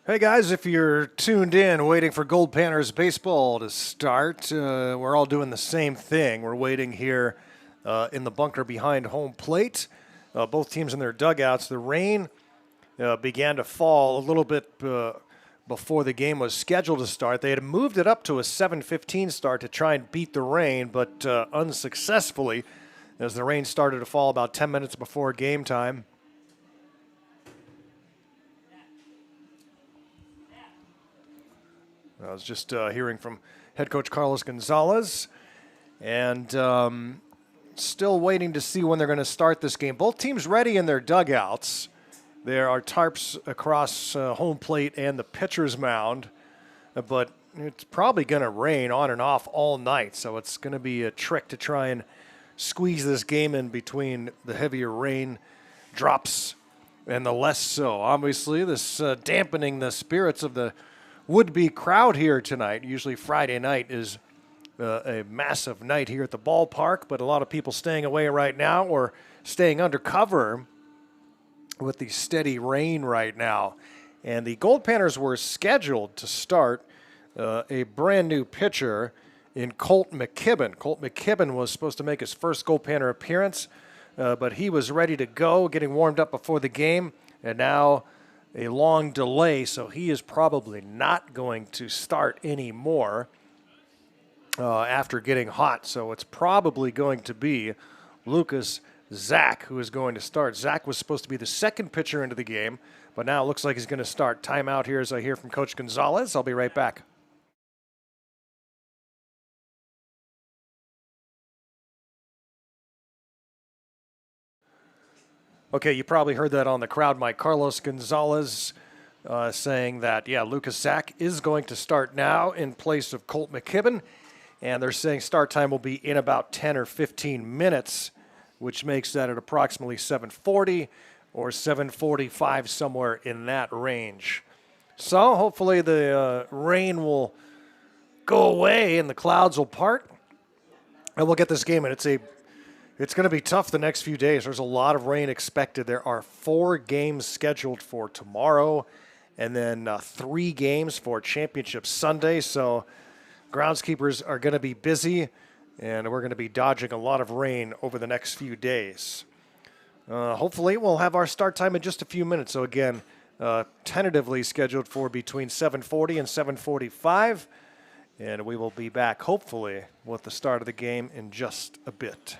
Hey guys, if you're tuned in waiting for Goldpanners baseball to start, we're all doing the same thing. We're waiting here in the bunker behind home plate. Both teams in their dugouts. The rain began to fall a little bit before the game was scheduled to start. They had moved it up to a 7:15 start to try and beat the rain, but unsuccessfully as the rain started to fall about 10 minutes before game time. I was just hearing from head coach Carlos Gonzalez, and still waiting to see when they're going to start this game. Both teams ready in their dugouts. There are tarps across home plate and the pitcher's mound, but it's probably going to rain on and off all night, so it's going to be a trick to try and squeeze this game in between the heavier rain drops and the less so. Obviously, this dampening the spirits of the would-be crowd here tonight. Usually Friday night is a massive night here at the ballpark, but a lot of people staying away right now or staying under cover with the steady rain right now. And the Goldpanners were scheduled to start a brand new pitcher in Colt McKibben. Colt McKibben was supposed to make his first Goldpanner appearance, but he was ready to go, getting warmed up before the game, and now a long delay, so he is probably not going to start anymore after getting hot. So it's probably going to be Lucas Zach who is going to start. Zach was supposed to be the second pitcher into the game, but now it looks like he's going to start. Timeout here as I hear from Coach Gonzalez. I'll be right back. Okay, you probably heard that on the crowd mic. Carlos Gonzalez saying that, Lucas Zach is going to start now in place of Colt McKibben. And they're saying start time will be in about 10 or 15 minutes, which makes that at approximately 7:40 or 7:45, somewhere in that range. So hopefully the rain will go away and the clouds will part, and we'll get this game in. It's going to be tough the next few days. There's a lot of rain expected. There are 4 games scheduled for tomorrow and then 3 games for Championship Sunday. So groundskeepers are going to be busy, and we're going to be dodging a lot of rain over the next few days. Hopefully we'll have our start time in just a few minutes. So again, tentatively scheduled for between 7:40 and 7:45. And we will be back, hopefully, with the start of the game in just a bit.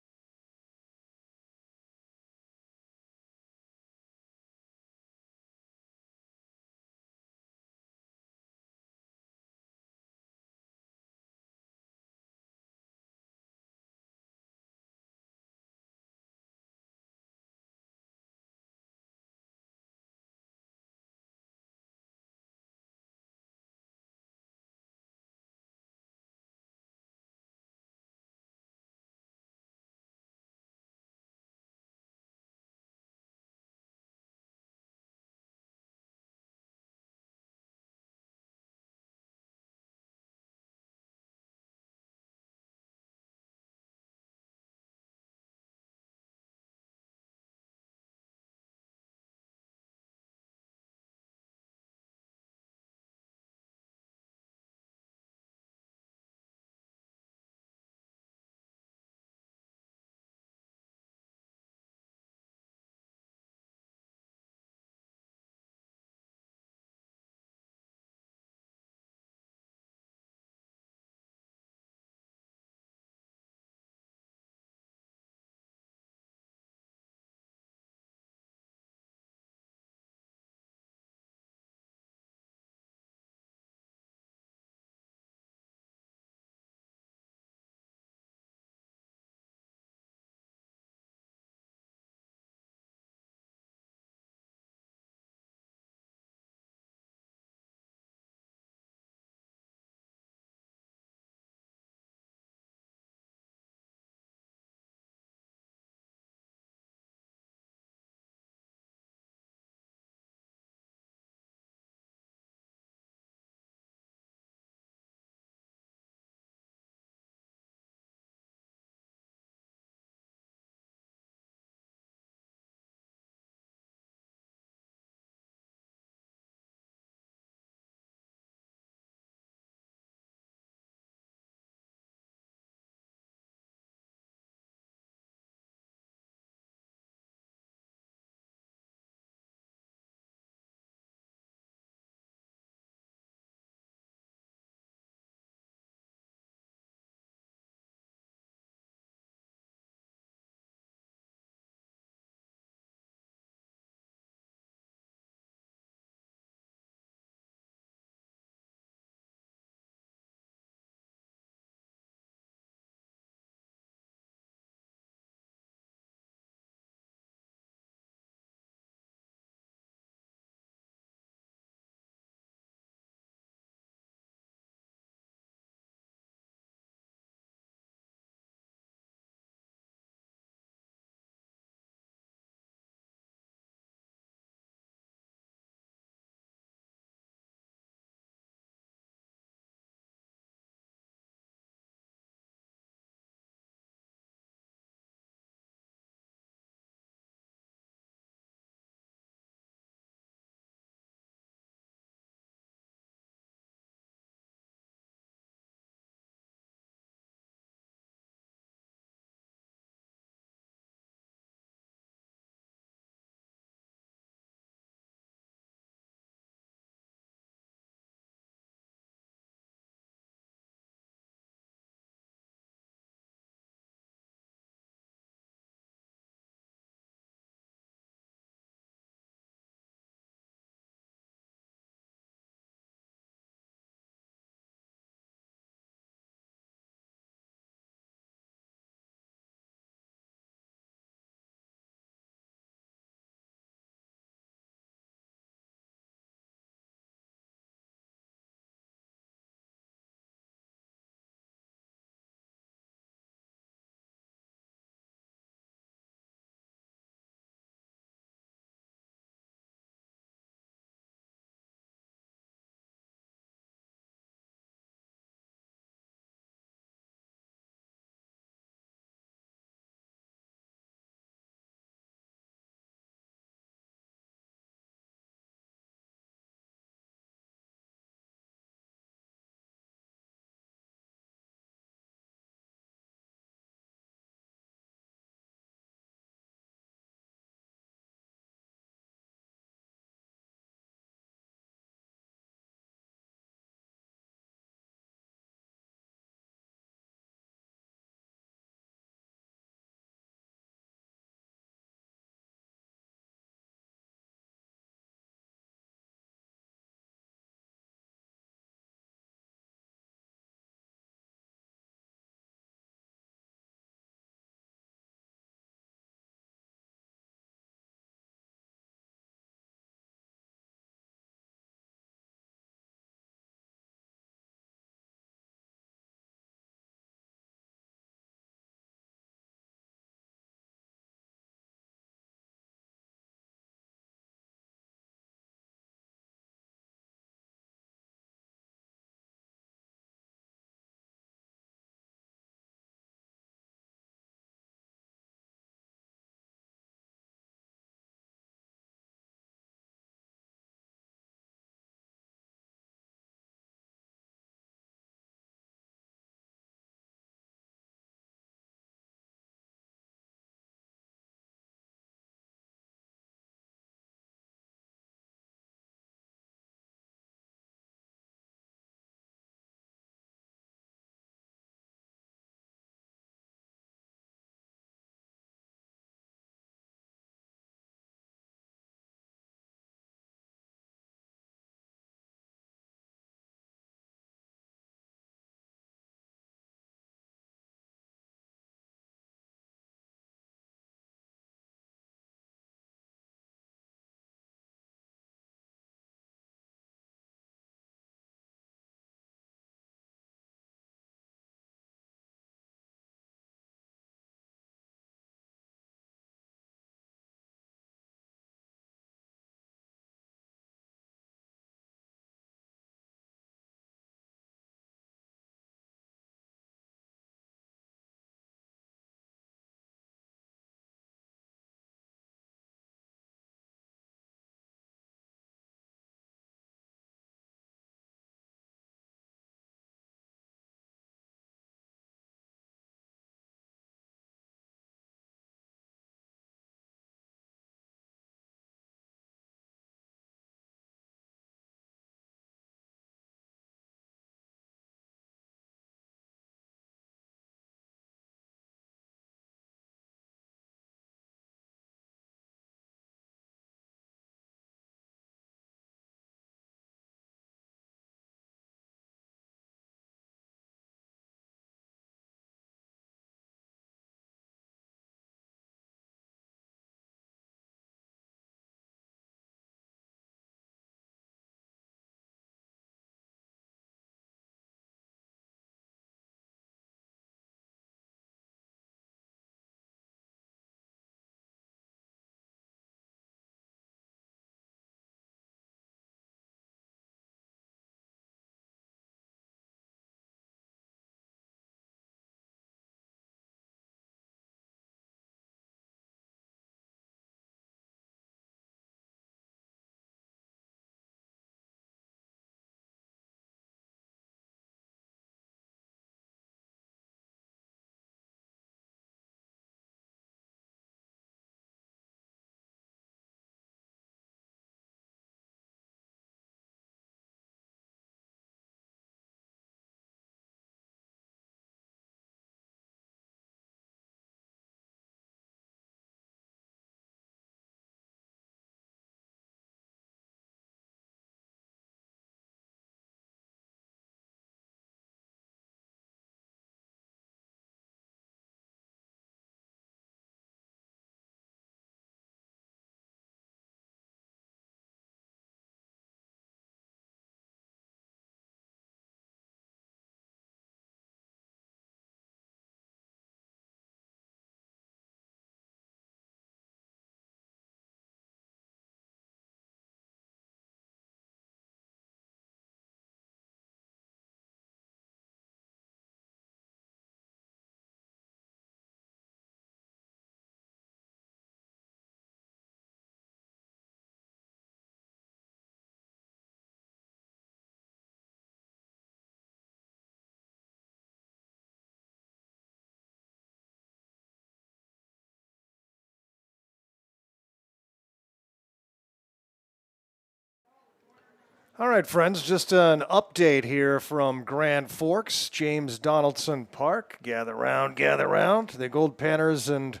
All right, friends, just an update here from Grand Forks, James Donaldson Park. Gather round, gather round. The Goldpanners and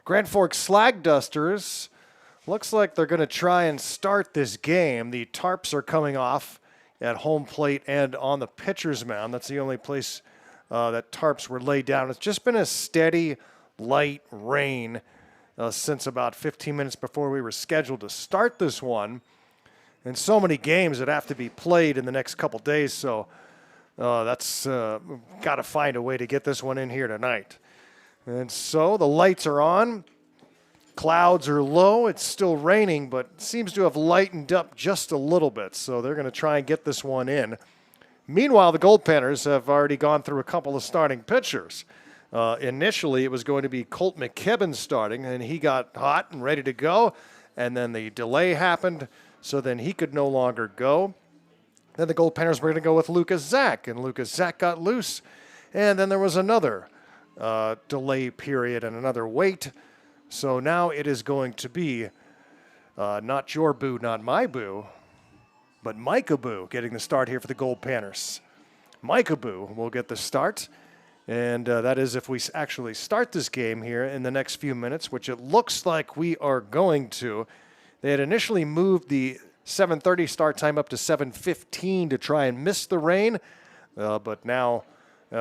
Grand Forks Slag Dusters. Looks like they're going to try and start this game. The tarps are coming off at home plate and on the pitcher's mound. That's the only place that tarps were laid down. It's just been a steady, light rain since about 15 minutes before we were scheduled to start this one. And so many games that have to be played in the next couple days, so that's got to find a way to get this one in here tonight. And so the lights are on. Clouds are low. It's still raining, but seems to have lightened up just a little bit, so they're going to try and get this one in. Meanwhile, the Goldpanners have already gone through a couple of starting pitchers. Initially, it was going to be Colt McKibben starting, and he got hot and ready to go, and then the delay happened. So then he could no longer go. Then the Goldpanners were going to go with Lucas Zach, and Lucas Zach got loose. And then there was another delay period and another wait. So now it is going to be not your boo, not my boo, but Micah Boo getting the start here for the Goldpanners. Micah Boo will get the start. And that is if we actually start this game here in the next few minutes, which it looks like we are going to. They had initially moved the 7:30 start time up to 7:15 to try and miss the rain, but now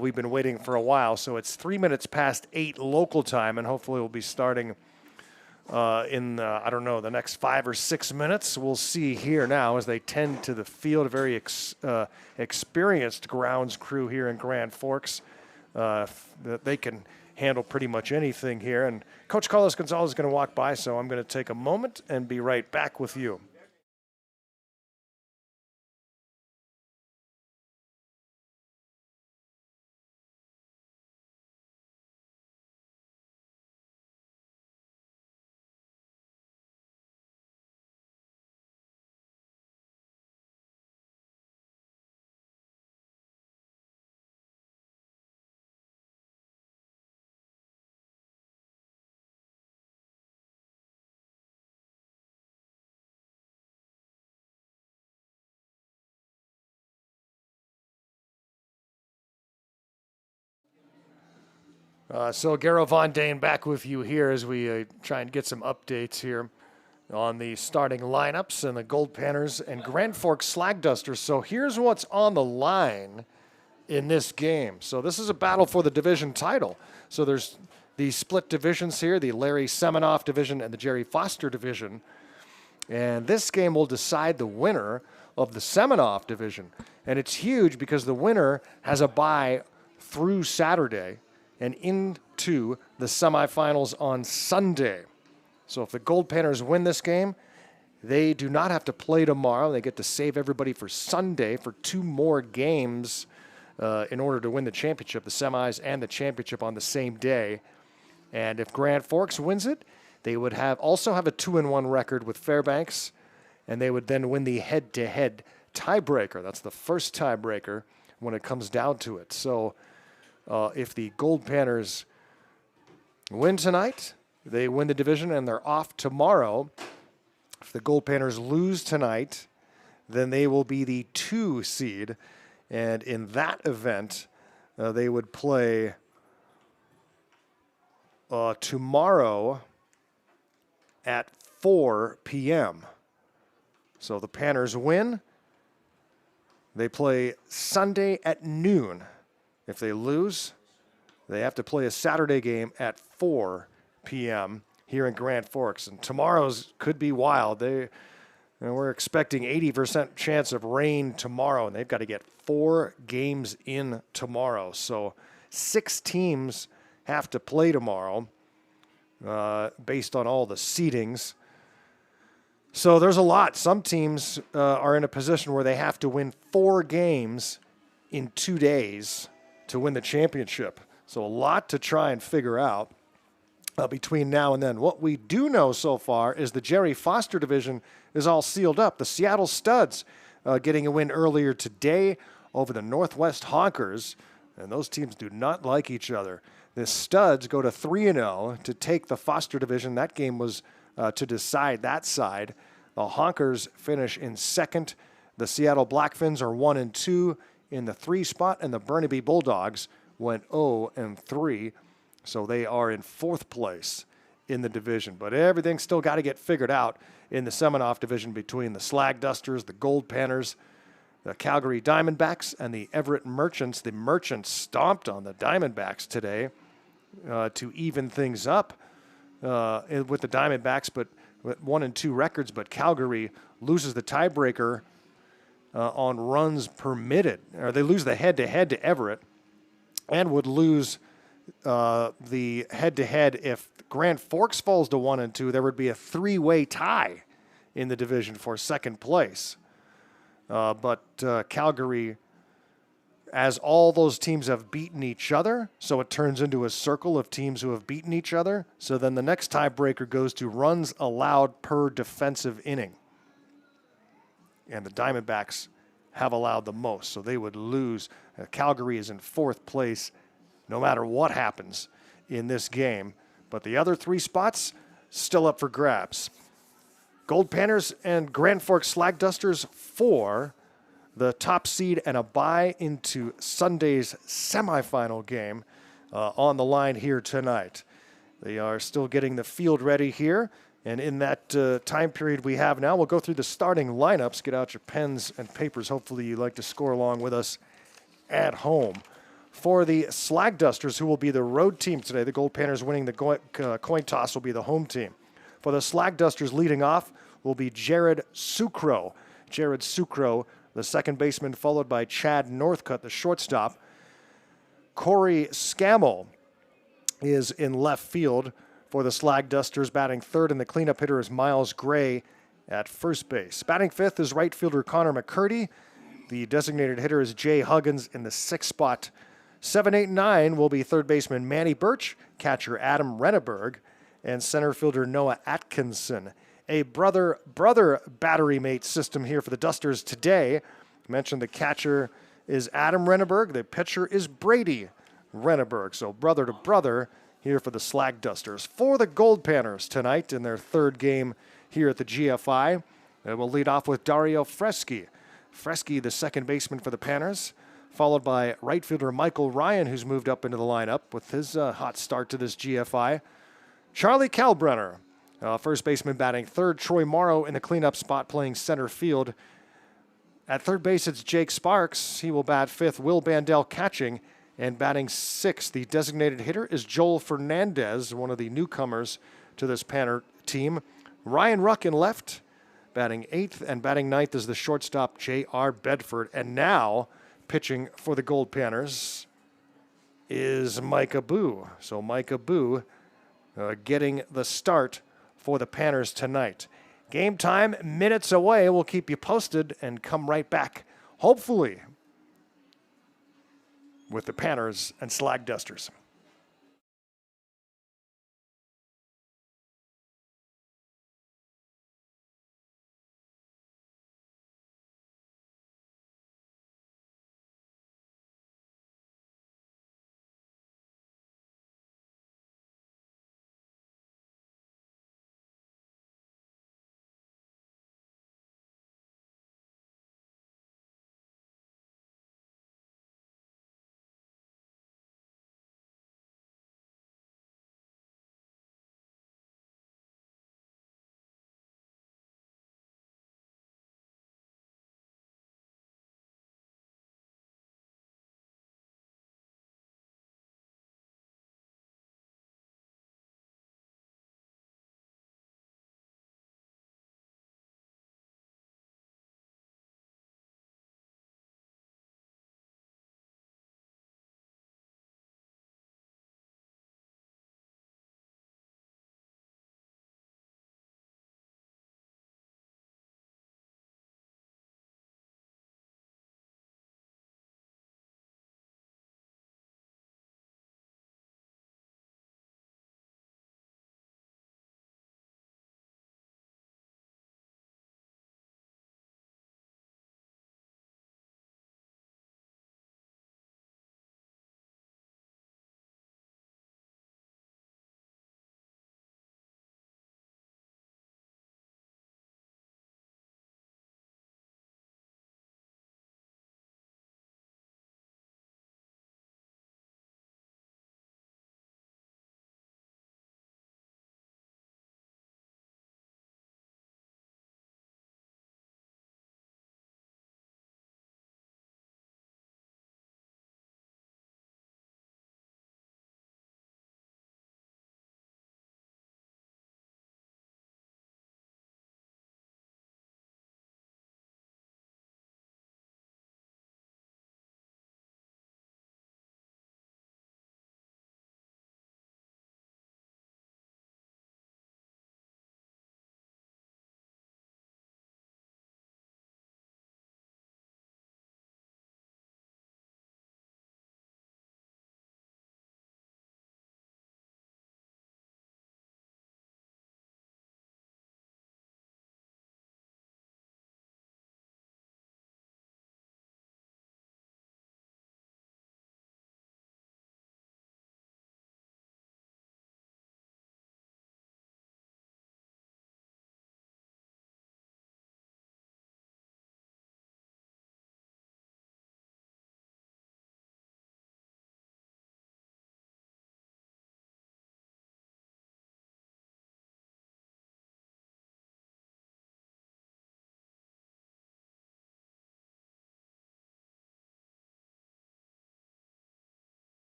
we've been waiting for a while, so it's 3 minutes past 8 local time, and hopefully we'll be starting in, the next 5 or 6 minutes. We'll see here now as they tend to the field, a very experienced grounds crew here in Grand Forks. They can handle pretty much anything here. And Coach Carlos Gonzalez is going to walk by, so I'm going to take a moment and be right back with you. So Garo Von Dane back with you here as we try and get some updates here on the starting lineups and the Goldpanners and Grand Forks Slag Dusters. So here's what's on the line in this game. So this is a battle for the division title. So there's the split divisions here, the Larry Semenoff division and the Jerry Foster division. And this game will decide the winner of the Semenoff division. And it's huge because the winner has a bye through Saturday and into the semifinals on Sunday. So if the Goldpanners win this game, they do not have to play tomorrow. They get to save everybody for Sunday for 2 more games in order to win the championship, the semis and the championship on the same day. And if Grand Forks wins it, they would also have a 2-1 record with Fairbanks, and they would then win the head-to-head tiebreaker. That's the first tiebreaker when it comes down to it. So if the Goldpanners win tonight, they win the division and they're off tomorrow. If the Goldpanners lose tonight, then they will be the 2 seed. And in that event, they would play tomorrow at 4 p.m. So the Panners win. They play Sunday at noon. If they lose, they have to play a Saturday game at 4 p.m. here in Grand Forks. And tomorrow's could be wild. We're expecting 80% chance of rain tomorrow, and they've got to get 4 games in tomorrow. So 6 teams have to play tomorrow based on all the seedings. So there's a lot. Some teams are in a position where they have to win 4 games in 2 days to win the championship. So a lot to try and figure out between now and then. What we do know so far is the Jerry Foster division is all sealed up. The Seattle Studs getting a win earlier today over the Northwest Honkers, and those teams do not like each other. The Studs go to 3-0 to take the Foster division. That game was to decide that side. The Honkers finish in second The Seattle Blackfins are 1-2 in the 3 spot, and the Burnaby Bulldogs went 0-3, so they are in 4th place in the division. But everything's still got to get figured out in the Seminoff division between the Slag Dusters, the Goldpanners, the Calgary Diamondbacks, and the Everett Merchants. The Merchants stomped on the Diamondbacks today to even things up with the Diamondbacks, but with 1-2 records. But Calgary loses the tiebreaker on runs permitted, or they lose the head-to-head to Everett, and would lose the head-to-head if Grand Forks falls to 1-2. There would be a 3-way tie in the division for second place. But Calgary, as all those teams have beaten each other, so it turns into a circle of teams who have beaten each other. So then the next tiebreaker goes to runs allowed per defensive inning. And the Diamondbacks have allowed the most, so they would lose. Calgary is in 4th place no matter what happens in this game. But the other 3 spots still up for grabs. Goldpanners and Grand Forks Slag Dusters for the top seed and a bye into Sunday's semifinal game on the line here tonight. They are still getting the field ready here. And in that time period we have now, we'll go through the starting lineups. Get out your pens and papers. Hopefully you like to score along with us at home. For the Slag Dusters, who will be the road team today, the Goldpanners winning the coin toss will be the home team. For the Slag Dusters, leading off will be Jared Sucro. Jared Sucro, the second baseman, followed by Chad Northcutt, the shortstop. Corey Scammell is in left field for the Slag Dusters. Batting third, and the cleanup hitter is Miles Gray at first base. Batting fifth is right fielder Connor McCurdy. The designated hitter is Jay Huggins in the 6th spot. 7, 8, 9 will be third baseman Manny Birch, catcher Adam Renneberg, and center fielder Noah Atkinson. A brother battery mate system here for the Dusters today. I mentioned the catcher is Adam Renneberg. The pitcher is Brady Renneberg. So brother to brother here for the Slag Dusters. For the Goldpanners tonight in their 3rd game here at the GFI, they will lead off with Dario Freschi. Freschi, the second baseman for the Panners, followed by right fielder Michael Ryan, who's moved up into the lineup with his hot start to this GFI. Charlie Kalbrenner, first baseman, batting third. Troy Morrow in the cleanup spot playing center field. At third base, it's Jake Sparks. He will bat 5th. Will Bandel catching, and batting 6th. The designated hitter is Joel Fernandez, one of the newcomers to this Panner team. Ryan Ruck in left, batting 8th, and batting 9th is the shortstop J.R. Bedford. And now, pitching for the Goldpanners is Micah Boo. So Micah Boo getting the start for the Panners tonight. Game time, minutes away. We'll keep you posted and come right back, hopefully, with the Panners and Slag Dusters.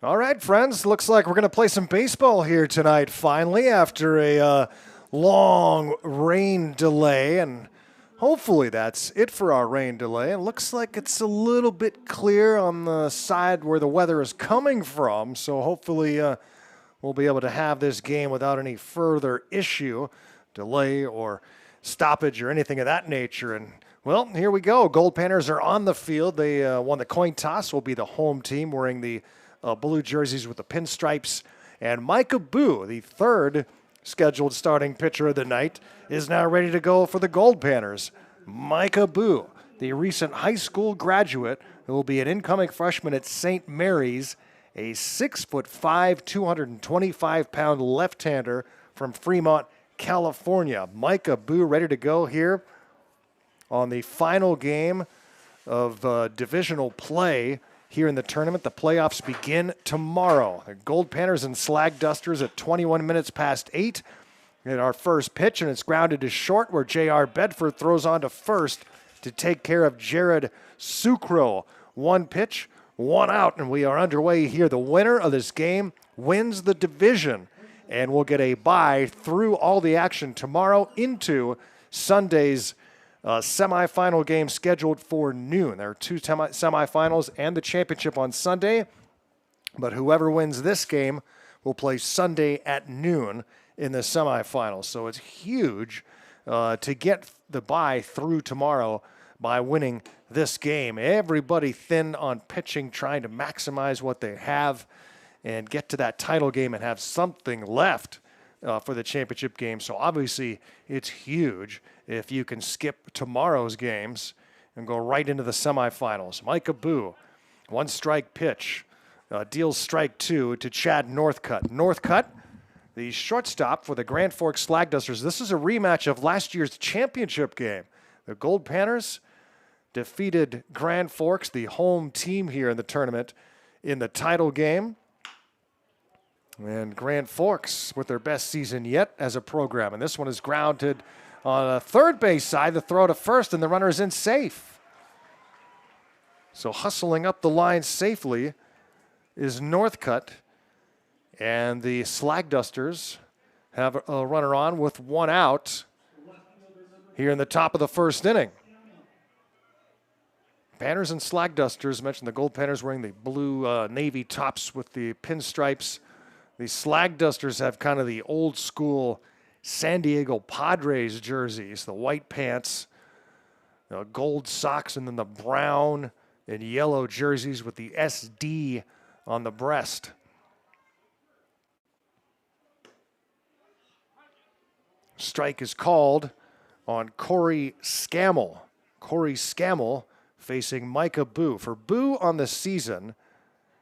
All right, friends, looks like we're going to play some baseball here tonight, finally, after a long rain delay. And hopefully that's it for our rain delay. It looks like it's a little bit clear on the side where the weather is coming from. So hopefully we'll be able to have this game without any further issue, delay, or stoppage or anything of that nature. And well, here we go. Goldpanners are on the field. They won the coin toss, will be the home team wearing the blue jerseys with the pinstripes. And Micah Boo, the third scheduled starting pitcher of the night, is now ready to go for the Goldpanners. Micah Boo, the recent high school graduate who will be an incoming freshman at St. Mary's, a 6'5", 225-pound left-hander from Fremont, California. Micah Boo ready to go here on the final game of divisional play here in the tournament. The playoffs begin tomorrow. The Goldpanners and Slag Dusters at 21 minutes past 8. At our first pitch, and it's grounded to short where J.R. Bedford throws on to first to take care of Jared Sucro. One pitch, one out, and we are underway here. The winner of this game wins the division, and we'll get a bye through all the action tomorrow into Sunday's semifinal game scheduled for noon. There are two semifinals and the championship on Sunday, but whoever wins this game will play Sunday at noon in the semifinals. So it's huge to get the bye through tomorrow by winning this game. Everybody thin on pitching, trying to maximize what they have and get to that title game and have something left for the championship game. So obviously it's huge if you can skip tomorrow's games and go right into the semifinals. Micah Boo, one strike pitch, deals strike two to Chad Northcutt. Northcutt, the shortstop for the Grand Forks Slag Dusters. This is a rematch of last year's championship game. The Goldpanners defeated Grand Forks, the home team here in the tournament, in the title game. And Grand Forks with their best season yet as a program. And this one is grounded on a third base side. The throw to first, and the runner is in safe. So hustling up the line safely is Northcutt. And the Slag Dusters have a runner on with one out here in the top of the first inning. Panners and Slag Dusters, mentioned the Goldpanners wearing the blue navy tops with the pinstripes. The Slag Dusters have kind of the old school San Diego Padres jerseys, the white pants, the gold socks, and then the brown and yellow jerseys with the SD on the breast. Strike is called on Corey Scammell. Corey Scammell facing Micah Boo. For Boo on the season,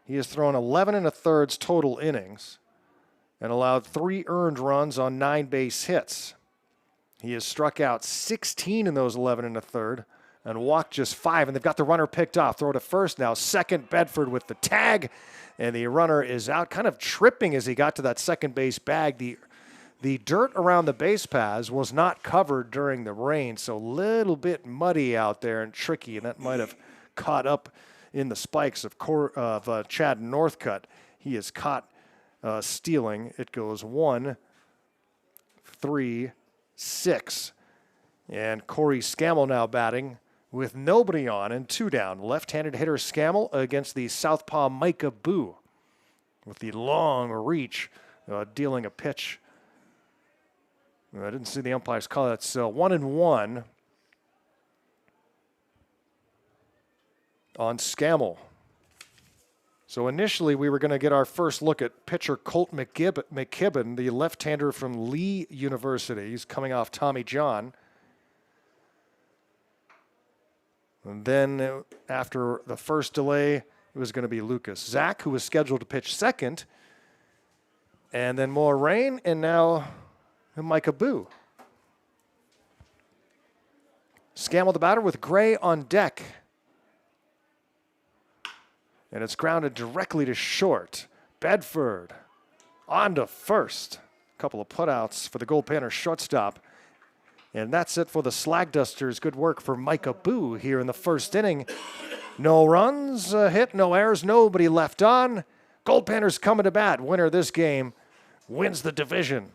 he has thrown 11 1/3 total innings and allowed 3 earned runs on 9 base hits. He has struck out 16 in those 11 1/3 and walked just 5. And they've got the runner picked off. Throw to first now. Second, Bedford with the tag. And the runner is out, kind of tripping as he got to that second base bag. The dirt around the base paths was not covered during the rain, so a little bit muddy out there and tricky, and that might have caught up in the spikes of Chad Northcutt. He is caught stealing. It goes 1, 3, 6. And Corey Scammell now batting with nobody on and 2 down. Left-handed hitter Scammell against the southpaw Micah Boo with the long reach, dealing a pitch. I didn't see the umpire's call. That's 1-1 on Scammell. So initially we were going to get our first look at pitcher Colt McKibben, the left-hander from Lee University. He's coming off Tommy John. And then after the first delay, it was going to be Lucas Zach, who was scheduled to pitch second. And then more rain, and now Micah Boo. Scammell the batter with Gray on deck. And it's grounded directly to short. Bedford on to first. A couple of putouts for the Goldpanners shortstop. And that's it for the Slag Dusters. Good work for Micah Boo here in the first inning. No runs hit, no errors, nobody left on. Goldpanners coming to bat. Winner of this game wins the division.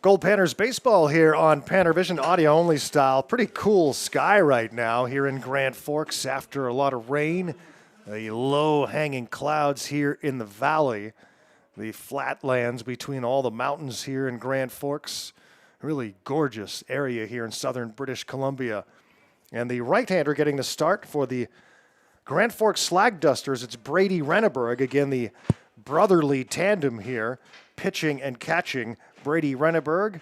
Goldpanners baseball here on PannerVision, audio only style. Pretty cool sky right now here in Grand Forks after a lot of rain. The low hanging clouds here in the valley. The flatlands between all the mountains here in Grand Forks. Really gorgeous area here in southern British Columbia. And the right-hander getting the start for the Grand Forks Slag Dusters. It's Brady Renneberg. Again, the brotherly tandem here, pitching and catching. Brady Renneberg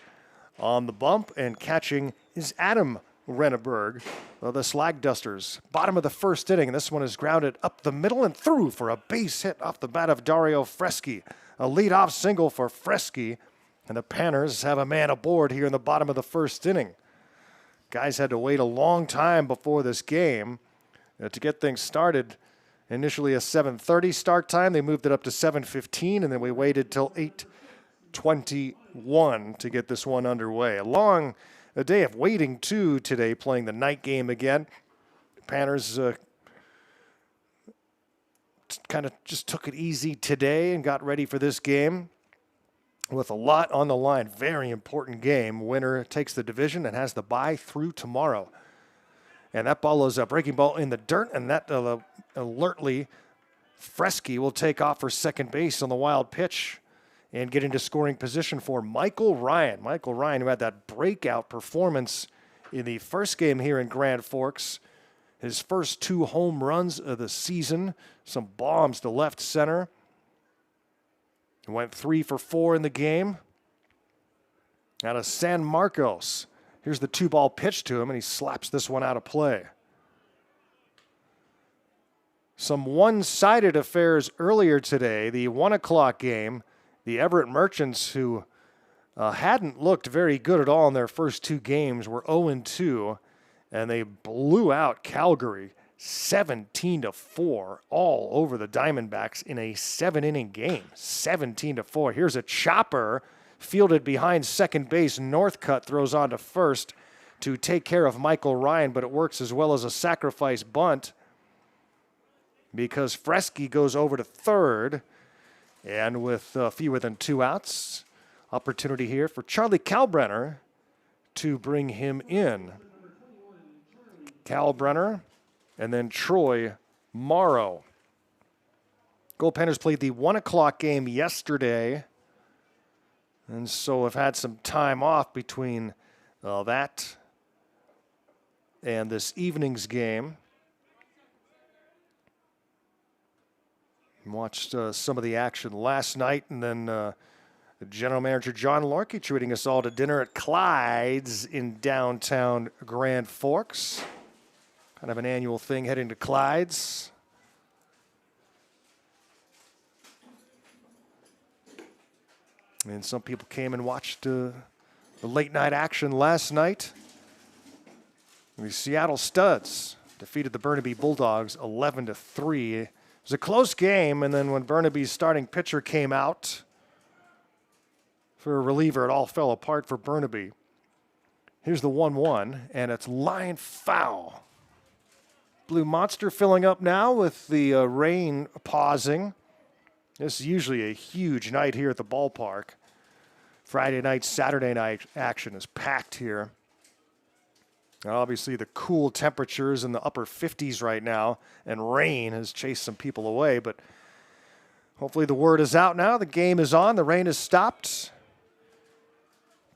on the bump, and catching is Adam Renneberg of the Slag Dusters. Bottom of the first inning, and this one is grounded up the middle and through for a base hit off the bat of Dario Freschi. A leadoff single for Freschi, and the Panners have a man aboard here in the bottom of the first inning. Guys had to wait a long time before this game to get things started. Initially a 7:30 start time. They moved it up to 7:15, and then we waited till 8:21 to get this one underway. A day of waiting, too, today, playing the night game again. Panners kind of just took it easy today and got ready for this game with a lot on the line. Very important game. Winner takes the division and has the bye through tomorrow. And that ball is a breaking ball in the dirt, and that alertly Freschi will take off for second base on the wild pitch and get into scoring position for Michael Ryan. Michael Ryan, who had that breakout performance in the first game here in Grand Forks. His first 2 home runs of the season. Some bombs to left center. He went 3 for 4 in the game. Out of San Marcos. Here's the 2-ball pitch to him, and he slaps this one out of play. Some one-sided affairs earlier today. The 1 o'clock game. The Everett Merchants, who hadn't looked very good at all in their first 2 games, were 0-2, and they blew out Calgary 17-4 all over the Diamondbacks in a 7-inning game. 17-4. Here's a chopper fielded behind second base. Northcutt throws on to first to take care of Michael Ryan, but it works as well as a sacrifice bunt because Freschi goes over to third. And with fewer than 2 outs, opportunity here for Charlie Kalbrenner to bring him in. Kalbrenner and then Troy Morrow. Goldpanners played the 1 o'clock game yesterday, and so have had some time off between that and this evening's game. Watched some of the action last night, and then General Manager John Lorkey treating us all to dinner at Clyde's in downtown Grand Forks. Kind of an annual thing heading to Clyde's. And some people came and watched the late night action last night. The Seattle Studs defeated the Burnaby Bulldogs 11-3. It was a close game, and then when Burnaby's starting pitcher came out for a reliever, it all fell apart for Burnaby. Here's the 1-1, and it's line foul. Blue Monster filling up now with the rain pausing. This is usually a huge night here at the ballpark. Friday night, Saturday night action is packed here. And obviously, the cool temperatures in the upper 50s right now, and rain has chased some people away. But hopefully the word is out now. The game is on. The rain has stopped.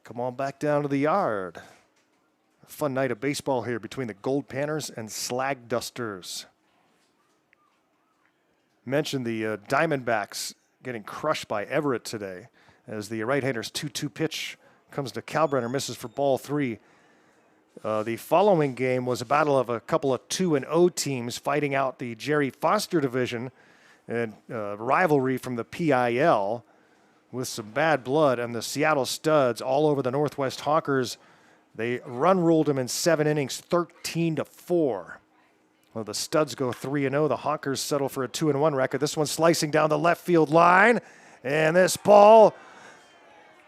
Come on back down to the yard. A fun night of baseball here between the Goldpanners and Slag Dusters. Mentioned the Diamondbacks getting crushed by Everett today as the right-hander's 2-2 pitch comes to Kalbrenner, misses for ball 3. The following game was a battle of a couple of 2-0 teams fighting out the Jerry Foster division and rivalry from the PIL with some bad blood, and the Seattle Studs all over the Northwest Hawkers. They run-ruled them in 7 innings, 13-4. Well, the Studs go 3-0. The Hawkers settle for a 2-1 record. This one's slicing down the left field line, and this ball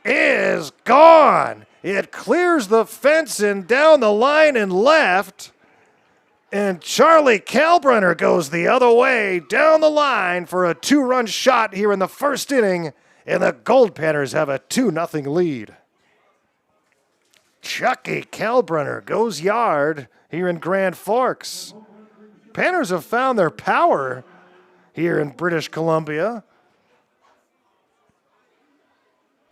is gone. It clears the fence and down the line and left, and Charlie Kalbrenner goes the other way down the line for a 2-run shot here in the first inning, and the Goldpanners have a 2-0 lead. Chucky Kalbrenner goes yard here in Grand Forks. Panners have found their power here in British Columbia.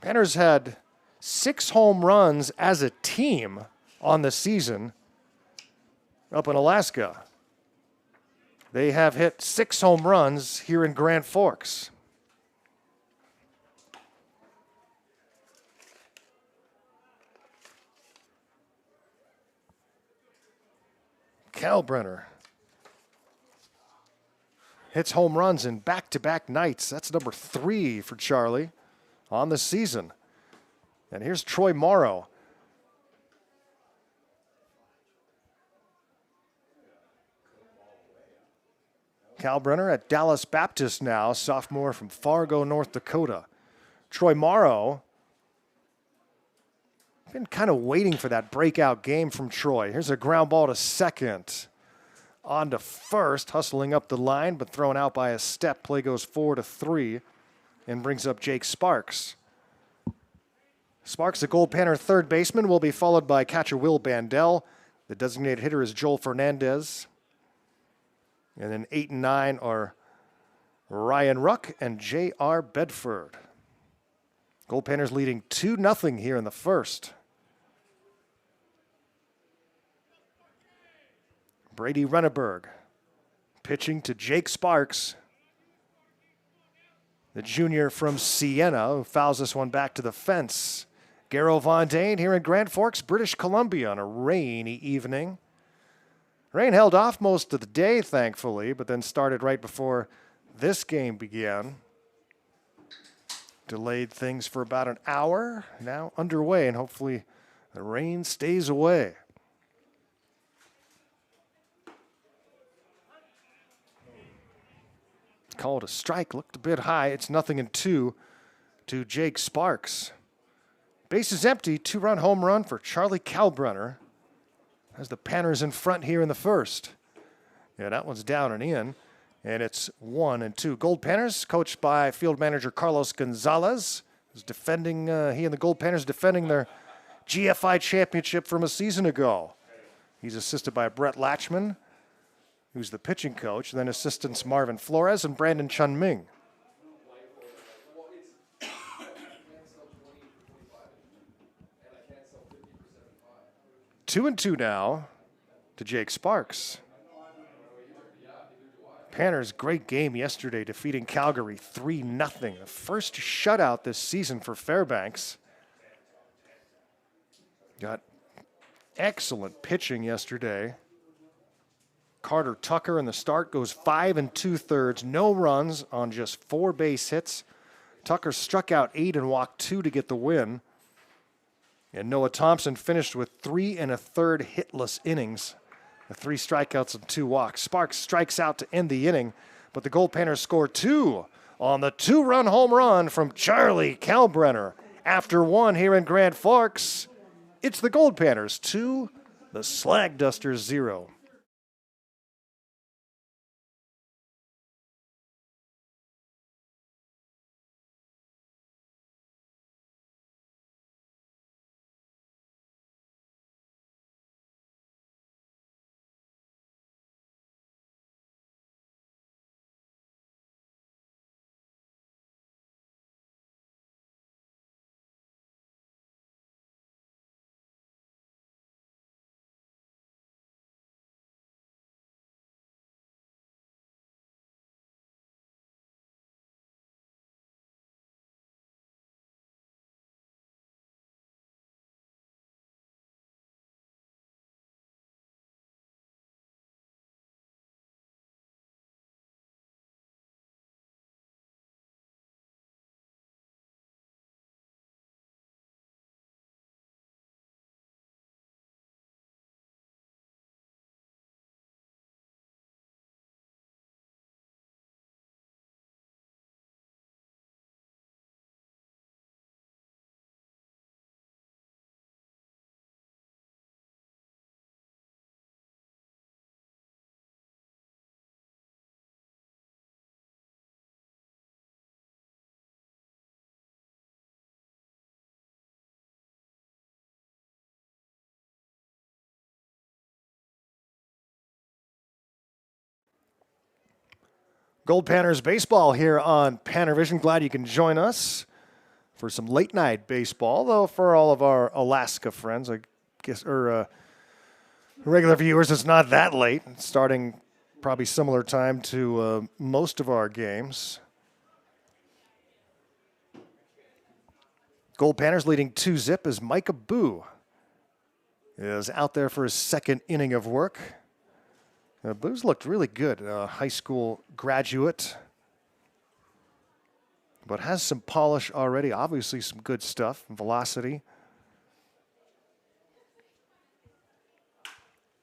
Panners had 6 home runs as a team on the season up in Alaska. They have hit 6 home runs here in Grand Forks. Kalbrenner hits home runs in back-to-back nights. That's number 3 for Charlie on the season. And here's Troy Morrow. Kalbrenner at Dallas Baptist now, sophomore from Fargo, North Dakota. Troy Morrow, been kind of waiting for that breakout game from Troy. Here's a ground ball to second. On to first, hustling up the line, but thrown out by a step. Play goes 4-3 and brings up Jake Sparks. Sparks, the Goldpanner third baseman, will be followed by catcher Will Bandel. The designated hitter is Joel Fernandez. And then 8 and 9 are Ryan Ruck and J.R. Bedford. Goldpanners leading 2-0 here in the first. Brady Renneberg pitching to Jake Sparks, the junior from Siena, who fouls this one back to the fence. Garrow Von Dane here in Grand Forks, British Columbia on a rainy evening. Rain held off most of the day, thankfully, but then started right before this game began. Delayed things for about an hour, now underway, and hopefully the rain stays away. Called a strike, looked a bit high. It's 0-2 to Jake Sparks. Base is empty, 2-run home run for Charlie Kalbrenner as the Panners in front here in the first. Yeah, that one's down and in, and it's 1-2. Goldpanners, coached by field manager Carlos Gonzalez, is defending, he and the Goldpanners defending their GFI championship from a season ago. He's assisted by Brett Latchman, who's the pitching coach, and then assistants Marvin Flores and Brandon Chun-Ming. 2-2 now to Jake Sparks. Panner's great game yesterday, defeating Calgary 3-0. The first shutout this season for Fairbanks. Got excellent pitching yesterday. Carter Tucker in the start goes 5 2/3, no runs on just 4 base hits. Tucker struck out 8 and walked 2 to get the win. And Noah Thompson finished with 3 1/3 hitless innings, 3 strikeouts and 2 walks. Sparks strikes out to end the inning, but the Goldpanners score 2 on the 2-run home run from Charlie Kalbrenner. After 1 here in Grand Forks, it's the Goldpanners 2, the Slag Dusters 0. Goldpanners baseball here on PannerVision. Glad you can join us for some late night baseball, though for all of our Alaska friends, I guess, or regular viewers, it's not that late. It's starting probably similar time to most of our games. Goldpanners leading 2-0 as Micah Boo is out there for his second inning of work. Boo's looked really good, high school graduate, but has some polish already, obviously some good stuff, velocity.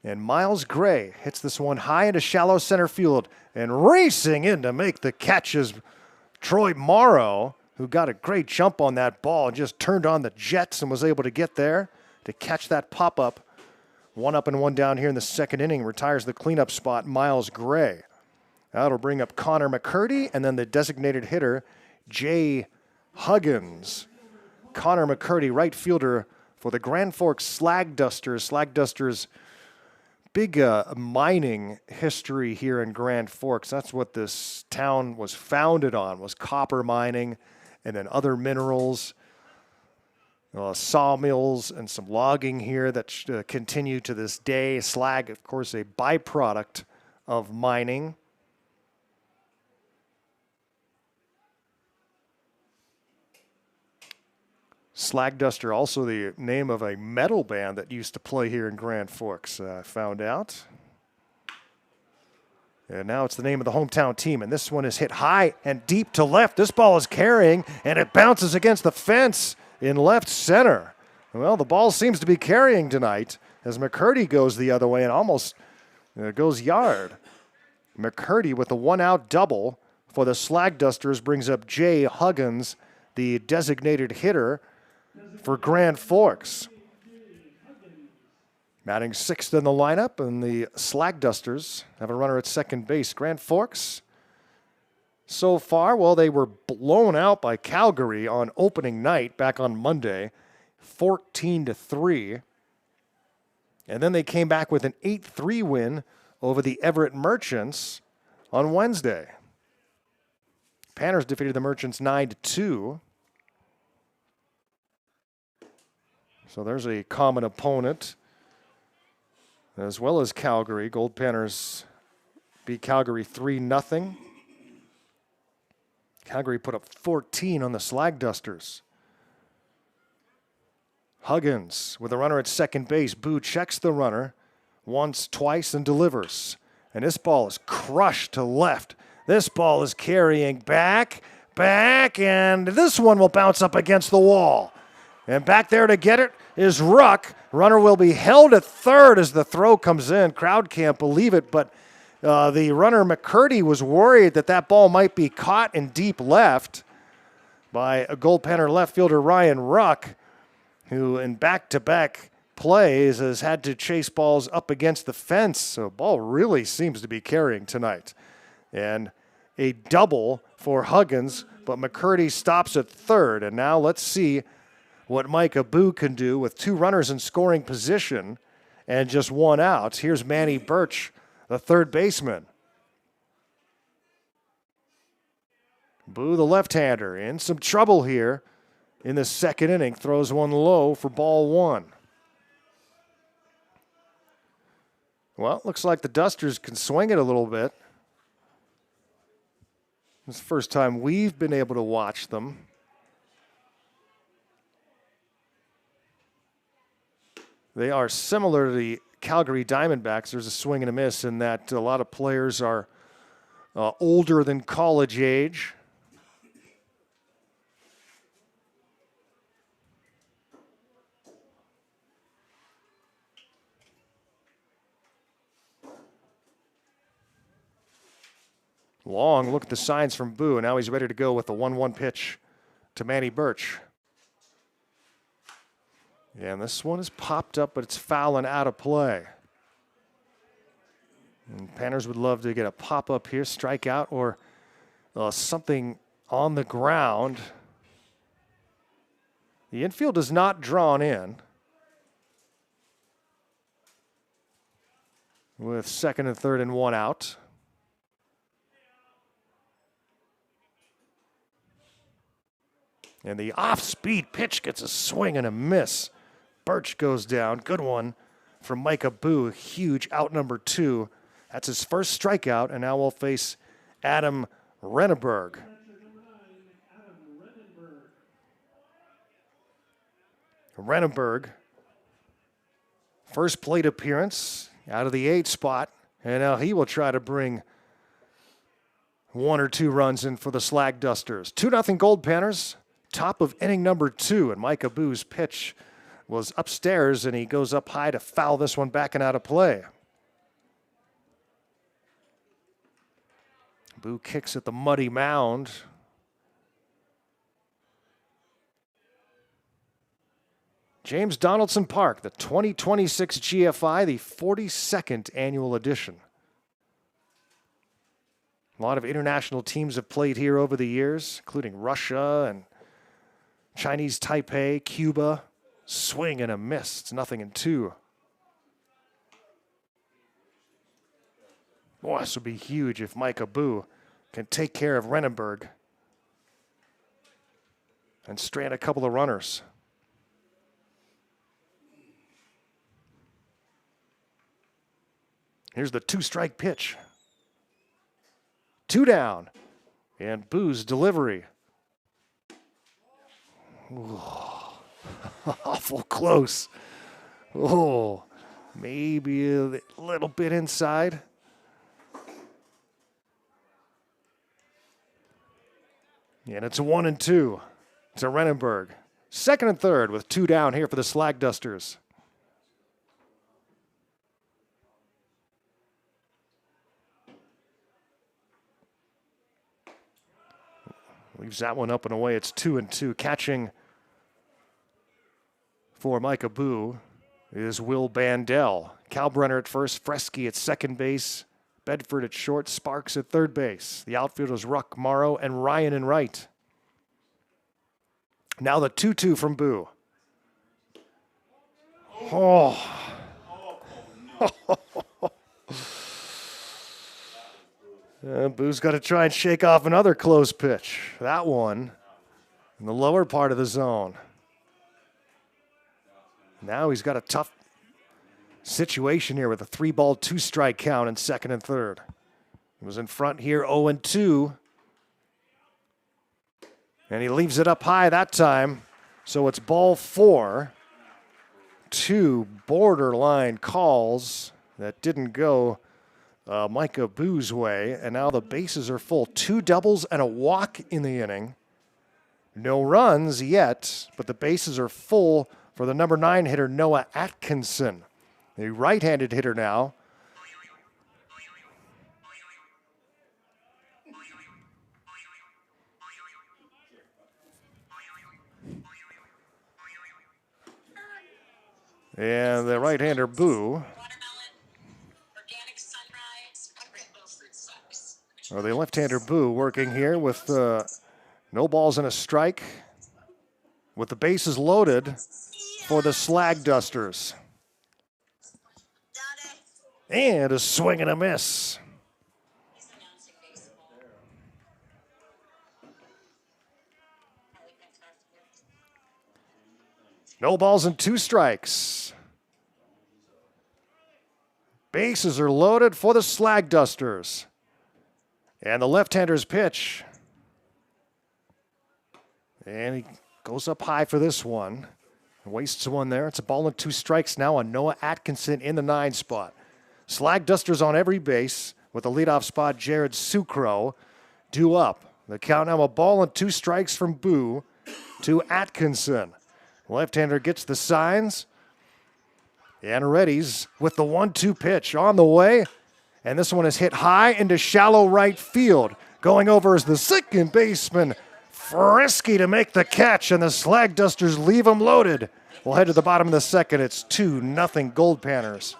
And Miles Gray hits this one high into shallow center field, and racing in to make the catch is Troy Morrow, who got a great jump on that ball and just turned on the jets and was able to get there to catch that pop-up. 1 up and 1 down here in the second inning. Retires the cleanup spot, Miles Gray. That'll bring up Connor McCurdy and then the designated hitter, Jay Huggins. Connor McCurdy, right fielder for the Grand Forks Slag Dusters. Slag Dusters, big mining history here in Grand Forks. That's what this town was founded on, was copper mining and then other minerals. Sawmills and some logging here that continue to this day. Slag, of course, a byproduct of mining. Slag Duster, also the name of a metal band that used to play here in Grand Forks, I found out. And now it's the name of the hometown team, and this one is hit high and deep to left. This ball is carrying, and it bounces against the fence in left center. Well, the ball seems to be carrying tonight as McCurdy goes the other way and almost goes yard. McCurdy with a 1-out double for the Slag Dusters brings up Jay Huggins, the designated hitter for Grand Forks. Batting 6th in the lineup, and the Slag Dusters have a runner at second base. Grand Forks, so far, well, they were blown out by Calgary on opening night back on Monday, 14-3. And then they came back with an 8-3 win over the Everett Merchants on Wednesday. Panners defeated the Merchants 9-2. So there's a common opponent, as well as Calgary. Goldpanners beat Calgary 3-0. Calgary put up 14 on the Slag Dusters. Huggins with a runner at second base. Boo checks the runner once, twice, and delivers. And this ball is crushed to left. This ball is carrying back, and this one will bounce up against the wall. And back there to get it is Ruck. Runner will be held at third as the throw comes in. Crowd can't believe it, but the runner McCurdy was worried that ball might be caught in deep left by a Goldpanner left fielder Ryan Ruck, who in back-to-back plays has had to chase balls up against the fence. So ball really seems to be carrying tonight. And a double for Huggins, but McCurdy stops at third. And now let's see what Mike Abu can do with two runners in scoring position and just one out. Here's Manny Birch, the third baseman. Boo, the left-hander, in some trouble here in the second inning. Throws one low for ball one. Well, looks like the Dusters can swing it a little bit. It's the first time we've been able to watch them. They are similar to the Calgary Diamondbacks. There's a swing and a miss in that a lot of players are older than college age. Long look at the signs from Boo. Now he's ready to go with the 1-1 pitch to Manny Birch. Yeah, and this one is popped up, but it's foul and out of play. And Panners would love to get a pop-up here, strikeout, or something on the ground. The infield is not drawn in. With second and third and one out. And the off-speed pitch gets a swing and a miss. Birch goes down. Good one from Mike Abu. Huge out number 2. That's his first strikeout, and now we'll face Adam Renneberg. Renneberg, first plate appearance out of the 8 spot, and now he will try to bring 1 or 2 runs in for the Slag Dusters. 2-0 Goldpanners. Top of inning number 2, and Mike Abu's pitch was upstairs, and he goes up high to foul this one back and out of play. Abu kicks at the muddy mound. James Donaldson Park, the 2026 GFI, the 42nd annual edition. A lot of international teams have played here over the years, including Russia and Chinese Taipei, Cuba. Swing and a miss. It's 0-2. Boy, this would be huge if Mike Abu can take care of Renneberg and strand a couple of runners. Here's the 2-strike pitch. 2 down. And Boo's delivery. Ooh. Awful close. Oh, maybe a little bit inside. And it's 1-2 to Renneberg. Second and third with 2 down here for the Slag Dusters. Leaves that one up and away. It's 2-2. Catching for Mike Abu is Will Bandel. Kalbrenner at first, Fresky at second base, Bedford at short, Sparks at third base. The outfielders Ruck, Morrow, and Ryan in right. Now the 2-2 from Boo. Oh. Boo's got to try and shake off another close pitch. That one in the lower part of the zone. Now he's got a tough situation here with a 3-ball, 2-strike count in second and third. He was in front here 0-2. And he leaves it up high that time. So it's ball 4. 2 borderline calls that didn't go Micah Boo's way, and now the bases are full. 2 doubles and a walk in the inning. No runs yet, but the bases are full for the number 9 hitter, Noah Atkinson, the right-handed hitter now. And the right-hander, Boo. Or the left-hander, Boo, working here with no balls and a strike, with the bases loaded for the Slag Dusters. And a swing and a miss. No balls and 2 strikes. Bases are loaded for the Slag Dusters. And the left-hander's pitch. And he goes up high for this one. Wastes one there. It's a ball and 2 strikes now on Noah Atkinson in the 9 spot. Slag Dusters on every base with the leadoff spot, Jared Sucro, due up. The count now a ball and 2 strikes from Boo to Atkinson. Left-hander gets the signs. And readies with the 1-2 pitch on the way. And this one is hit high into shallow right field. Going over is the second baseman, Frisky, to make the catch, and the Slag Dusters leave him loaded. We'll head to the bottom of the second. It's 2-0 Goldpanners.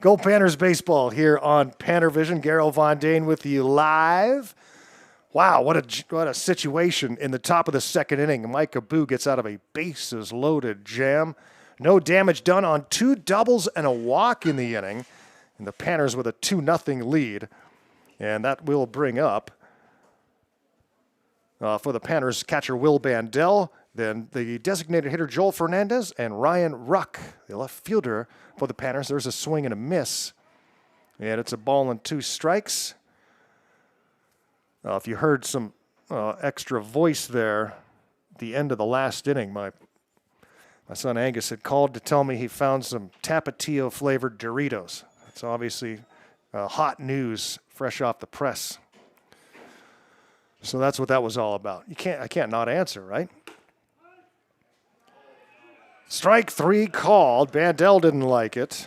Goldpanners baseball here on PannerVision. Garrett Von Dane with you live. Wow, what a situation in the top of the second inning. Micah Boo gets out of a bases-loaded jam. No damage done on 2 doubles and a walk in the inning. And the Panners with a 2-0 lead. And that will bring up, for the Panners, catcher Will Bandel, then the designated hitter Joel Fernandez, and Ryan Ruck, the left fielder for the Panners. There's a swing and a miss. And it's a ball and 2 strikes. If you heard some extra voice there at the end of the last inning, my son Angus had called to tell me he found some Tapatio-flavored Doritos. It's obviously hot news fresh off the press. So that's what that was all about. I can't not answer, right? Strike 3 called. Bandel didn't like it.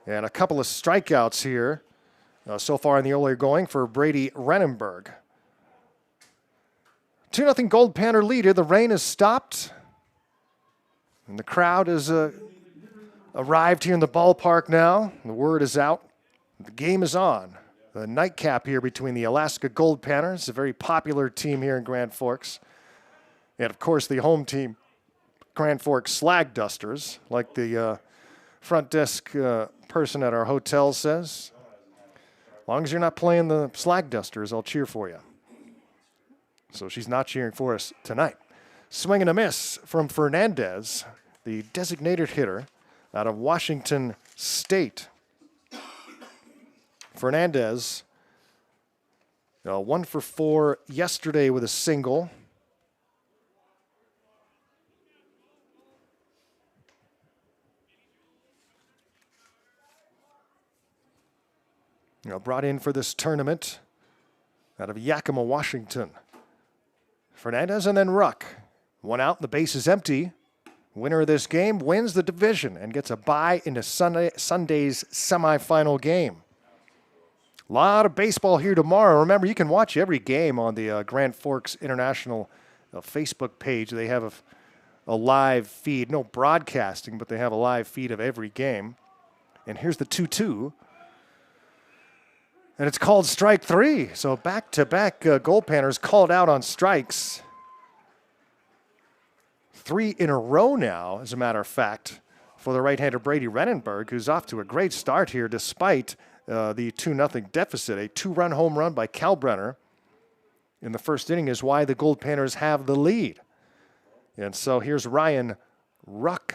And a couple of strikeouts here so far in the early going for Brady Renenberg. 2-0 Goldpanner leader. The rain has stopped. And the crowd has arrived here in the ballpark now. The word is out. The game is on. The nightcap here between the Alaska Goldpanners, a very popular team here in Grand Forks. And, of course, the home team, Grand Forks Slag Dusters, like the front desk person at our hotel says. As long as you're not playing the Slag Dusters, I'll cheer for you. So she's not cheering for us tonight. Swing and a miss from Fernandez, the designated hitter out of Washington State. Fernandez, 1 for 4 yesterday with a single. Brought in for this tournament out of Yakima, Washington. Fernandez and then Ruck. 1 out, the base is empty. Winner of this game wins the division and gets a bye into Sunday's semifinal game. A lot of baseball here tomorrow. Remember, you can watch every game on the Grand Forks International Facebook page. They have a live feed, no broadcasting, but they have a live feed of every game. And here's the 2-2. And it's called strike 3. So back-to-back Goldpanners called out on strikes. 3 in a row now, as a matter of fact, for the right-hander Brady Renenberg, who's off to a great start here despite the 2-0 deficit. A 2-run home run by Kalbrenner in the first inning is why the Goldpanners have the lead. And so here's Ryan Ruck,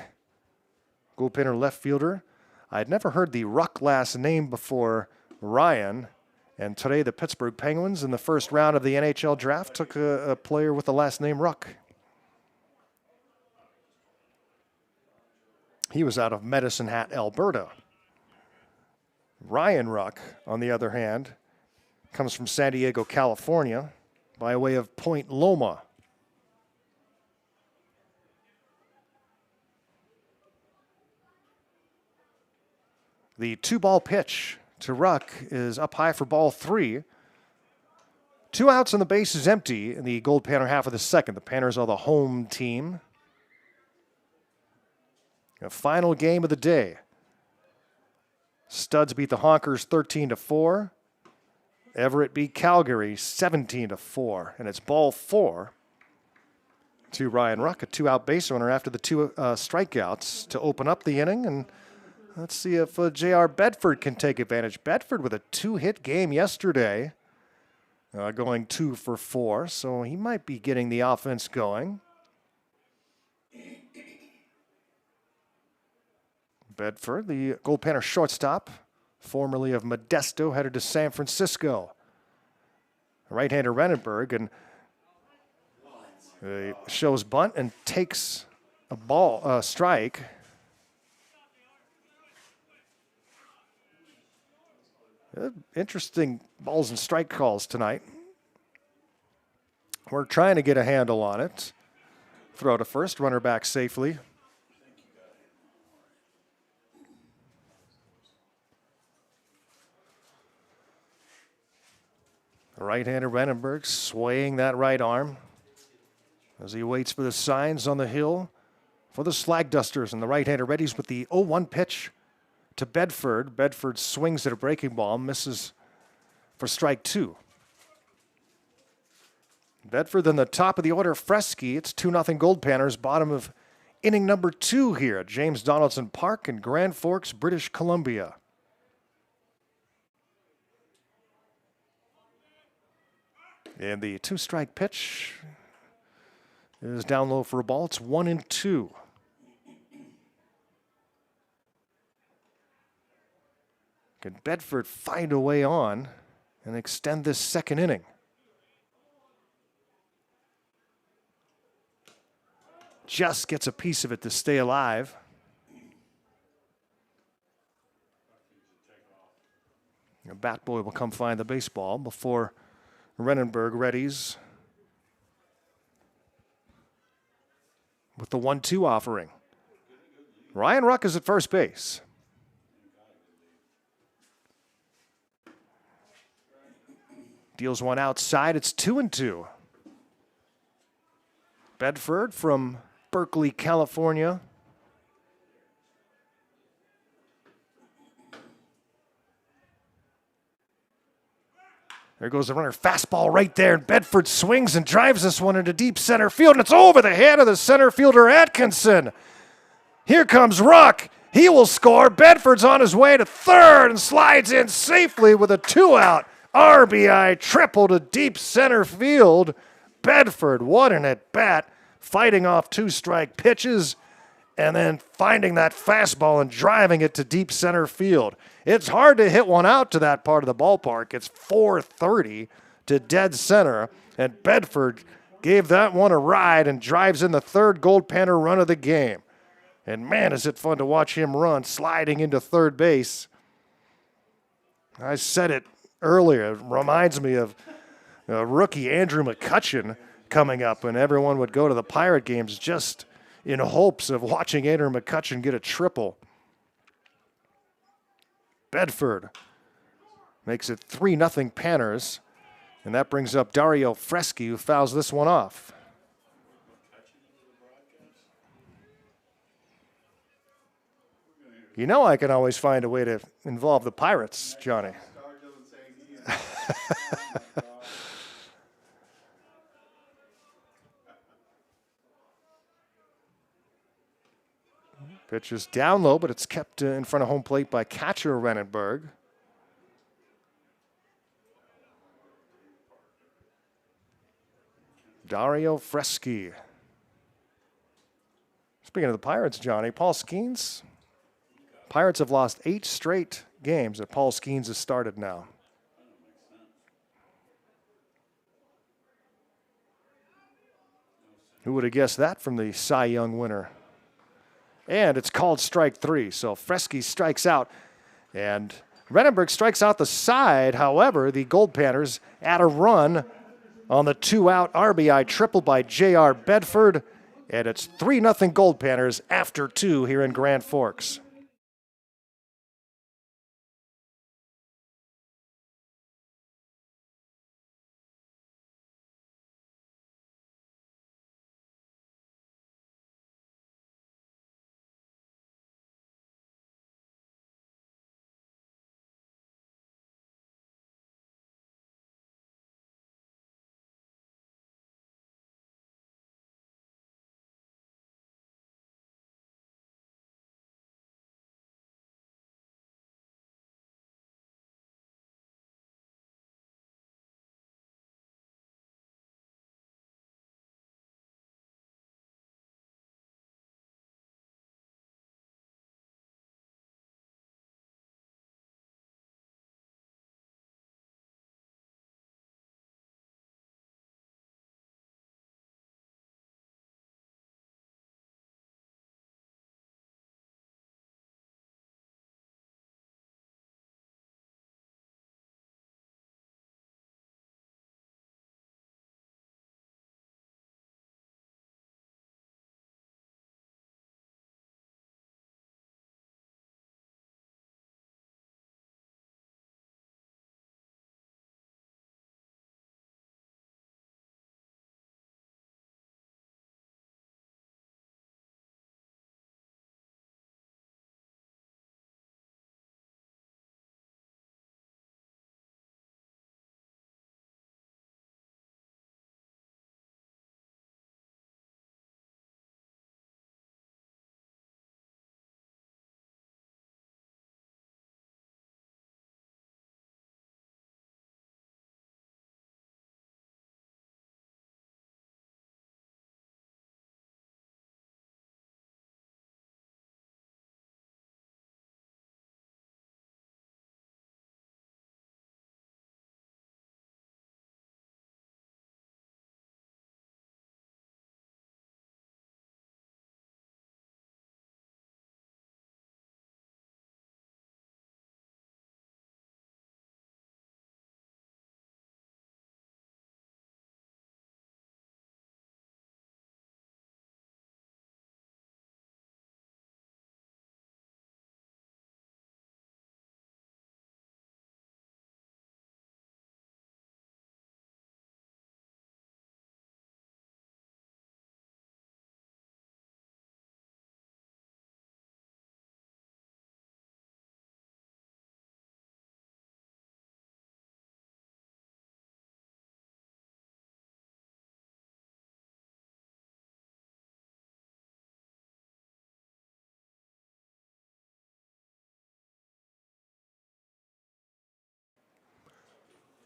Goldpanner left fielder. I had never heard the Ruck last name before Ryan. And today the Pittsburgh Penguins in the first round of the NHL draft took a player with the last name Ruck. He was out of Medicine Hat, Alberta. Ryan Ruck, on the other hand, comes from San Diego, California, by way of Point Loma. The 2-ball pitch to Ruck is up high for ball 3. 2 outs and the base is empty in the Goldpanner half of the second. The Panners are the home team. A final game of the day. Studs beat the Honkers 13-4. Everett beat Calgary 17-4. And it's ball 4 to Ryan Ruck, a 2-out base runner after the 2 strikeouts to open up the inning. And let's see if J.R. Bedford can take advantage. Bedford with a 2-hit game yesterday, going 2 for 4. So he might be getting the offense going. Bedford, the Goldpanner shortstop, formerly of Modesto, headed to San Francisco. Right-hander Renenberg and shows bunt and takes a strike. Interesting balls and strike calls tonight. We're trying to get a handle on it. Throw to first, runner back safely. Right-hander Renenberg swaying that right arm as he waits for the signs on the hill for the Slag Dusters. And the right-hander readies with the 0-1 pitch to Bedford. Bedford swings at a breaking ball, misses for strike 2. Bedford then the top of the order, Fresky. It's 2-0 Goldpanners, bottom of inning number 2 here at James Donaldson Park in Grand Forks, British Columbia. And the 2-strike pitch is down low for a ball. It's 1-2. Can Bedford find a way on and extend this second inning? Just gets a piece of it to stay alive. A bat boy will come find the baseball before Renenberg readies with the 1-2 offering. Ryan Ruck is at first base. Deals one outside. It's 2-2. Bedford from Berkeley, California. There goes the runner. Fastball right there. And Bedford swings and drives this one into deep center field. And it's over the head of the center fielder, Atkinson. Here comes Ruck. He will score. Bedford's on his way to third and slides in safely with a 2-out RBI triple to deep center field. Bedford, what an at-bat, fighting off 2 strike pitches and then finding that fastball and driving it to deep center field. It's hard to hit one out to that part of the ballpark. It's 430 to dead center, and Bedford gave that one a ride and drives in the third Goldpanner run of the game. And man, is it fun to watch him run, sliding into third base. I said it earlier. It reminds me of rookie Andrew McCutchen coming up, and everyone would go to the Pirate games just in hopes of watching Andrew McCutchen get a triple. Bedford makes it 3-0 Panners, and that brings up Dario Freschi, who fouls this one off. You know I can always find a way to involve the Pirates, Johnny. Pitch is down low, but it's kept in front of home plate by catcher Renenberg. Dario Freschi. Speaking of the Pirates, Johnny, Paul Skeens. Pirates have lost 8 straight games that Paul Skeens has started now. Who would have guessed that from the Cy Young winner? And it's called strike 3, so Freschi strikes out. And Renenberg strikes out the side. However, the Goldpanners add a run on the 2-out RBI triple by J.R. Bedford. And it's 3-0 Goldpanners after 2 here in Grand Forks.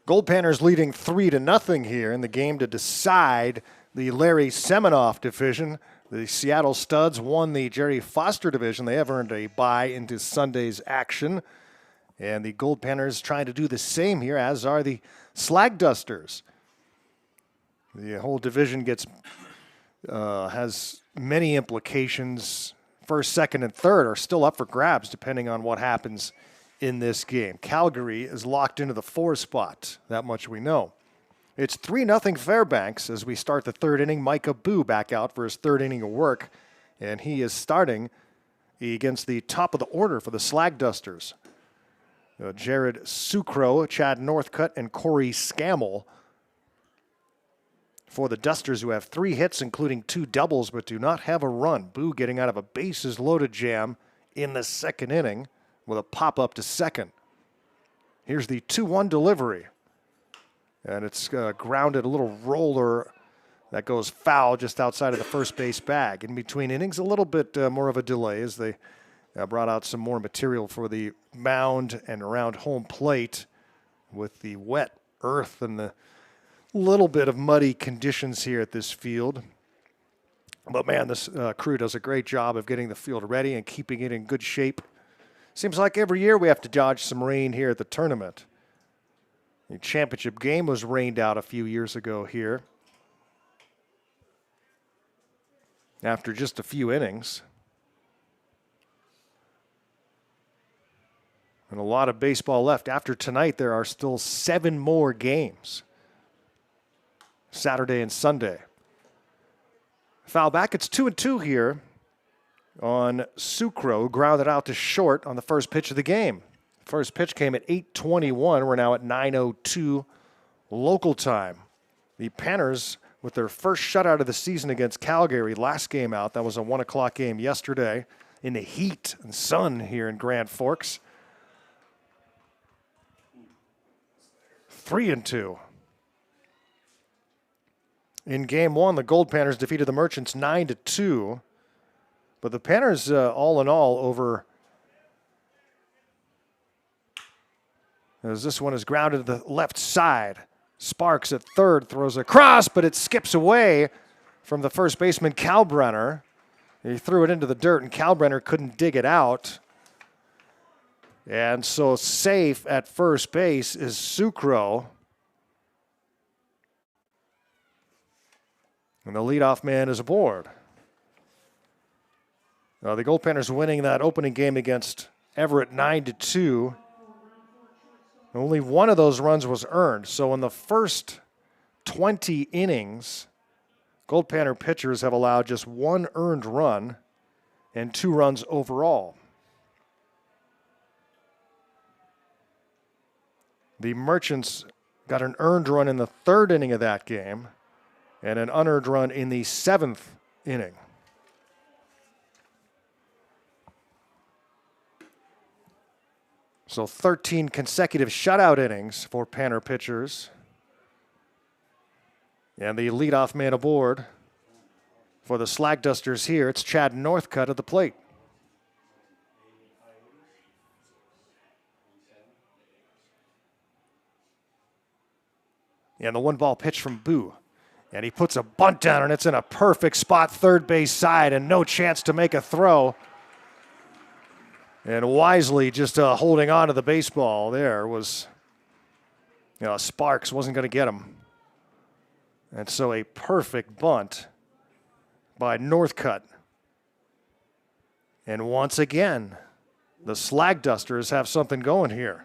Goldpanners leading 3-0 here in the game to decide the Larry Seminoff division. The Seattle Studs won the Jerry Foster division. They have earned a bye into Sunday's action. And the Goldpanners trying to do the same here, as are the Slag Dusters. The whole division has many implications. First, second, and third are still up for grabs depending on what happens in this game. Calgary is locked into the 4 spot. That much we know. It's 3-0 Fairbanks as we start the third inning. Micah Boo back out for his third inning of work, and he is starting against the top of the order for the Slag Dusters. Jared Sucro, Chad Northcutt, and Corey Scammell for the Dusters, who have 3 hits, including 2 doubles, but do not have a run. Boo getting out of a bases-loaded jam in the second inning with a pop-up to second. Here's the 2-1 delivery. And it's grounded, a little roller that goes foul just outside of the first base bag. In between innings, a little bit more of a delay as they brought out some more material for the mound and around home plate with the wet earth and the little bit of muddy conditions here at this field. But man, this crew does a great job of getting the field ready and keeping it in good shape. Seems like every year we have to dodge some rain here at the tournament. The championship game was rained out a few years ago here after just a few innings. And a lot of baseball left. After tonight, there are still 7 more games. Saturday and Sunday. Foul back. It's 2-2 here on Sucro. Grounded out to short on the first pitch of the game. First pitch came at 8:21. We're now at 9:02 local time. The Panners with their first shutout of the season against Calgary last game out. That was a 1 o'clock game yesterday in the heat and sun here in Grand Forks. 3-2. In game 1, the Goldpanners defeated the Merchants 9-2. But the Panners, all in all, over, as this one is grounded to the left side. Sparks at third throws across, but it skips away from the first baseman, Kalbrenner. He threw it into the dirt, and Kalbrenner couldn't dig it out. And so safe at first base is Sucro. And the leadoff man is aboard. The Goldpanners winning that opening game against Everett 9-2. Only one of those runs was earned. So in the first 20 innings, Goldpanner pitchers have allowed just 1 earned run and 2 runs overall. The Merchants got an earned run in the 3rd inning of that game and an unearned run in the 7th inning. So 13 consecutive shutout innings for Panner pitchers. And the leadoff man aboard for the Slag Dusters here, it's Chad Northcutt at the plate. And the 1-ball pitch from Boo. And he puts a bunt down, and it's in a perfect spot, third base side, and no chance to make a throw. And wisely just holding on to the baseball there was, Sparks wasn't going to get him. And so a perfect bunt by Northcutt. And once again, the Slag Dusters have something going here.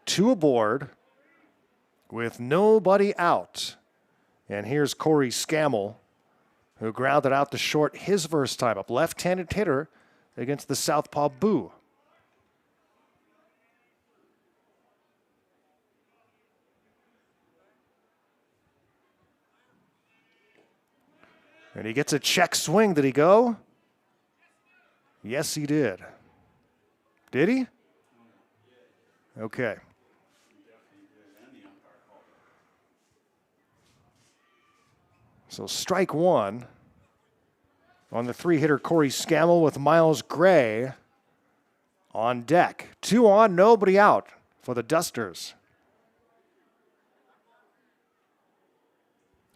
2 aboard with nobody out. And here's Corey Scammell, who grounded out to short his first time up. Left-handed hitter against the southpaw Boo. And he gets a check swing. Did he go? Yes, he did. Did he? Okay. So strike 1 on the 3-hitter Corey Scammell with Miles Gray on deck. 2 on, nobody out for the Dusters.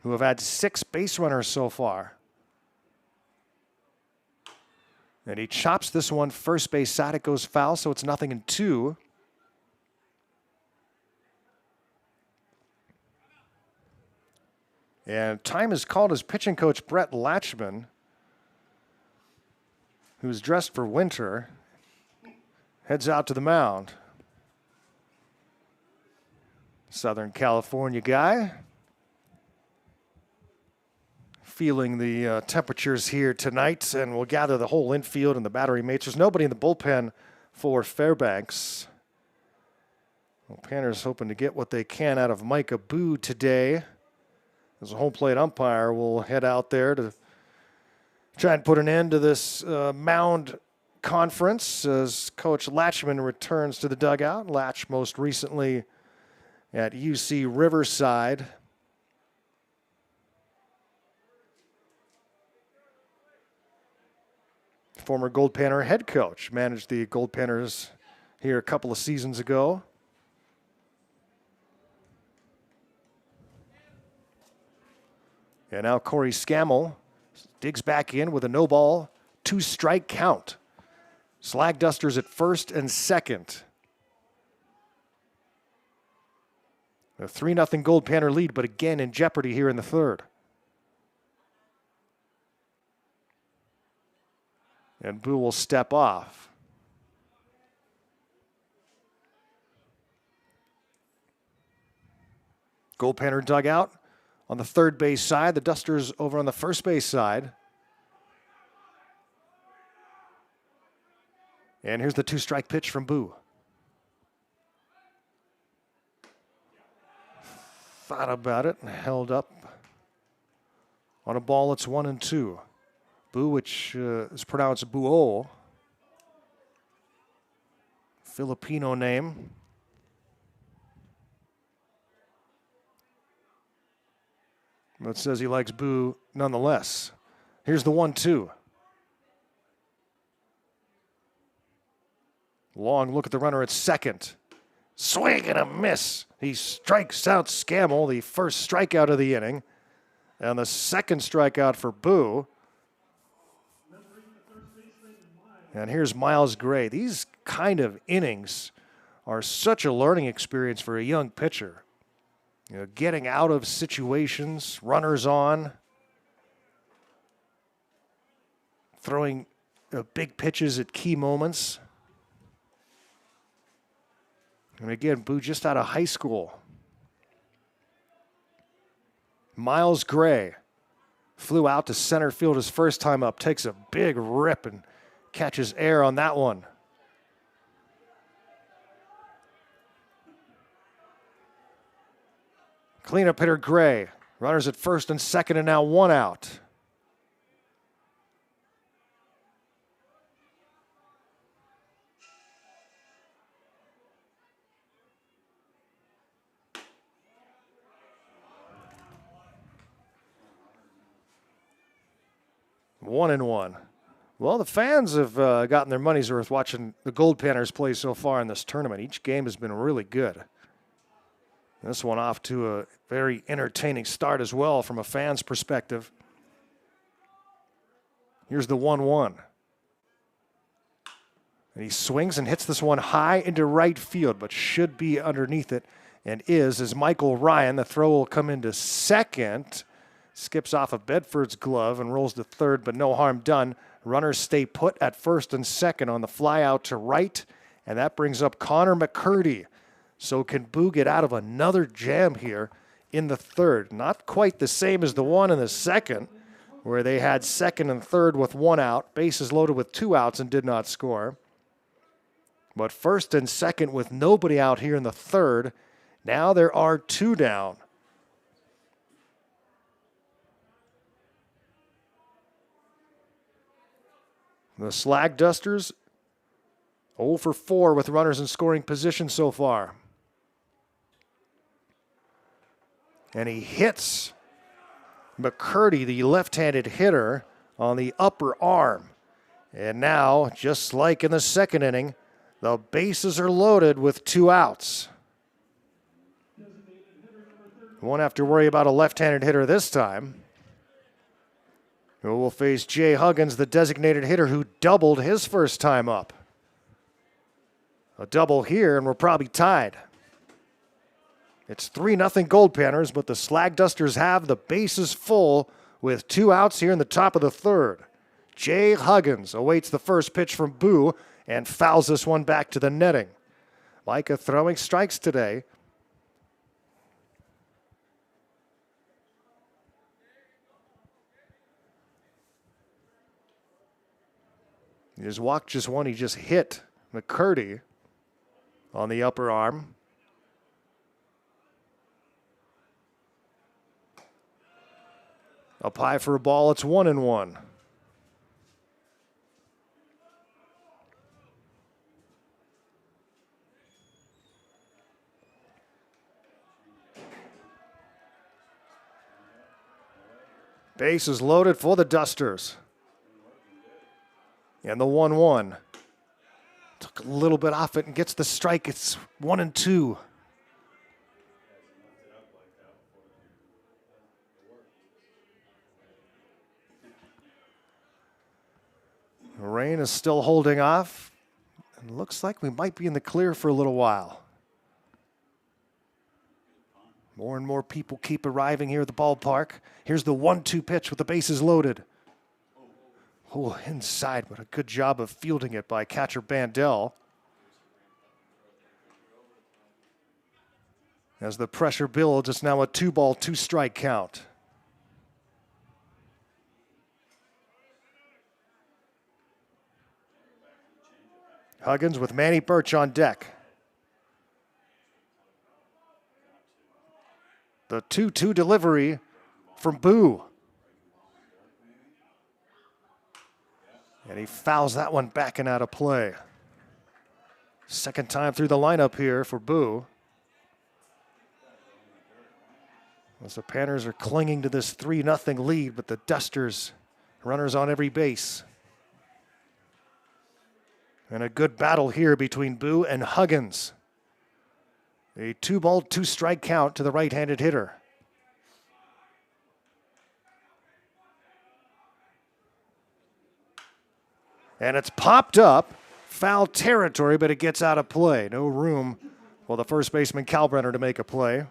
who have had 6 base runners so far. And he chops this one first base side. It goes foul, so it's 0-2. And time is called as pitching coach Brett Latchman, who's dressed for winter, heads out to the mound. Southern California guy. Feeling the temperatures here tonight, and we'll gather the whole infield and the battery mates. There's nobody in the bullpen for Fairbanks. Well, Panners hoping to get what they can out of Micah Boo today. As a home plate umpire, will head out there to try and put an end to this mound conference as Coach Latchman returns to the dugout. Latch most recently at UC Riverside. Former Goldpanner head coach, managed the Goldpanners here a couple of seasons ago. And now Corey Scammell digs back in with a no ball, 2-strike count. Slag Dusters at first and second. A 3-0 Goldpanner lead, but again in jeopardy here in the third. And Boo will step off. Goldpanner dugout on the third base side. The Dusters over on the first base side. And here's the 2-strike pitch from Boo. Thought about it and held up on a ball. It's 1-2. Boo, which is pronounced Buo. Filipino name. But says he likes Boo nonetheless. Here's the 1-2. Long look at the runner at second. Swing and a miss. He strikes out Scammell, the first strikeout of the inning. And the second strikeout for Boo. And here's Miles Gray. These kind of innings are such a learning experience for a young pitcher. You know, getting out of situations, runners on, throwing big pitches at key moments. And again, Boo just out of high school. Miles Gray flew out to center field his first time up, takes a big rip and catches air on that one. Cleanup hitter Gray. Runners at first and second, and now 1 out. One and one. Well, the fans have gotten their money's worth watching the Goldpanners play so far in this tournament. Each game has been really good. This one off to a very entertaining start as well from a fan's perspective. Here's the 1-1. And he swings and hits this one high into right field, but should be underneath it, and is, as Michael Ryan. The throw will come into second. Skips off of Bedford's glove and rolls to third, but no harm done. Runners stay put at first and second on the fly out to right, and that brings up Connor McCurdy. So can Boo get out of another jam here in the third? Not quite the same as the one in the second, where they had second and third with 1 out, bases loaded with 2 outs and did not score. But first and second with nobody out here in the third. Now there are 2 down. The Slag Dusters 0 for 4 with runners in scoring position so far. And he hits McCurdy, the left-handed hitter, on the upper arm. And now, just like in the second inning, the bases are loaded with 2 outs. Won't have to worry about a left-handed hitter this time. Who will face Jay Huggins, the designated hitter who doubled his first time up. A double here, and we're probably tied. It's 3-0 Goldpanners, but the Slag Dusters have the bases full with 2 outs here in the top of the third. Jay Huggins awaits the first pitch from Boo and fouls this one back to the netting. Micah throwing strikes today. His walk just one, he just hit McCurdy on the upper arm. Up high for a ball, it's 1-1. Base is loaded for the Dusters. And the 1-1. Took a little bit off it and gets the strike. It's 1-2. The rain is still holding off. And looks like we might be in the clear for a little while. More and more people keep arriving here at the ballpark. Here's the 1-2 pitch with the bases loaded. Oh, inside, but a good job of fielding it by catcher Bandel. As the pressure builds, it's now a 2-ball, 2-strike count. Huggins with Manny Birch on deck. The 2-2 delivery from Boo. And he fouls that one back and out of play. Second time through the lineup here for Boo. As the Panners are clinging to this 3-0 lead, but the Dusters, runners on every base. And a good battle here between Boo and Huggins. A 2-ball, 2-strike count to the right-handed hitter. And it's popped up, foul territory, but it gets out of play. No room for the first baseman Kalbrenner to make a play.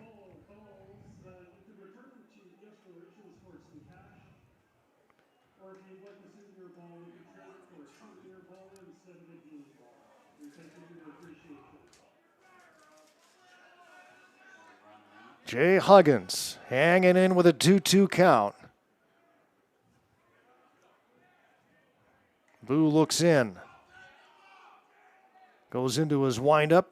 Jay Huggins hanging in with a 2-2 count. Boo looks in. Goes into his windup.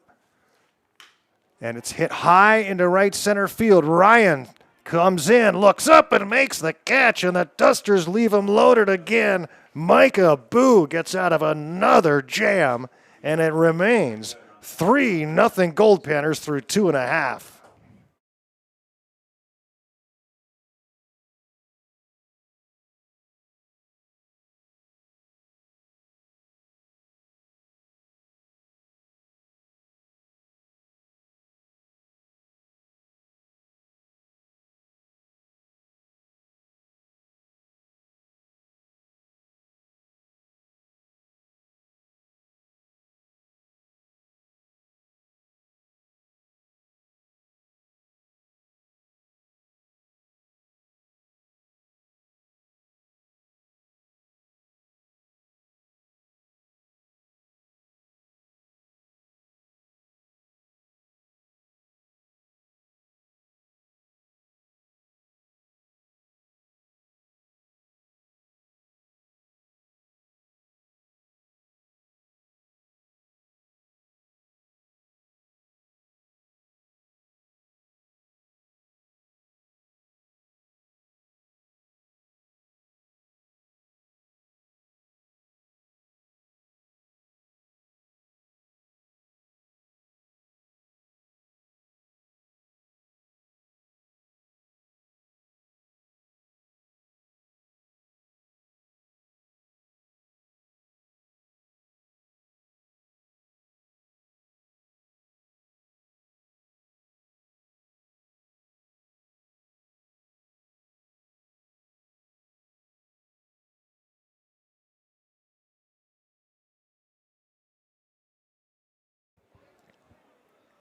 And it's hit high into right center field. Ryan comes in, looks up, and makes the catch. And the Dusters leave him loaded again. Micah Boo gets out of another jam. And it remains 3-0 Goldpanners through 2.5.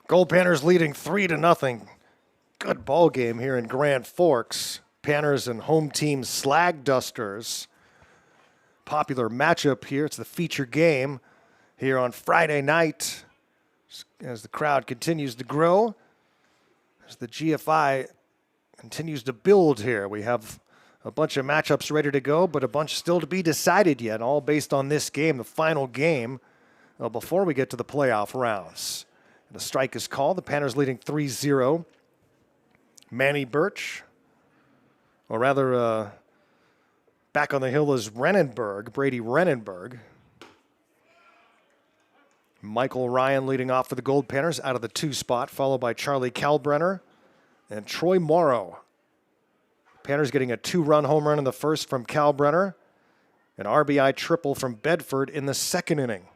Goldpanners leading 3-0. Good ball game here in Grand Forks. Panners and home team Slag Dusters. Popular matchup here. It's the feature game here on Friday night as the crowd continues to grow, as the GFI continues to build here. We have a bunch of matchups ready to go, but a bunch still to be decided yet, all based on this game, the final game, before we get to the playoff rounds. And the strike is called. The Panners leading 3-0. Manny Birch, or rather, back on the hill is Brady Renenberg. Michael Ryan leading off for the Goldpanners out of the 2 spot, followed by Charlie Kalbrenner and Troy Morrow. Panners getting a 2-run home run in the first from Kalbrenner, an RBI triple from Bedford in the second inning.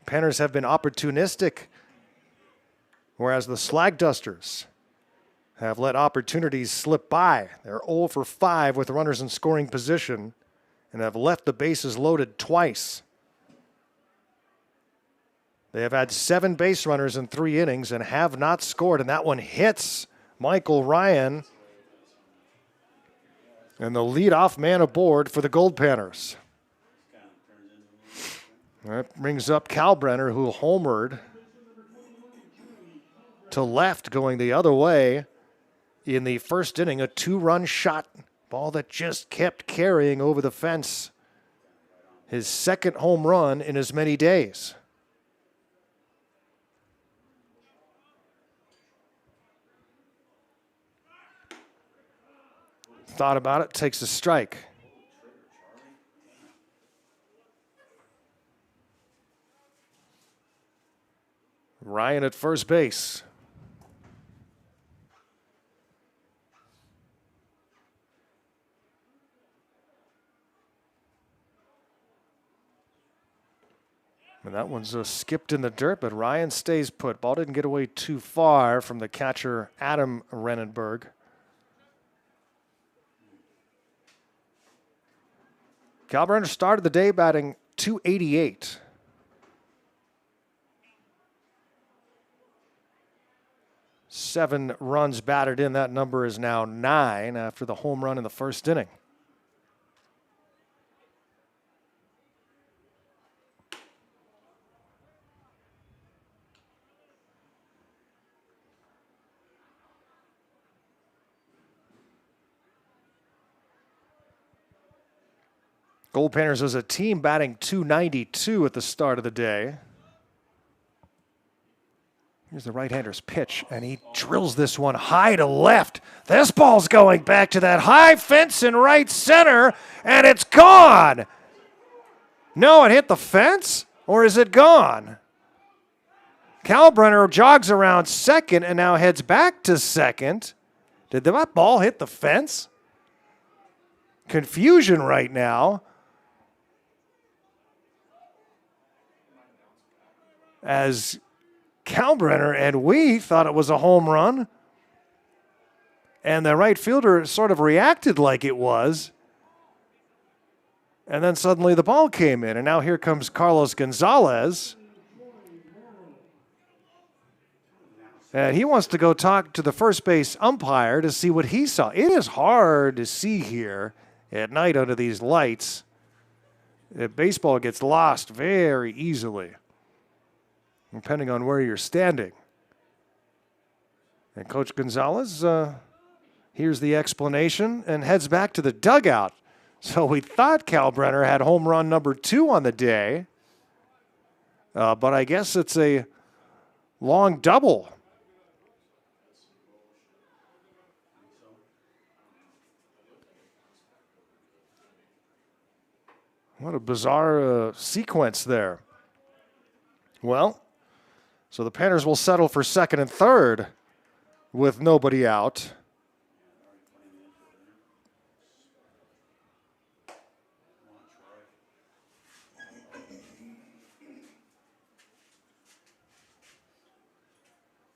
Panners have been opportunistic, whereas the Slag Dusters have let opportunities slip by. They're 0 for 5 with runners in scoring position and have left the bases loaded twice. They have had 7 base runners in 3 innings and have not scored, and that one hits Michael Ryan. And the leadoff man aboard for the Goldpanners. That brings up Kalbrenner, who homered to left going the other way in the first inning. A 2-run shot, ball that just kept carrying over the fence. His second home run in as many days. Thought about it, takes a strike. Ryan at first base. And that one's skipped in the dirt, but Ryan stays put. Ball didn't get away too far from the catcher, Adam Renenberg. Kalbrenner started the day batting .288. Seven runs batted in. That number is now 9 after the home run in the first inning. Goldpanners as a team batting .292 at the start of the day. Here's the right-hander's pitch, and he drills this one high to left. This ball's going back to that high fence in right center, and it's gone. No, it hit the fence, or is it gone? Kalbrenner jogs around second and now heads back to second. Did that ball hit the fence? Confusion right now. As Kalbrenner and we thought it was a home run, and the right fielder sort of reacted like it was, and then suddenly the ball came in, and now here comes Carlos Gonzalez, and he wants to go talk to the first base umpire to see what he saw. It is hard to see here at night under these lights. Baseball gets lost very easily, depending on where you're standing. And Coach Gonzalez hears the explanation and heads back to the dugout. So we thought Kalbrenner had home run number 2 on the day, but I guess it's a long double. What a bizarre sequence there. Well, so the Panners will settle for second and third with nobody out.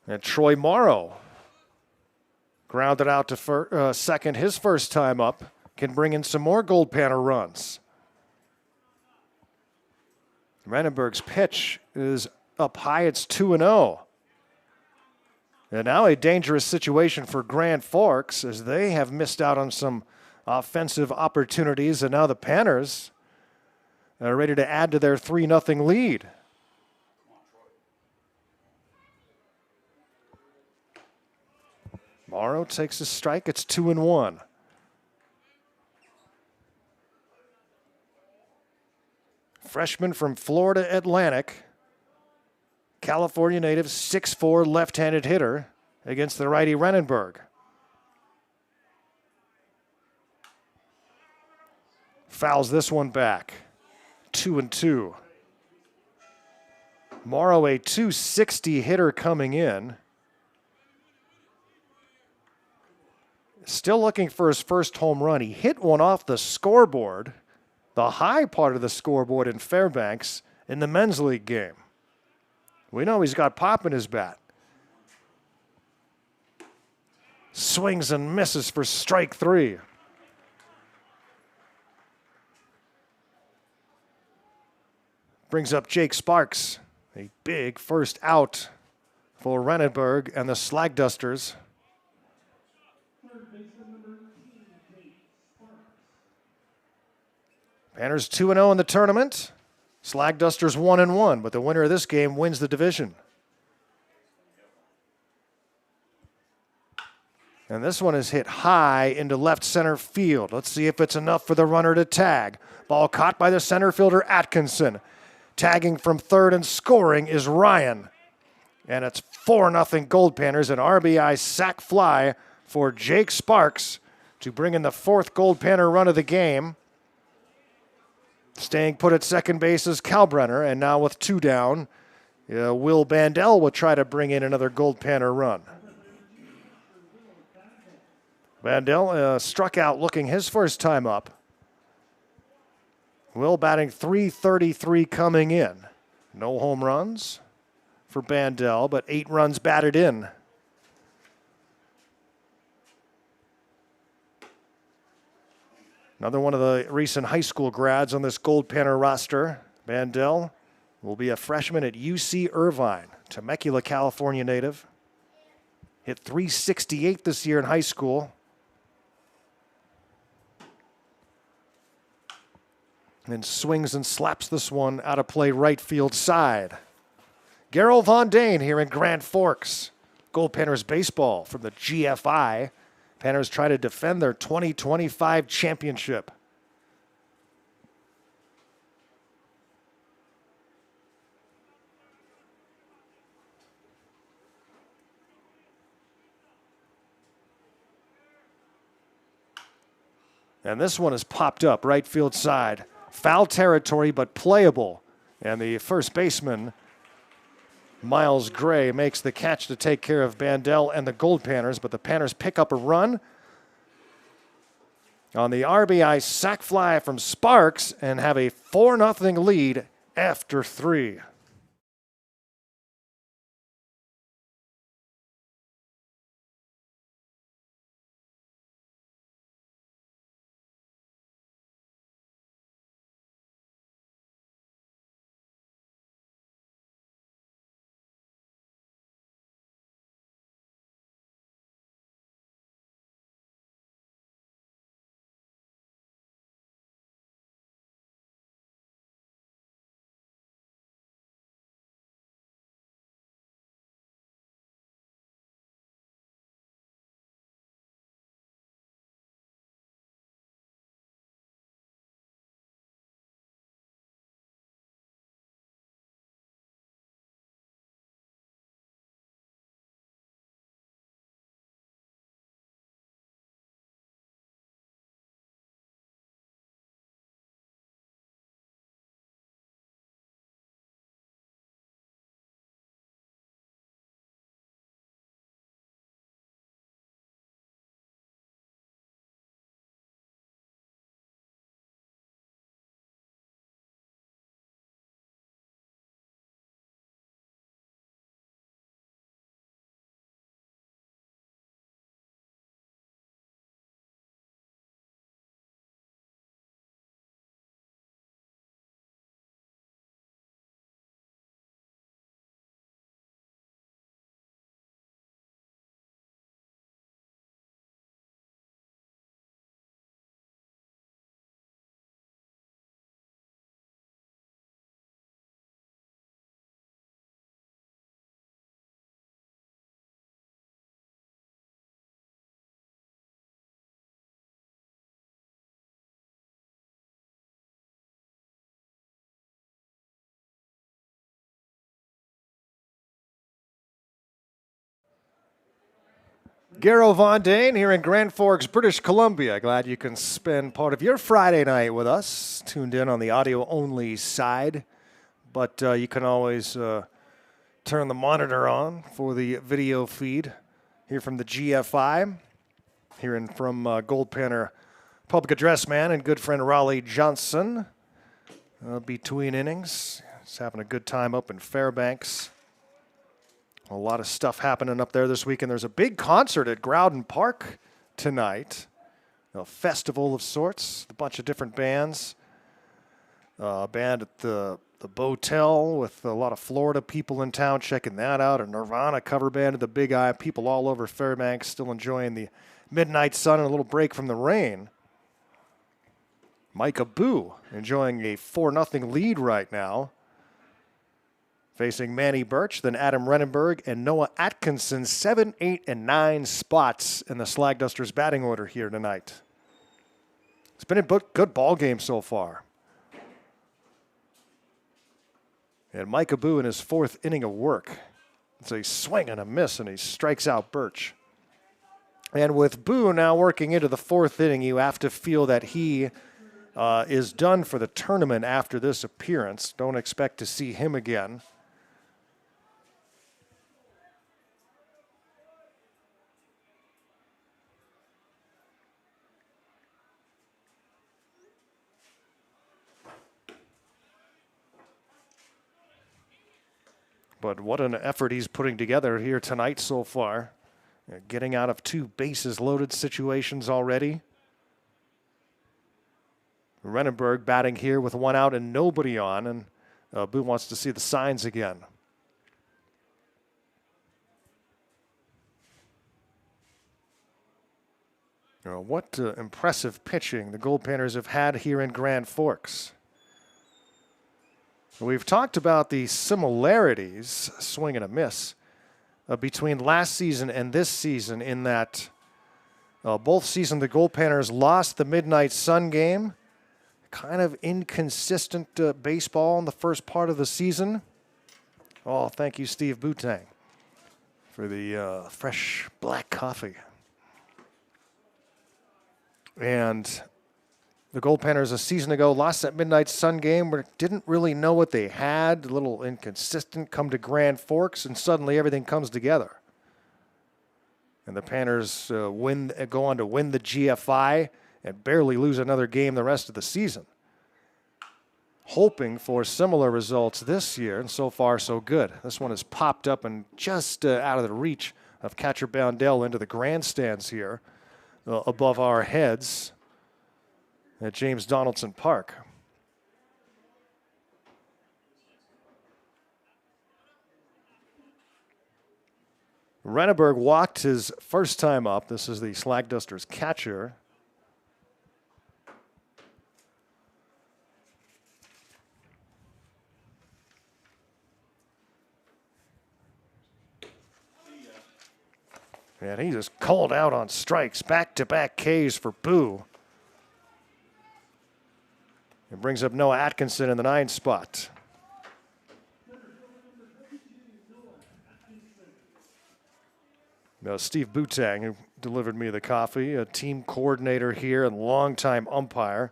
And Troy Morrow grounded out to second his first time up. Can bring in some more Goldpanner runs. Renenberg's pitch is up high. It's 2-0. And now a dangerous situation for Grand Forks as they have missed out on some offensive opportunities, and now the Panners are ready to add to their 3-0 lead. Morrow takes a strike. It's 2-1. Freshman from Florida Atlantic, California native, 6'4", left-handed hitter against the righty Renenberg. Fouls this one back. 2-2. Morrow, a .260 hitter coming in. Still looking for his first home run. He hit one off the scoreboard, the high part of the scoreboard in Fairbanks in the men's league game. We know he's got pop in his bat. Swings and misses for strike 3. Brings up Jake Sparks. A big first out for Renenberg and the Slag Dusters. Panners 2-0 in the tournament. Slag Dusters 1-1, but the winner of this game wins the division. And this one is hit high into left center field. Let's see if it's enough for the runner to tag. Ball caught by the center fielder Atkinson. Tagging from third and scoring is Ryan. And it's 4-0 Goldpanners, an RBI sac fly for Jake Sparks to bring in the 4th Goldpanner run of the game. Staying put at second base is Kalbrenner, and now with 2 down, Will Bandel will try to bring in another Goldpanner run. Bandel struck out looking his first time up. Will batting .333 coming in. No home runs for Bandel, but 8 runs batted in. Another one of the recent high school grads on this Goldpanner roster. Bandel will be a freshman at UC Irvine, Temecula, California native. Hit .368 this year in high school. And swings and slaps this one out of play right field side. Gerald Von Dane here in Grand Forks. Goldpanners baseball from the GFI. Panners try to defend their 2025 championship. And this one is popped up right field side. Foul territory, but playable. And the first baseman, Miles Gray, makes the catch to take care of Bandel and the Goldpanners, but the Panners pick up a run on the RBI sac fly from Sparks and have a 4-0 lead after 3. Garo Von Dane here in Grand Forks, British Columbia. Glad you can spend part of your Friday night with us, tuned in on the audio-only side. But you can always turn the monitor on for the video feed here from the GFI. Hearing from Goldpanner public address man and good friend Raleigh Johnson. Between innings, he's having a good time up in Fairbanks. A lot of stuff happening up there this weekend. There's a big concert at Groudon Park tonight. A festival of sorts, a bunch of different bands. A band at the Botel with a lot of Florida people in town checking that out. A Nirvana cover band at the Big Eye. People all over Fairbanks still enjoying the midnight sun and a little break from the rain. Micah Boo enjoying a 4-0 lead right now. Facing Manny Birch, then Adam Renenberg and Noah Atkinson, 7, 8, and 9 spots in the Slag Dusters batting order here tonight. It's been a good ball game so far. And Micah Boo in his 4th inning of work. It's a swing and a miss, and he strikes out Birch. And with Boo now working into the 4th inning, you have to feel that he is done for the tournament after this appearance. Don't expect to see him again. But what an effort he's putting together here tonight so far. Getting out of 2 bases loaded situations already. Renenberg batting here with 1 out and nobody on, and Boo wants to see the signs again. What impressive pitching the Goldpanners have had here in Grand Forks. We've talked about the similarities, swing and a miss, between last season and this season in that both seasons the Goldpanners lost the Midnight Sun game. Kind of inconsistent baseball in the first part of the season. Oh, thank you, Steve Boutang, for the fresh black coffee. And the Goldpanners a season ago lost that Midnight Sun game where didn't really know what they had, a little inconsistent, come to Grand Forks, and suddenly everything comes together. And the Panners go on to win the GFI and barely lose another game the rest of the season. Hoping for similar results this year, and so far so good. This one has popped up and just out of the reach of catcher Boundell into the grandstands here above our heads at James Donaldson Park. Renenberg walked his first time up. This is the Slag Dusters catcher. And he just called out on strikes, back-to-back Ks for Boo. It brings up Noah Atkinson in the 9 spot. Now, Steve Boutang, who delivered me the coffee, a team coordinator here and longtime umpire.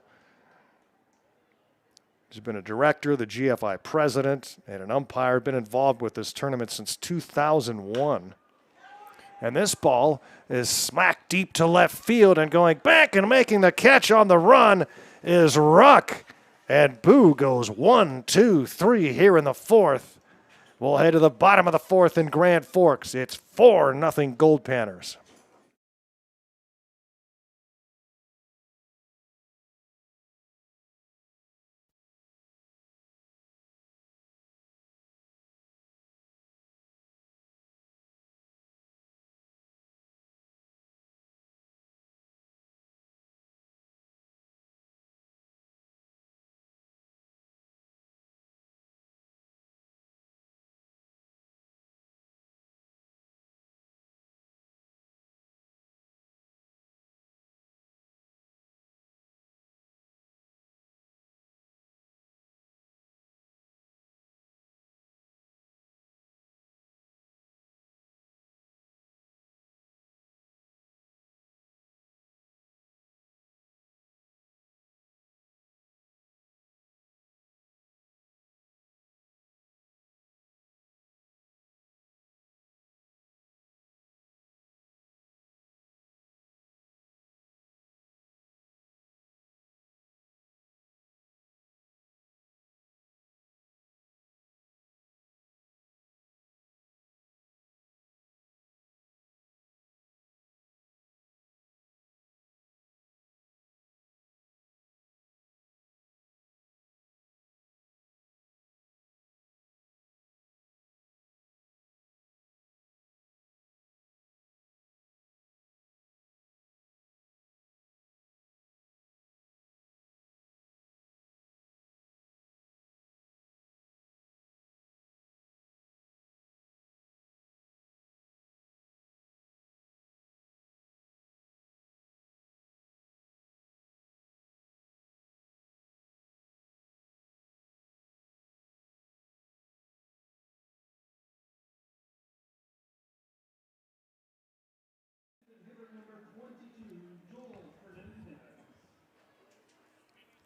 He's been a director, the GFI president, and an umpire. Been involved with this tournament since 2001. And this ball is smack deep to left field, and going back and making the catch on the run is Ruck. And Boo goes 1, 2, 3 here in the 4th. We'll head to the bottom of the 4th in Grand Forks. It's 4-0 Goldpanners.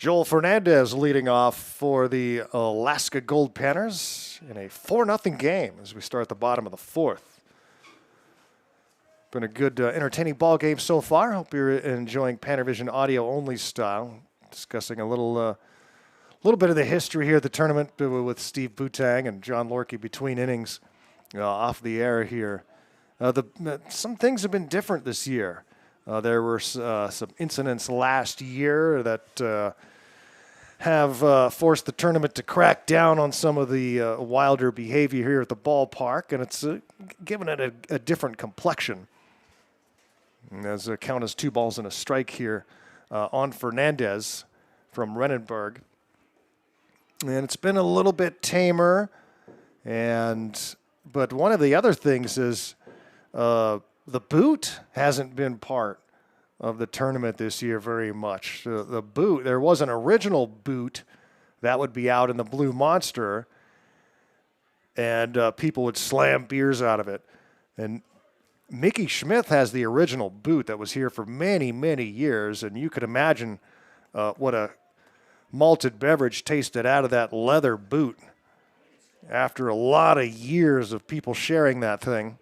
Joel Fernandez leading off for the Alaska Goldpanners in a 4-0 game as we start the bottom of the fourth. Been a good, entertaining ball game so far. Hope you're enjoying PannerVision audio-only style. Discussing a little bit of the history here at the tournament with Steve Boutang and John Lorkie between innings off the air here. Some things have been different this year. There were some incidents last year that have forced the tournament to crack down on some of the wilder behavior here at the ballpark, and it's given it a different complexion. And as a count as 2 balls and a strike here on Fernandez from Renenberg. And it's been a little bit tamer, but one of the other things is the boot hasn't been part of the tournament this year very much. The boot, there was an original boot that would be out in the Blue Monster, and people would slam beers out of it. And Mickey Smith has the original boot that was here for many, many years, and you could imagine what a malted beverage tasted out of that leather boot after a lot of years of people sharing that thing.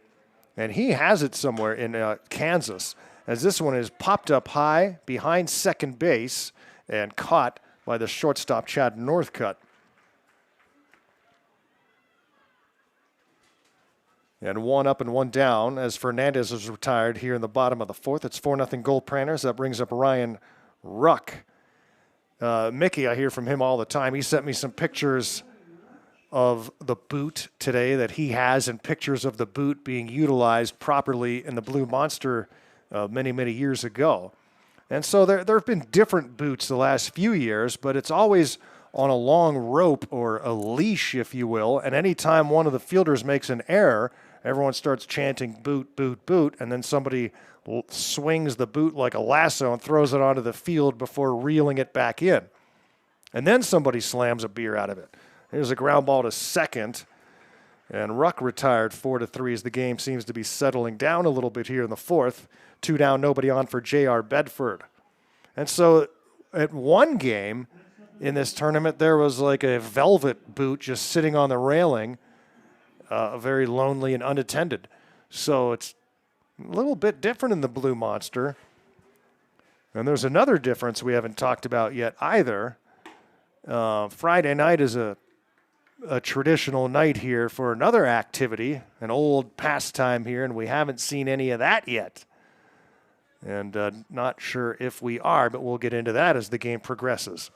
And he has it somewhere in Kansas, as this one is popped up high behind second base and caught by the shortstop Chad Northcutt. And 1 up and 1 down as Fernandez is retired here in the bottom of the fourth. It's 4-0 Goldpanners. That brings up Ryan Ruck. Mickey, I hear from him all the time. He sent me some pictures of the boot today that he has, and pictures of the boot being utilized properly in the Blue Monster many, many years ago. And so there have been different boots the last few years, but it's always on a long rope or a leash, if you will. And anytime one of the fielders makes an error, everyone starts chanting boot, boot, boot, and then somebody swings the boot like a lasso and throws it onto the field before reeling it back in. And then somebody slams a beer out of it. Here's a ground ball to second. And Ruck retired 4-3 as the game seems to be settling down a little bit here in the fourth. 2 down, nobody on for J.R. Bedford. And so at one game in this tournament, there was like a velvet boot just sitting on the railing, very lonely and unattended. So it's a little bit different in the Blue Monster. And there's another difference we haven't talked about yet either. Friday night is a traditional night here for another activity, an old pastime here, and we haven't seen any of that yet. And not sure if we are, but we'll get into that as the game progresses.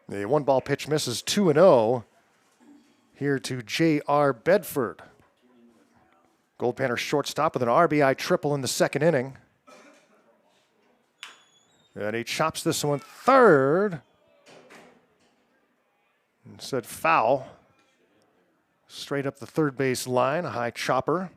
The 1-ball pitch misses 2-0 here to J.R. Bedford. Goldpanner shortstop with an RBI triple in the second inning. And he chops this one third. And said foul. Straight up the third base line, a high chopper.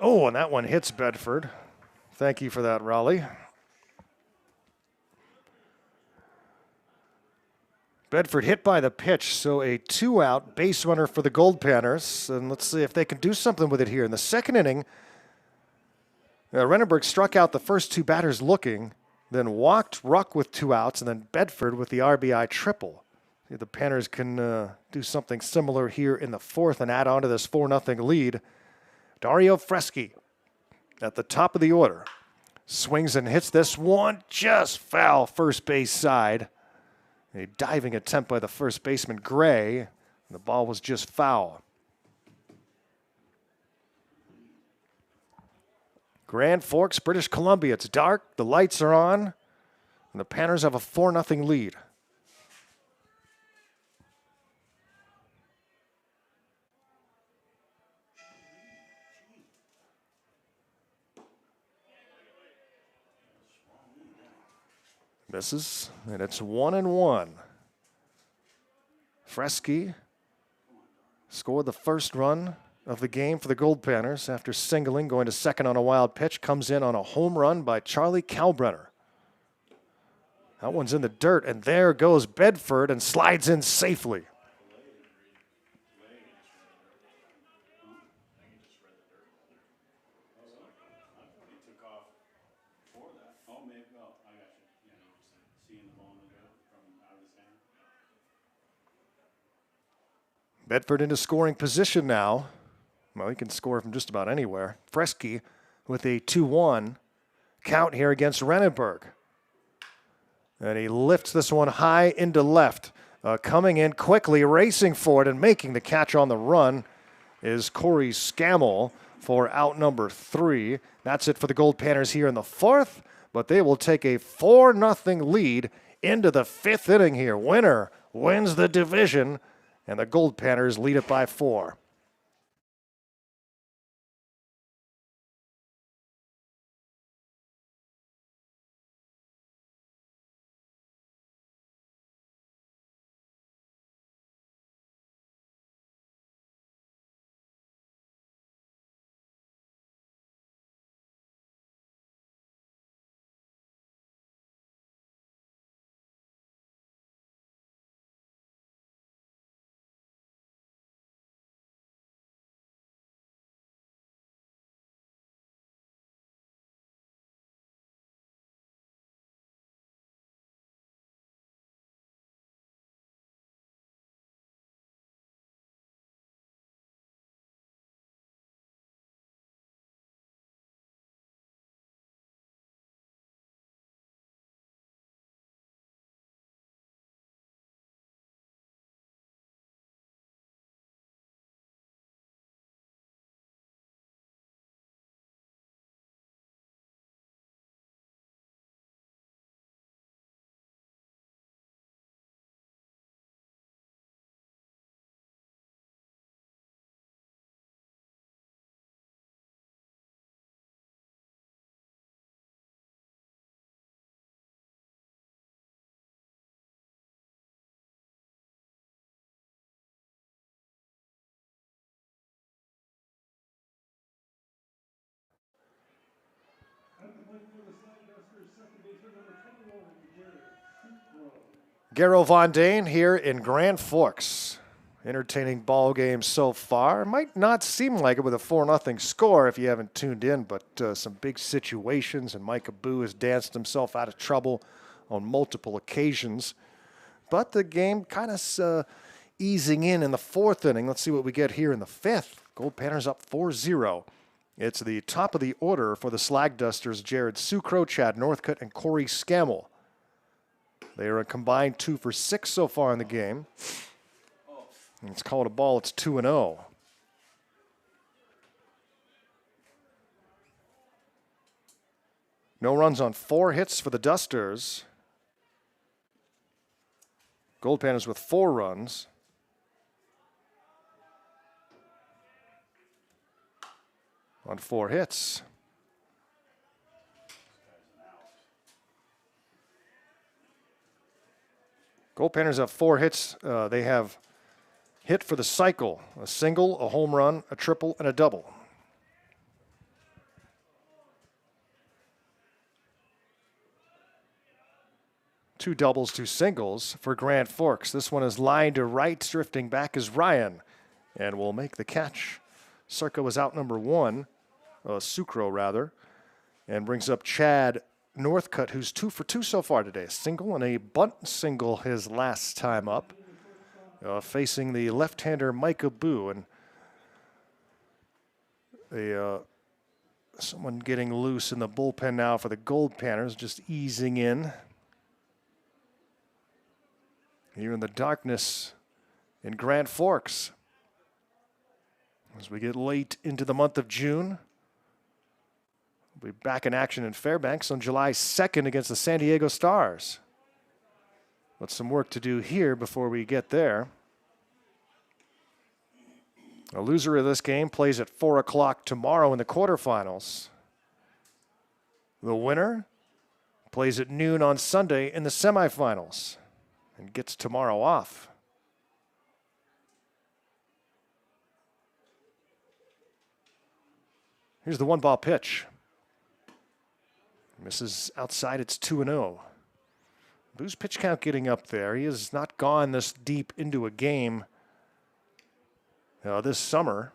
Oh, and that one hits Bedford. Thank you for that, Raleigh. Bedford hit by the pitch, so a 2-out base runner for the Goldpanners. And let's see if they can do something with it here. In the second inning, Renenberg struck out the first 2 batters looking, then walked Ruck with 2 outs, and then Bedford with the RBI triple. See if the Panners can do something similar here in the fourth and add on to this 4-0 lead. Dario Freschi at the top of the order. Swings and hits this one just foul first base side. A diving attempt by the first baseman, Gray. The ball was just foul. Grand Forks, British Columbia. It's dark. The lights are on. And the Panners have a 4-0 lead. Misses, and it's 1-1. Freschi scored the first run of the game for the Goldpanners after singling, going to second on a wild pitch. Comes in on a home run by Charlie Kalbrenner. That one's in the dirt, and there goes Bedford and slides in safely. Bedford into scoring position now. Well, he can score from just about anywhere. Fresky with a 2-1 count here against Renenberg. And he lifts this one high into left. Coming in quickly, racing for it, and making the catch on the run is Corey Scammell for out number 3. That's it for the Goldpanners here in the 4th, but they will take a 4-0 lead into the 5th inning here. Winner wins the division, and the Goldpanners lead it by 4. Garrow Von Dane here in Grand Forks. Entertaining ball game so far. Might not seem like it with a 4-0 score if you haven't tuned in, but some big situations, and Micah Boo has danced himself out of trouble on multiple occasions. But the game kind of easing in the 4th inning. Let's see what we get here in the 5th. Goldpanners up 4-0. It's the top of the order for the Slag Dusters, Jared Sucro, Chad Northcutt, and Corey Scammell. They are a combined 2 for 6 so far in the game. And it's called a ball. It's 2-0. No runs on 4 hits for the Dusters. Goldpanners with 4 runs. On 4 hits. Goldpanners have 4 hits. They have hit for the cycle: a single, a home run, a triple, and a double. Two doubles, 2 singles for Grand Forks. This one is lined to right, drifting back is Ryan, and will make the catch. Circa was out number 1, Sucro rather, and brings up Chad Northcutt, who's 2 for 2 so far today. A single and a bunt single his last time up, facing the left-hander Micah Boo. And someone getting loose in the bullpen now for the Goldpanners, just easing in. Here in the darkness in Grand Forks. As we get late into the month of June, we'll be back in action in Fairbanks on July 2nd against the San Diego Stars. But some work to do here before we get there. A loser of this game plays at 4 o'clock tomorrow in the quarterfinals. The winner plays at noon on Sunday in the semifinals and gets tomorrow off. Here's the 1-ball pitch. Misses outside, it's 2-0. Boo's pitch count getting up there. He has not gone this deep into a game this summer.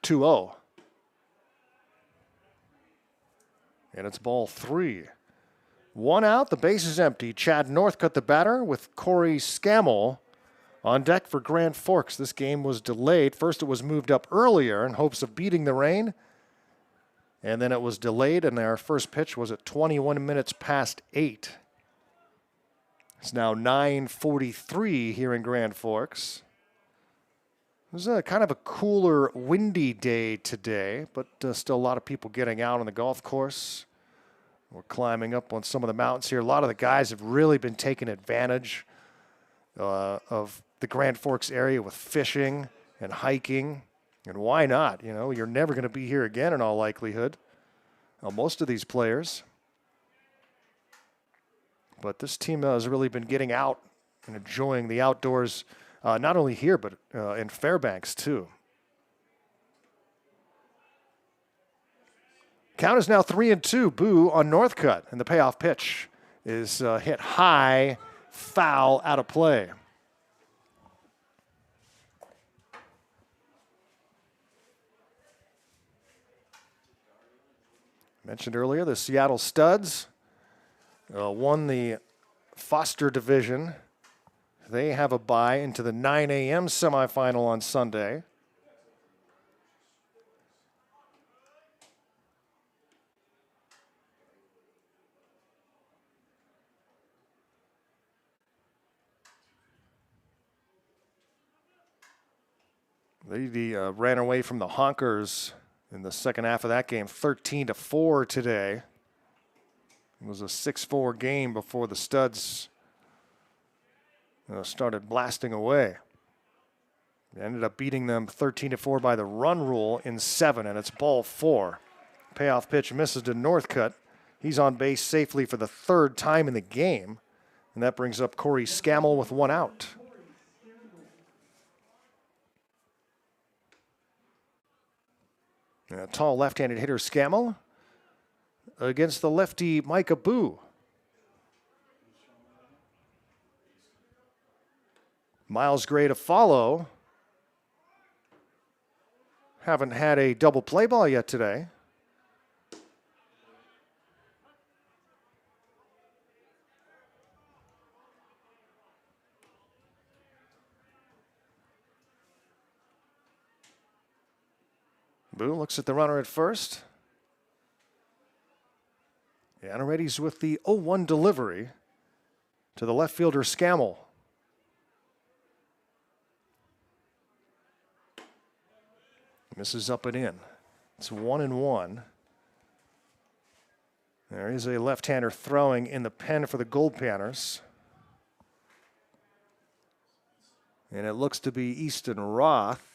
(2-0). And it's ball 3. 1 out, the base is empty. Chad Northcutt, the batter, with Corey Scammell on deck for Grand Forks. This game was delayed. First, it was moved up earlier in hopes of beating the rain. And then it was delayed, and our first pitch was at 21 minutes past 8. It's now 9:43 here in Grand Forks. It was a kind of a cooler, windy day today, but still a lot of people getting out on the golf course. We're climbing up on some of the mountains here. A lot of the guys have really been taking advantage of the Grand Forks area with fishing and hiking. And why not? You know, you're never going to be here again in all likelihood. Most of these players. But this team has really been getting out and enjoying the outdoors, not only here, but in Fairbanks, too. Count is now 3-2. Boo on Northcutt, and the payoff pitch is hit high, foul, out of play. Mentioned earlier, the Seattle Studs won the Foster Division. They have a bye into the 9 a.m. semifinal on Sunday. They ran away from the Honkers in the second half of that game, 13-4 today. It was a 6-4 game before the Studs started blasting away. They ended up beating them 13-4 by the run rule in 7, and it's ball 4. Payoff pitch misses to Northcutt. He's on base safely for the 3rd time in the game, and that brings up Corey Scammell with 1 out. A tall left-handed hitter Scammell against the lefty Micah Boo. Miles Gray to follow. Haven't had a double play ball yet today. Boo looks at the runner at first. Yannaretti's with the 0-1 delivery to the left fielder Scammell. Misses up and in. It's 1-1. There is a left-hander throwing in the pen for the Goldpanners. And it looks to be Easton Roth,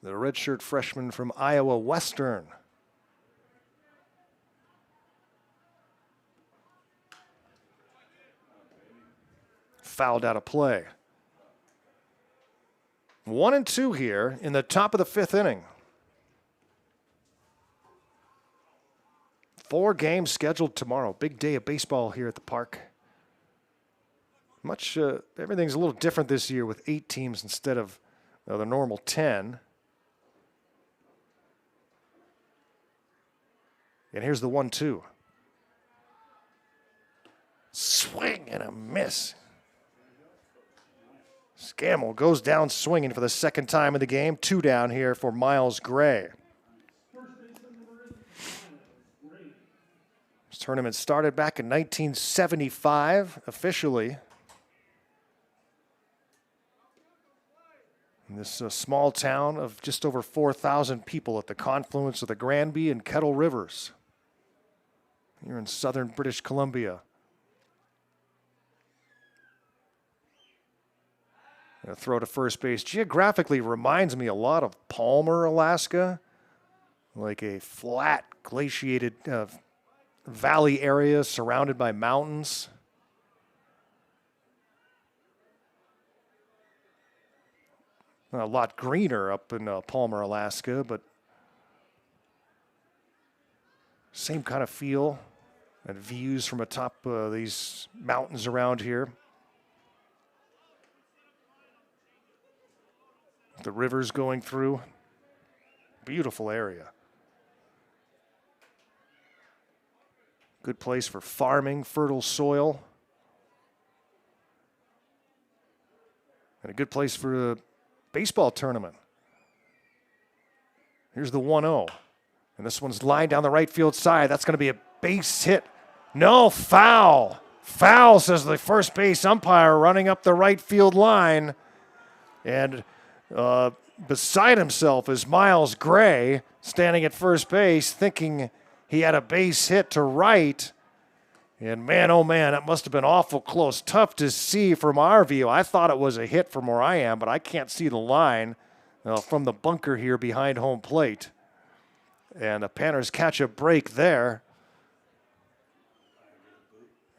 the redshirt freshman from Iowa Western. Fouled out of play. 1-2 here in the top of the 5th inning. 4 games scheduled tomorrow. Big day of baseball here at the park. Everything's a little different this year with 8 teams instead of the normal 10. And here's the 1-2. Swing and a miss. Scammell goes down swinging for the 2nd time in the game. 2 down here for Miles Gray. This tournament started back in 1975 officially. In this small town of just over 4,000 people at the confluence of the Granby and Kettle Rivers here in southern British Columbia. A throw to first base. Geographically reminds me a lot of Palmer, Alaska. Like a flat, glaciated valley area surrounded by mountains. A lot greener up in Palmer, Alaska, but same kind of feel and views from atop these mountains around here. The rivers going through. Beautiful area. Good place for farming, fertile soil. And a good place for a baseball tournament. Here's the 1-0. And this one's lined down the right field side. That's going to be a base hit. No, foul. Foul, says the first base umpire, running up the right field line. And beside himself is Miles Gray, standing at first base, thinking he had a base hit to right. And man, oh man, it must have been awful close. Tough to see from our view. I thought it was a hit from where I am, but I can't see the line from the bunker here behind home plate. And the Panners catch a break there.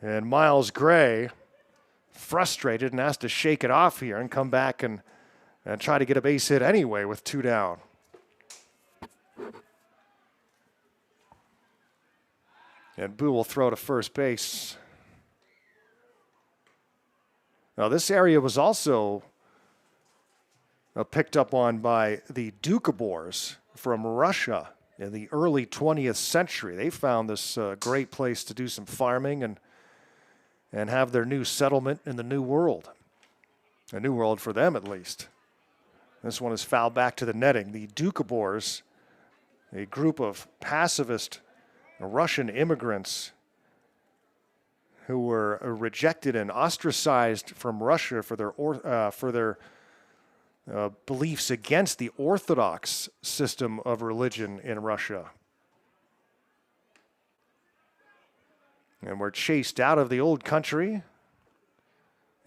And Miles Gray, frustrated and has to shake it off here and come back and try to get a base hit anyway with 2 down. And Boo will throw to first base. Now, this area was also picked up on by the Doukhobors from Russia in the early 20th century. They found this great place to do some farming and have their new settlement in the New World. A new world for them, at least. This one is fouled back to the netting. The Doukhobors, a group of pacifist Russian immigrants who were rejected and ostracized from Russia for their beliefs against the Orthodox system of religion in Russia. And were chased out of the old country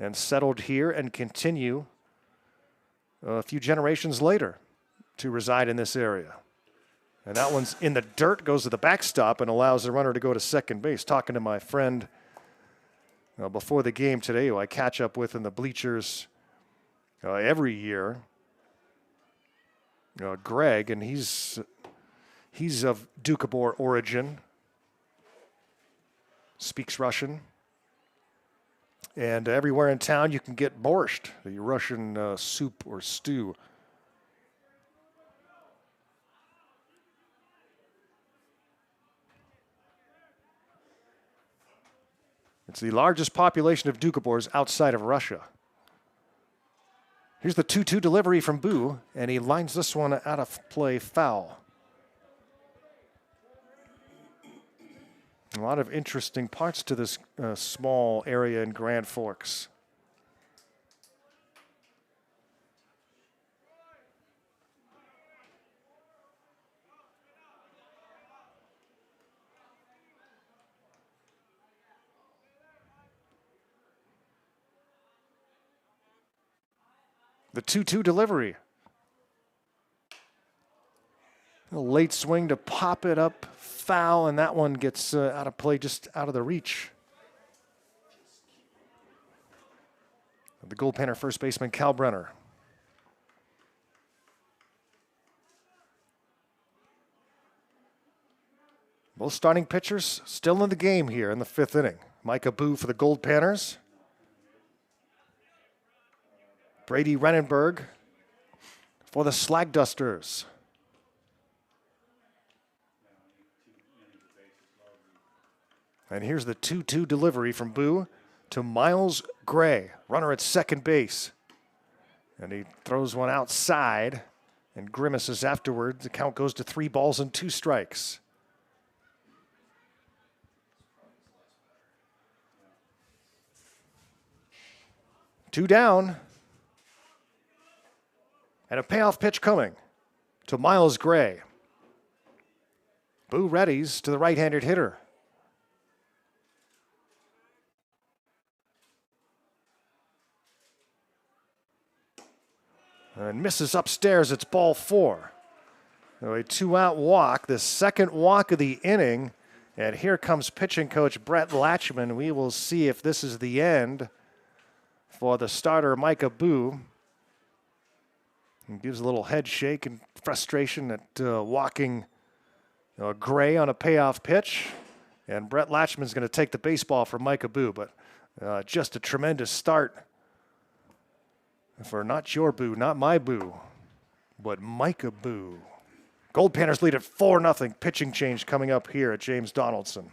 and settled here and continue a few generations later to reside in this area. And that one's in the dirt, goes to the backstop, and allows the runner to go to second base. Talking to my friend before the game today, who I catch up with in the bleachers every year, Greg, and he's of Doukhobor origin, speaks Russian. And everywhere in town you can get borscht, the Russian soup or stew. It's the largest population of Doukhobors outside of Russia. Here's the 2-2 delivery from Boo, and he lines this one out of play foul. A lot of interesting parts to this small area in Grand Forks. The 2-2 delivery. A late swing to pop it up, foul, and that one gets out of play, just out of the reach. The Goldpanner first baseman, Cal Brenner. Both starting pitchers still in the game here in the 5th inning. Micah Boo for the Goldpanners. Brady Rennenberg for the Slag Dusters. And here's the 2-2 delivery from Boo to Miles Gray, runner at second base. And he throws one outside and grimaces afterward. The count goes to 3 balls and 2 strikes. Two down. And a payoff pitch coming to Miles Gray. Boo readies to the right-handed hitter. And misses upstairs. It's ball 4. So a 2-out walk, the second walk of the inning. And here comes pitching coach Brett Latchman. We will see if this is the end for the starter, Micah Boo. And gives a little head shake and frustration at walking Gray on a payoff pitch. And Brett Latchman's going to take the baseball for Micah Boo, but just a tremendous start for not your Boo, not my Boo, but Micah Boo. Goldpanners lead at 4-0. Pitching change coming up here at James Donaldson.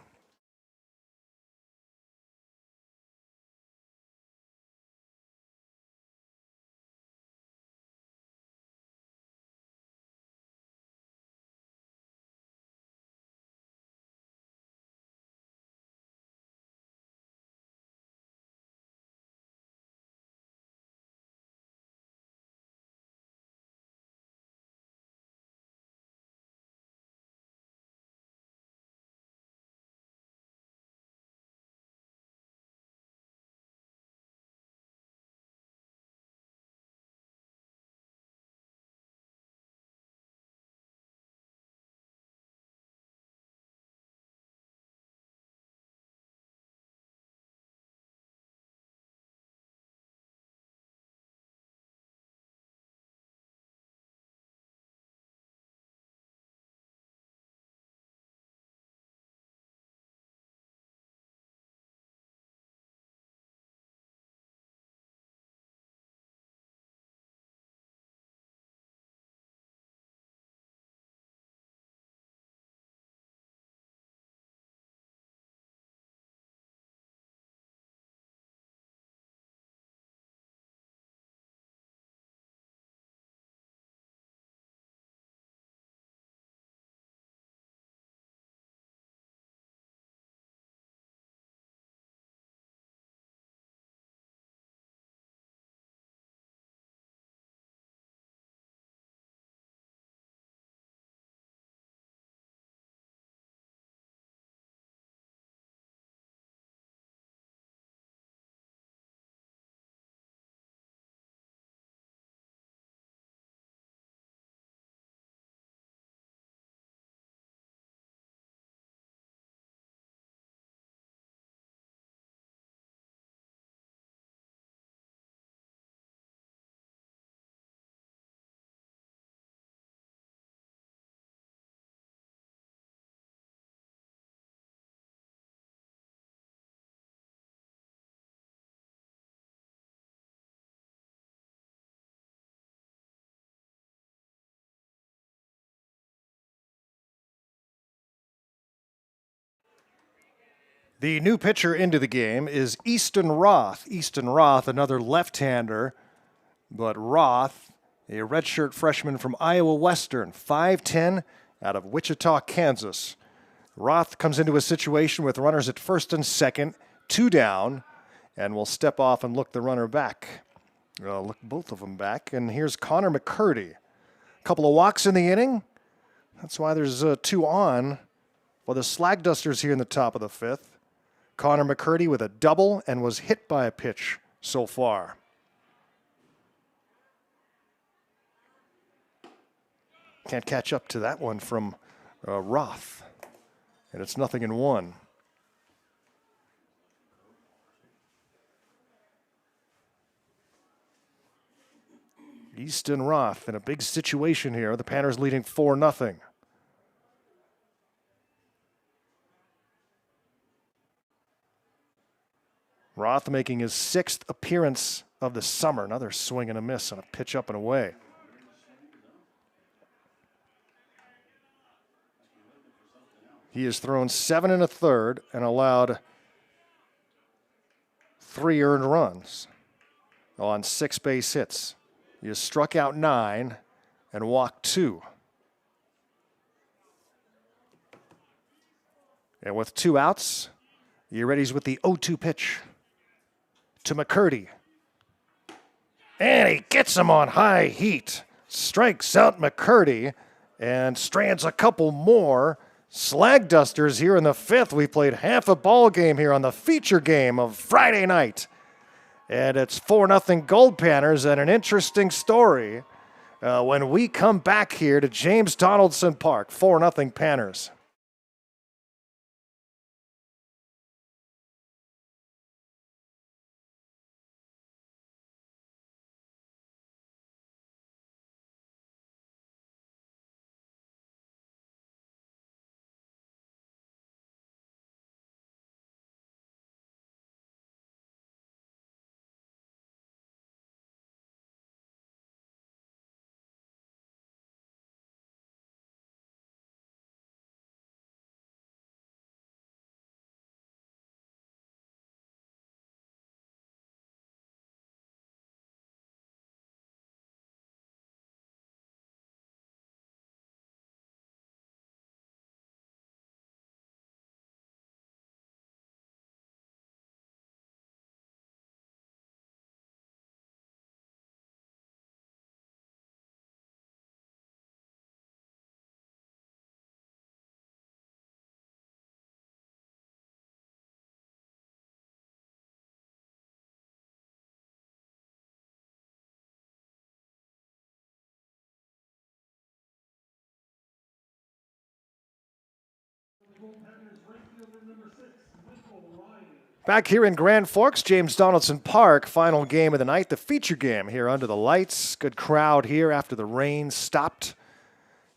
The new pitcher into the game is Easton Roth. Easton Roth, another left-hander, but Roth, a redshirt freshman from Iowa Western, 5'10", out of Wichita, Kansas. Roth comes into a situation with runners at first and second, 2 down, and will step off and look the runner back. Look both of them back, and here's Connor McCurdy. A couple of walks in the inning. That's why there's 2 on for the Slag Dusters here in the top of the 5th. Connor McCurdy with a double and was hit by a pitch so far. Can't catch up to that one from Roth. And it's 0-1. Easton Roth in a big situation here. The Panners leading 4-0. Roth making his 6th appearance of the summer. Another swing and a miss on a pitch up and away. He has thrown 7 1/3 and allowed 3 earned runs on 6 base hits. He has struck out 9 and walked 2. And with 2 outs, Urides with the 0-2 pitch to McCurdy. And he gets him on high heat. Strikes out McCurdy and strands a couple more. Slag Dusters here in the 5th. We played half a ball game here on the feature game of Friday night. And it's 4-0 Goldpanners, and an interesting story when we come back here to James Donaldson Park. 4-0 Panners. Back here in Grand Forks, James Donaldson Park, final game of the night, the feature game here under the lights. Good crowd here after the rain stopped.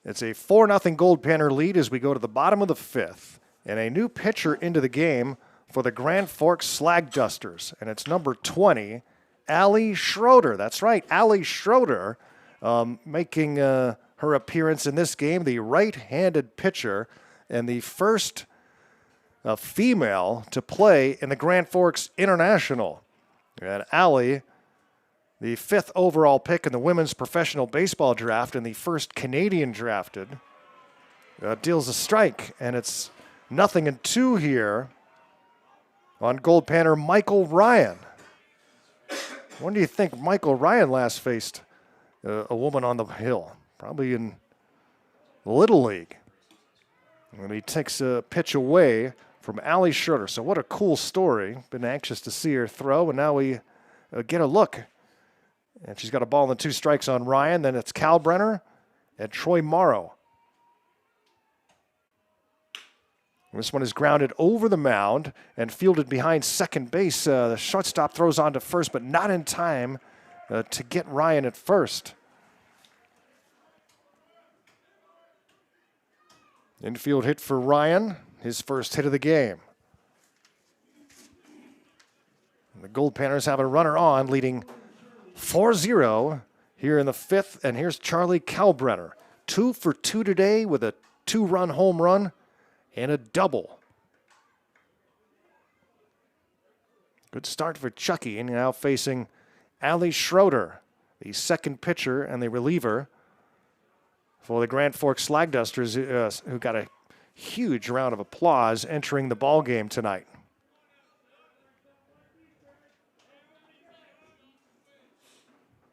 It's a 4-0 Goldpanner lead as we go to the bottom of the fifth. And a new pitcher into the game for the Grand Forks Slag Dusters. And it's number 20, Allie Schroeder. That's right, Allie Schroeder making her appearance in this game, the right-handed pitcher and the first female to play in the Grand Forks International. And Allie, the 5th overall pick in the women's professional baseball draft and the first Canadian drafted, deals a strike. And it's 0-2 here on Goldpanner Michael Ryan. When do you think Michael Ryan last faced a woman on the hill? Probably in Little League. And he takes a pitch away from Allie Schroeder. So what a cool story. Been anxious to see her throw, and now we get a look. And she's got a ball and 2 strikes on Ryan. Then it's Kalbrenner and Troy Morrow. This one is grounded over the mound and fielded behind second base. The shortstop throws on to first, but not in time to get Ryan at first. Infield hit for Ryan, his first hit of the game. And the Goldpanners have a runner on, leading 4-0 here in the 5th. And here's Charlie Kalbrenner. 2 for 2 today with a 2-run home run and a double. Good start for Chucky, and now facing Allie Schroeder, the second pitcher and the reliever for the Grand Forks Slag Dusters, who got a huge round of applause entering the ball game tonight.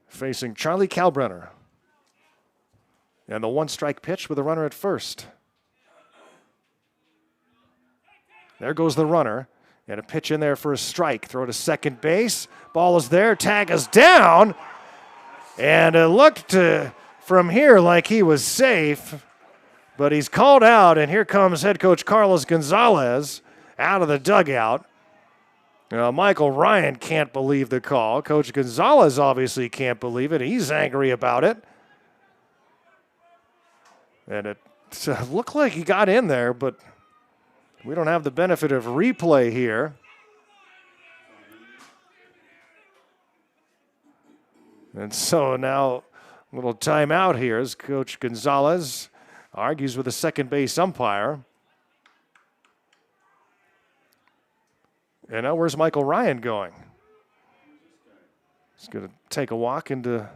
Facing Charlie Kalbrenner. And the 1-strike pitch with a runner at first. There goes the runner. And a pitch in there for a strike. Throw to second base. Ball is there. Tag is down. And it looked from here like he was safe. But he's called out. And here comes head coach Carlos Gonzalez out of the dugout. Michael Ryan can't believe the call. Coach Gonzalez obviously can't believe it. He's angry about it. And it looked like he got in there, but we don't have the benefit of replay here. And so now a little timeout here as Coach Gonzalez argues with the second base umpire. And now where's Michael Ryan going? He's going to take a walk into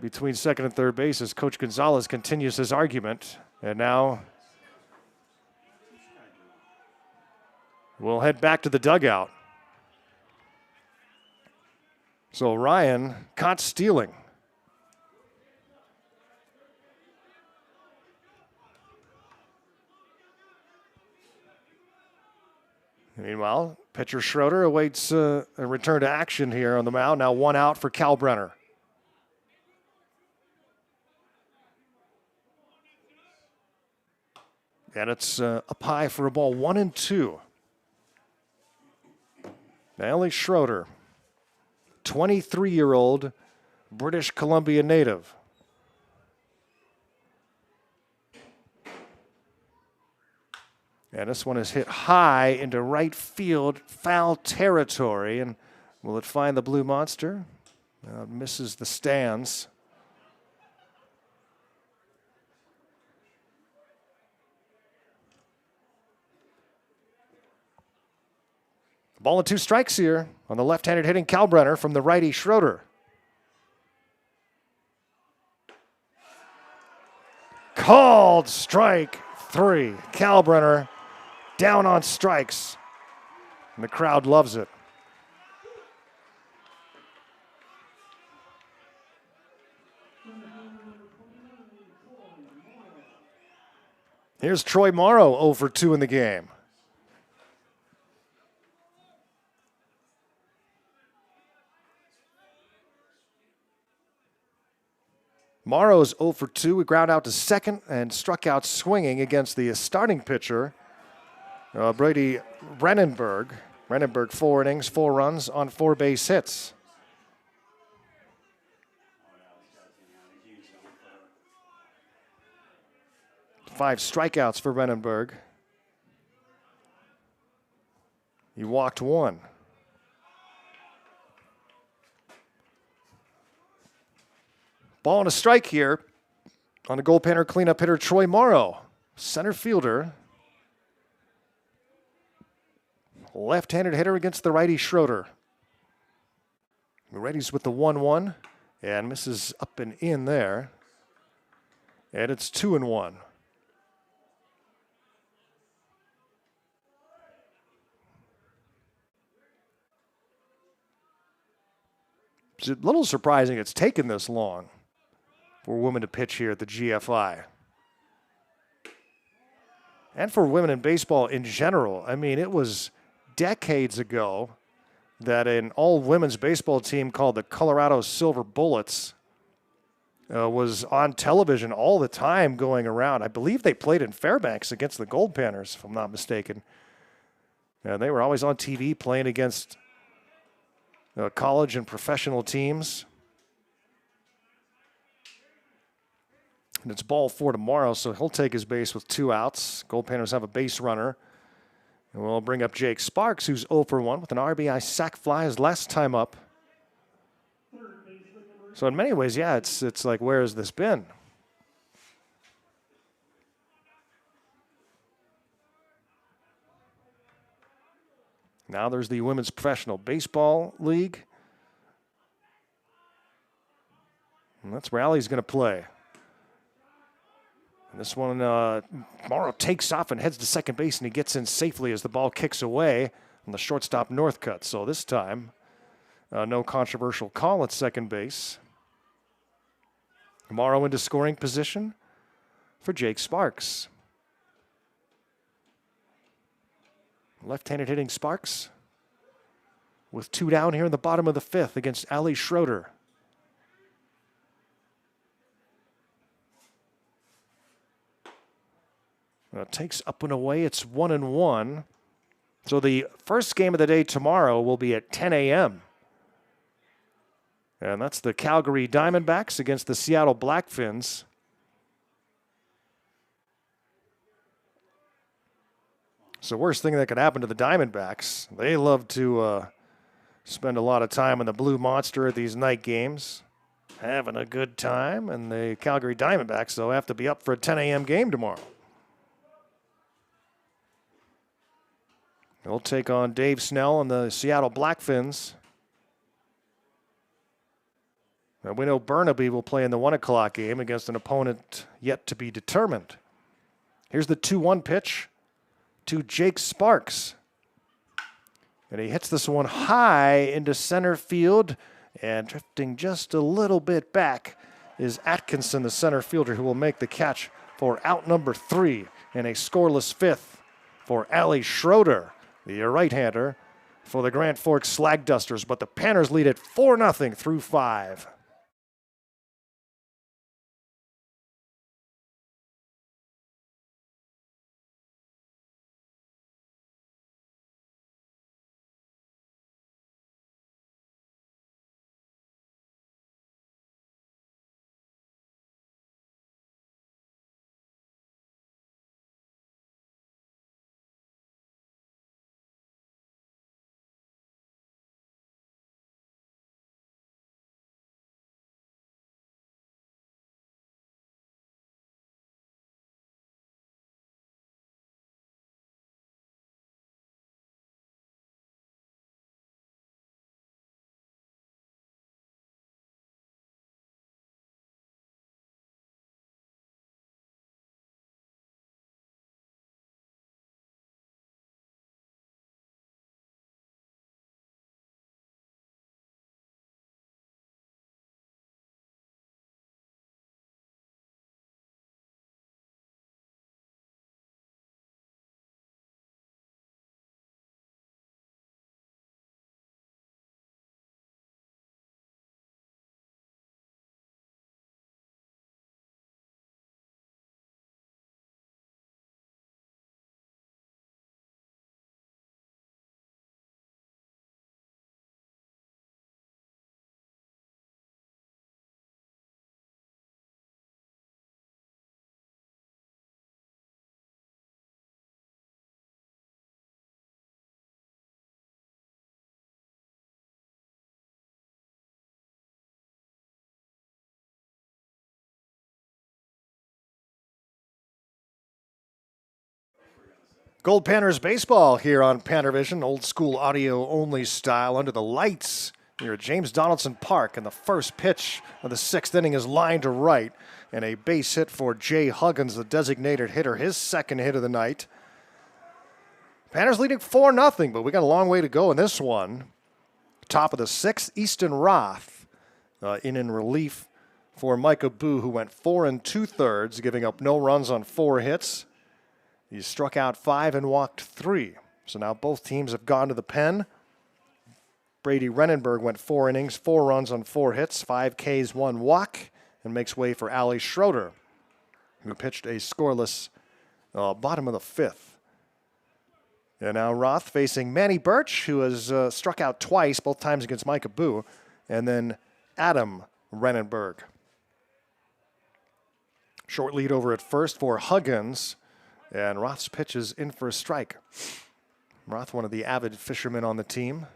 between second and third base as Coach Gonzalez continues his argument. And now we'll head back to the dugout. So Ryan caught stealing. Meanwhile, pitcher Schroeder awaits a return to action here on the mound. Now 1 out for Kalbrenner. And it's up high for a ball, 1-2. Allie Schroeder, 23-year-old British Columbia native. And this one is hit high into right field, foul territory. And will it find the Blue Monster? It misses the stands. Ball and 2 strikes here on the left-handed hitting Kalbrenner from the righty Schroeder. Called strike 3. Kalbrenner down on strikes. And the crowd loves it. Here's Troy Morrow 0 for 2 in the game. Morrow's 0 for 2. We ground out to second and struck out swinging against the starting pitcher, Brady Brennenberg. Brennenberg 4 innings, 4 runs on 4 base hits. Five strikeouts for Brennenberg. He walked 1. Ball and a strike here on the Goldpanner cleanup hitter Troy Morrow. Center fielder. Left-handed hitter against the righty Schroeder. Reddy's with the 1-1 and misses up and in there. And it's 2-1. It's a little surprising it's taken this long for women to pitch here at the GFI. And for women in baseball in general. I mean, it was decades ago that an all-women's baseball team called the Colorado Silver Bullets was on television all the time going around. I believe they played in Fairbanks against the Goldpanners, if I'm not mistaken. And they were always on TV playing against college and professional teams. And it's ball 4 tomorrow, so he'll take his base with 2 outs. Goldpanners have a base runner. And we'll bring up Jake Sparks, who's 0 for 1 with an RBI sac fly his last time up. So in many ways, yeah, it's like, where has this been? Now there's the Women's Professional Baseball League. And that's where Allie's going to play. And this one, Morrow takes off and heads to second base, and he gets in safely as the ball kicks away on the shortstop Northcutt. So this time, no controversial call at second base. Morrow into scoring position for Jake Sparks. Left-handed hitting Sparks with 2 down here in the bottom of the 5th against Allie Schroeder. Takes up and away. It's 1-1. So the first game of the day tomorrow will be at 10 a.m. And that's the Calgary Diamondbacks against the Seattle Blackfins. It's the worst thing that could happen to the Diamondbacks. They love to spend a lot of time in the Blue Monster at these night games, having a good time. And the Calgary Diamondbacks, though, have to be up for a 10 a.m. game tomorrow. They'll take on Dave Snell and the Seattle Blackfins. Now we know Burnaby will play in the 1 o'clock game against an opponent yet to be determined. Here's the 2-1 pitch to Jake Sparks. And he hits this one high into center field, and drifting just a little bit back is Atkinson, the center fielder, who will make the catch for out number 3 in a scoreless 5th for Allie Schroeder, the right-hander, for the Grand Forks Slag Dusters. But the Panners lead it 4-0 through 5. Goldpanners baseball here on PannerVision, old school audio only style under the lights here at James Donaldson Park. And the first pitch of the sixth inning is lined to right. And a base hit for Jay Huggins, the designated hitter, his second hit of the night. Panners leading 4-0, but we got a long way to go in this one. Top of the sixth, Easton Roth in relief for Micah Boo, who went 4 2/3, giving up no runs on 4 hits. He struck out 5 and walked 3. So now both teams have gone to the pen. Brady Renenberg went 4 innings, 4 runs on 4 hits, 5 Ks, 1 walk, and makes way for Ali Schroeder, who pitched a scoreless bottom of the 5th. And now Roth facing Manny Birch, who has struck out twice, both times against Micah Boo, and then Adam Renenberg. Short lead over at first for Huggins. And Roth's pitch is in for a strike. Roth, one of the avid fishermen on the team.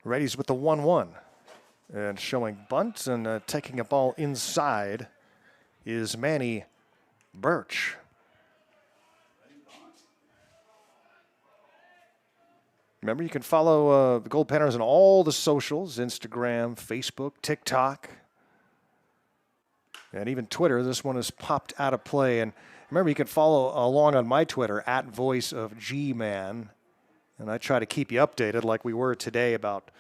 Ready's with the 1-1. And showing bunt and taking a ball inside is Manny Birch. Remember, you can follow the Goldpanners on all the socials, Instagram, Facebook, TikTok, and even Twitter. This one has popped out of play. And remember, you can follow along on my Twitter, @VoiceOfGman. And I try to keep you updated like we were today about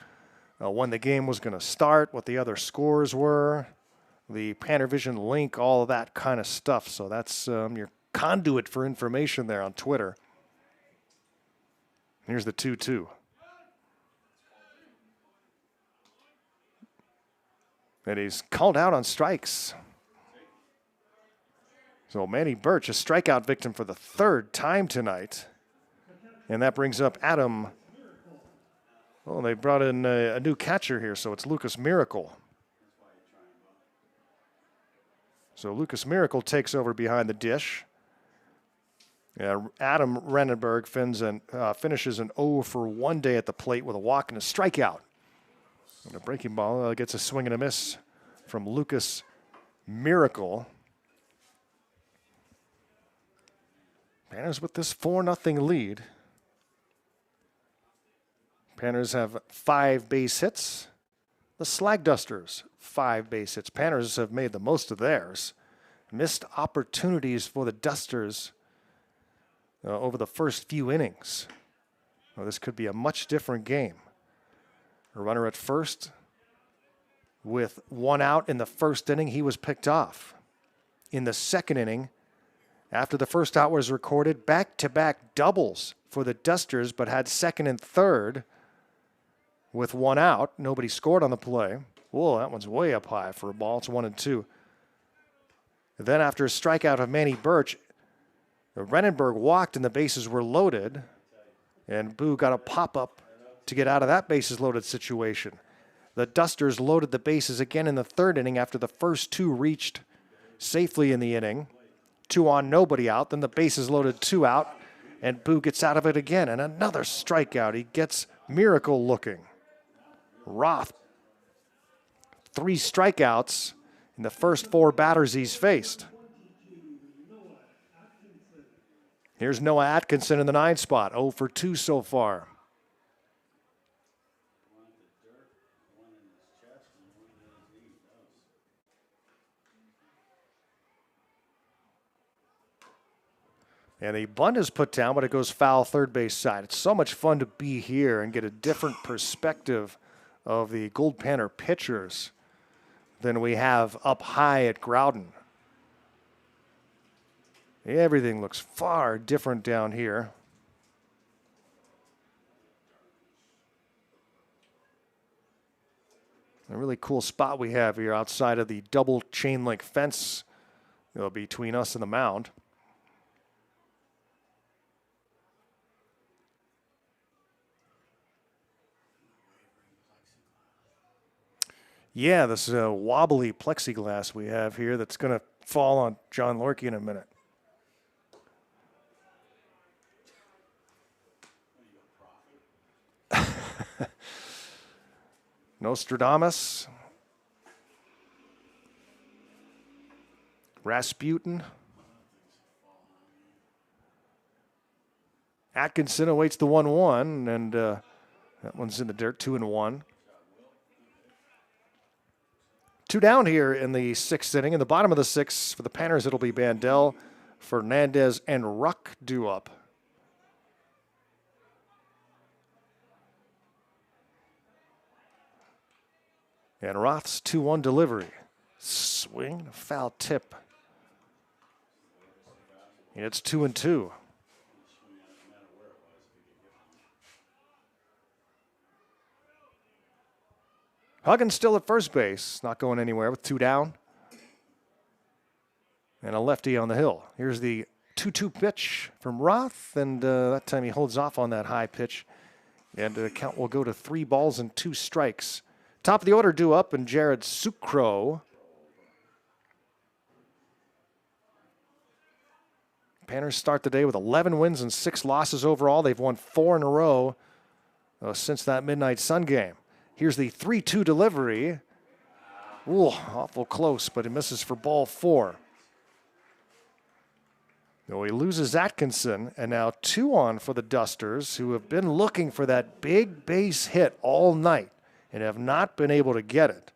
when the game was going to start, what the other scores were, the PannerVision link, all of that kind of stuff. So that's your conduit for information there on Twitter. Here's the 2-2. And he's called out on strikes. So Manny Birch, a strikeout victim for the 3rd time tonight. And that brings up Adam. Oh, they brought in a new catcher here, so it's Lucas Miracle. So Lucas Miracle takes over behind the dish. Yeah, Adam Renenberg finishes an 0 for 1 day at the plate with a walk and a strikeout. And a breaking ball gets a swing and a miss from Lucas Miracle. Panners with this 4-0 lead. Panners have 5 base hits. The Slag Dusters, 5 base hits. Panners have made the most of theirs. Missed opportunities for the Dusters over the first few innings. Well, this could be a much different game. A runner at first with 1 out in the first inning. He was picked off. In the second inning, after the first out was recorded, back-to-back doubles for the Dusters, but had second and third with 1 out. Nobody scored on the play. Whoa, that one's way up high for a ball. It's 1-2. Then after a strikeout of Manny Birch, Renenberg walked and the bases were loaded, and Boo got a pop-up to get out of that bases-loaded situation. The Dusters loaded the bases again in the 3rd inning after the first 2 reached safely in the inning. 2 on, nobody out. Then the bases loaded, 2 out, and Boo gets out of it again. And another strikeout. He gets Miracle looking. Roth, 3 strikeouts in the first 4 batters he's faced. Here's Noah Atkinson in the 9 spot, 0 for 2 so far. And the bunt is put down, but it goes foul 3rd base side. It's so much fun to be here and get a different perspective of the Goldpanner pitchers than we have up high at Groudon. Everything looks far different down here. A really cool spot we have here outside of the double chain link fence between us and the mound. Yeah, this wobbly plexiglass we have here that's going to fall on John Lorkie in a minute. Nostradamus. Rasputin. Atkinson awaits the 1-1, and that one's in the dirt, 2-1. 2 down here in the 6th inning. In the bottom of the 6th, for the Panners, it'll be Bandel, Fernandez, and Ruck due up. And Roth's 2-1 delivery. Swing, foul tip. It's 2-2. Huggins still at first base, not going anywhere with 2 down. And a lefty on the hill. Here's the 2-2 pitch from Roth, and that time he holds off on that high pitch. And the count will go to 3 balls and 2 strikes. Top of the order due up, and Jared Sucro. Panners start the day with 11 wins and 6 losses overall. They've won 4 in a row since that Midnight Sun game. Here's the 3-2 delivery. Ooh, awful close, but he misses for ball 4. So he loses Atkinson, and now 2 on for the Dusters, who have been looking for that big base hit all night and have not been able to get it.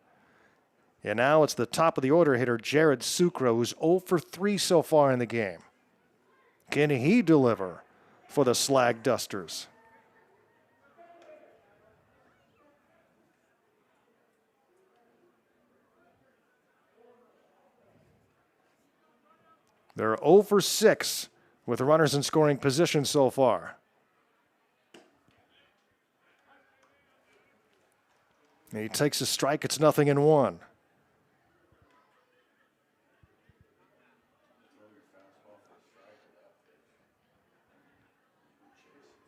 And now it's the top of the order hitter, Jared Sucro, who's 0 for 3 so far in the game. Can he deliver for the Slag Dusters? They're 0 for 6 with runners in scoring position so far. And he takes a strike. It's 0-1.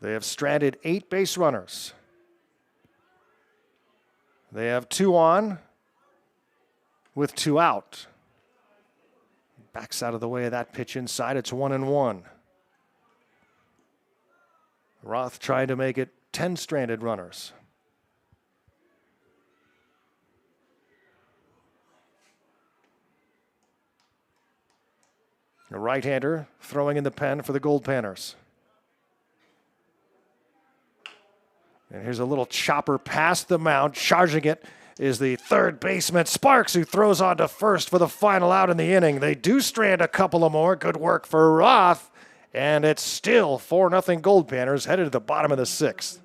They have stranded 8 base runners. They have 2 on with 2 out. Backs out of the way of that pitch inside. It's 1-1. Roth trying to make it 10 stranded runners. A right-hander throwing in the pen for the Goldpanners. And here's a little chopper past the mound. Charging it is the third baseman, Sparks, who throws on to first for the final out in the inning. They do strand a couple of more. Good work for Roth. And it's still 4-0 Goldpanners, headed to the bottom of the 6th.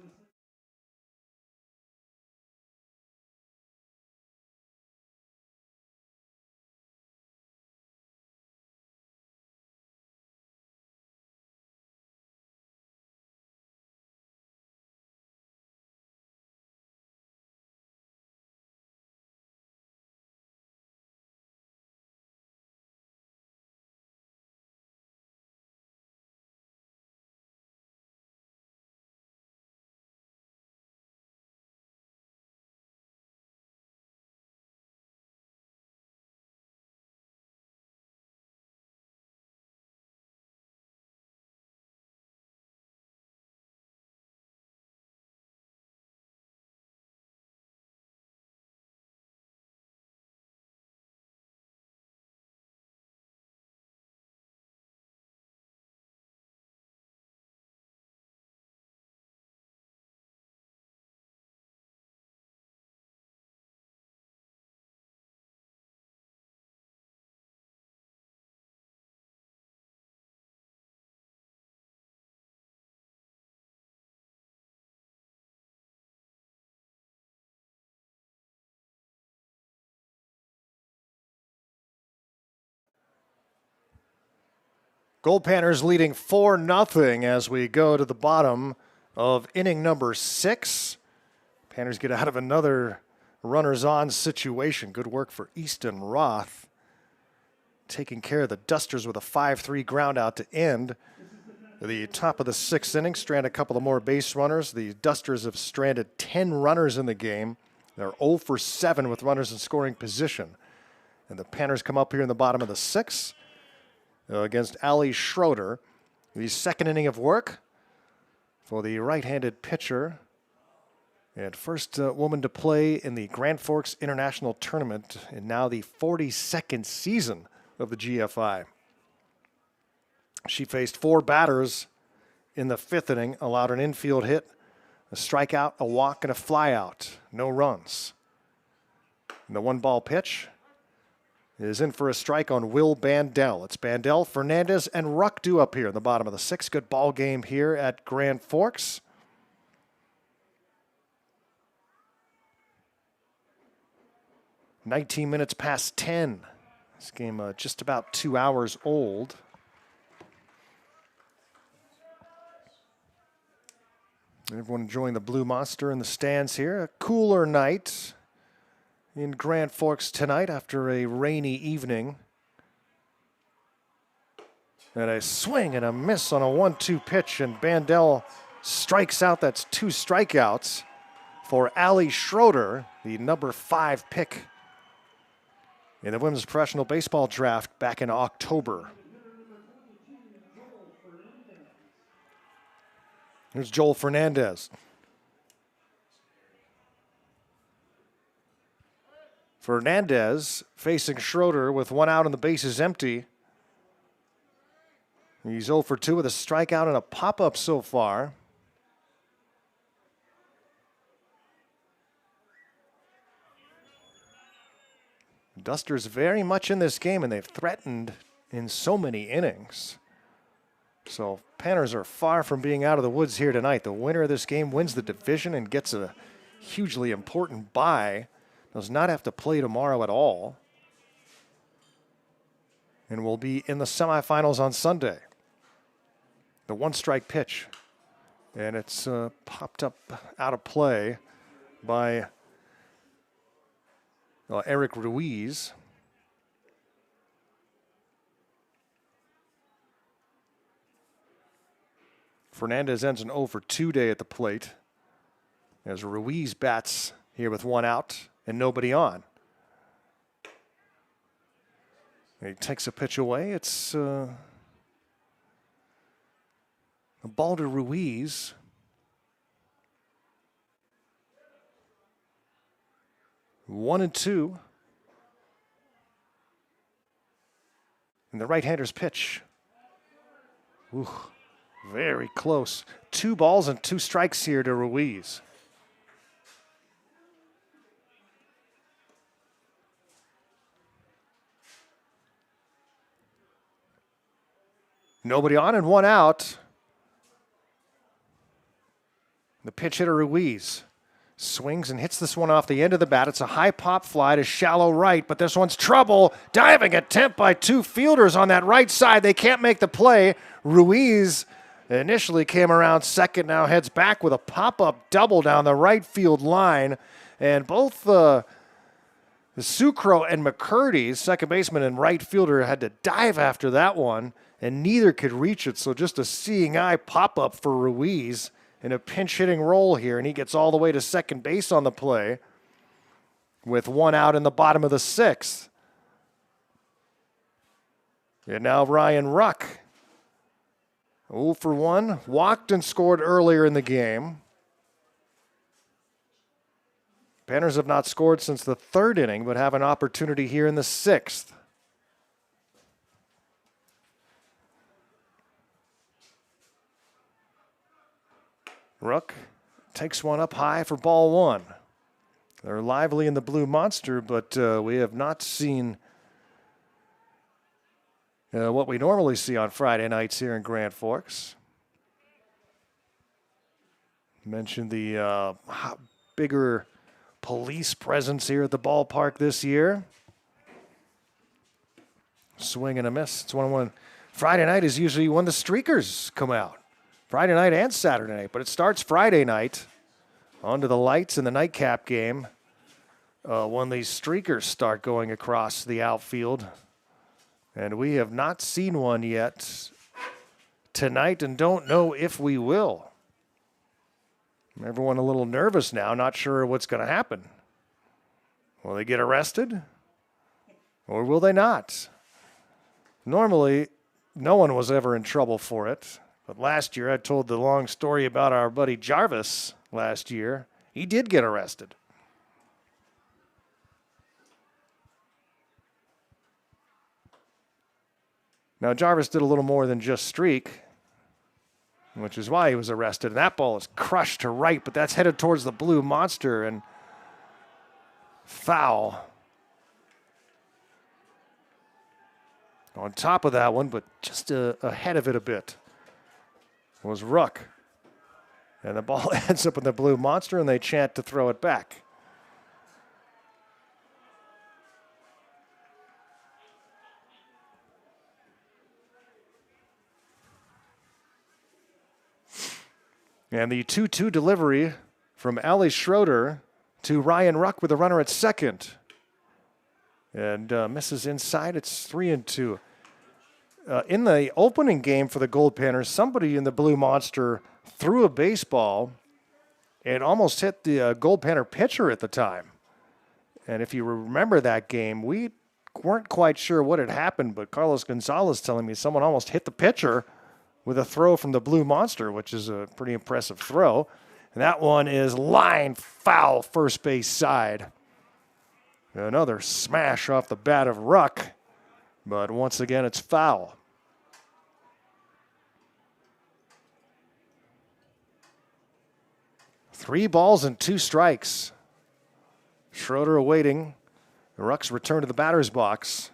Goldpanners leading 4-0 as we go to the bottom of inning number 6. Panners get out of another runners-on situation. Good work for Easton Roth, taking care of the Dusters with a 5-3 ground out to end the top of the 6th inning. Strand a couple of more base runners. The Dusters have stranded 10 runners in the game. They're 0 for 7 with runners in scoring position. And the Panners come up here in the bottom of the 6th. Against Ali Schroeder. The second inning of work for the right-handed pitcher, And first woman to play in the Grand Forks International Tournament in now the 42nd season of the GFI. She faced 4 batters in the 5th inning, allowed an infield hit, a strikeout, a walk, and a flyout. No runs. And the 1-ball pitch is in for a strike on Will Bandel. It's Bandel, Fernandez, and Ruck due up here in the bottom of the 6th. Good ball game here at Grand Forks. "19 minutes past 10. This game just about 2 hours old. Everyone enjoying the Blue Monster in the stands here. A cooler night in Grand Forks tonight after a rainy evening. And a swing and a miss on a 1-2 pitch, and Bandel strikes out. That's 2 strikeouts for Allie Schroeder, the number 5 pick in the women's professional baseball draft back in October. Here's Joel Fernandez. Fernandez facing Schroeder with 1 out and the bases empty. He's 0 for 2 with a strikeout and a pop-up so far. Dusters very much in this game, and they've threatened in so many innings. So Panners are far from being out of the woods here tonight. The winner of this game wins the division and gets a hugely important bye. Does not have to play tomorrow at all. And will be in the semifinals on Sunday. The 1-strike pitch. And it's popped up out of play by Eric Ruiz. Fernandez ends an 0 for 2 day at the plate as Ruiz bats here with 1 out and nobody on. And he takes a pitch away. It's a ball to Ruiz. One and two. And the right-hander's pitch. Ooh. Very close. 2 balls and 2 strikes here to Ruiz. Nobody on and 1 out. The pitch hitter Ruiz swings and hits this one off the end of the bat. It's a high pop fly to shallow right, but this one's trouble. Diving attempt by 2 fielders on that right side. They can't make the play. Ruiz initially came around second, now heads back with a pop-up double down the right field line. And both the Sucro and McCurdy, second baseman and right fielder, had to dive after that one, and neither could reach it. So just a seeing eye pop-up for Ruiz in a pinch-hitting role here, and he gets all the way to second base on the play with 1 out in the bottom of the 6th. And now Ryan Ruck, 0 for 1, walked and scored earlier in the game. Panners have not scored since the 3rd inning, but have an opportunity here in the 6th. Ruck takes one up high for ball 1. They're lively in the Blue Monster, but we have not seen what we normally see on Friday nights here in Grand Forks. Mentioned the bigger police presence here at the ballpark this year. Swing and a miss. It's 1-1. Friday night is usually when the streakers come out. Friday night and Saturday night, but it starts Friday night onto the lights in the nightcap game when these streakers start going across the outfield. And we have not seen one yet tonight and don't know if we will. Everyone a little nervous now, not sure what's going to happen. Will they get arrested or will they not? Normally, no one was ever in trouble for it. But last year, I told the long story about our buddy Jarvis last year. He did get arrested. Now, Jarvis did a little more than just streak, which is why he was arrested. And that ball is crushed to right, but that's headed towards the blue monster, and foul. On top of that one, but just ahead of it a bit, was Ruck. And the ball ends up in the blue monster, and they chant to throw it back. And the 2-2 delivery from Ali Schroeder to Ryan Ruck with a runner at second. And misses inside. It's 3-2. In the opening game for the Goldpanners, somebody in the blue monster threw a baseball and almost hit the Goldpanner pitcher at the time. And if you remember that game, we weren't quite sure what had happened, but Carlos Gonzalez telling me someone almost hit the pitcher with a throw from the blue monster, which is a pretty impressive throw. And that one is line foul first base side. Another smash off the bat of Ruck, but once again it's foul. Three balls and two strikes. Schroeder awaiting Ruck's return to the batter's box.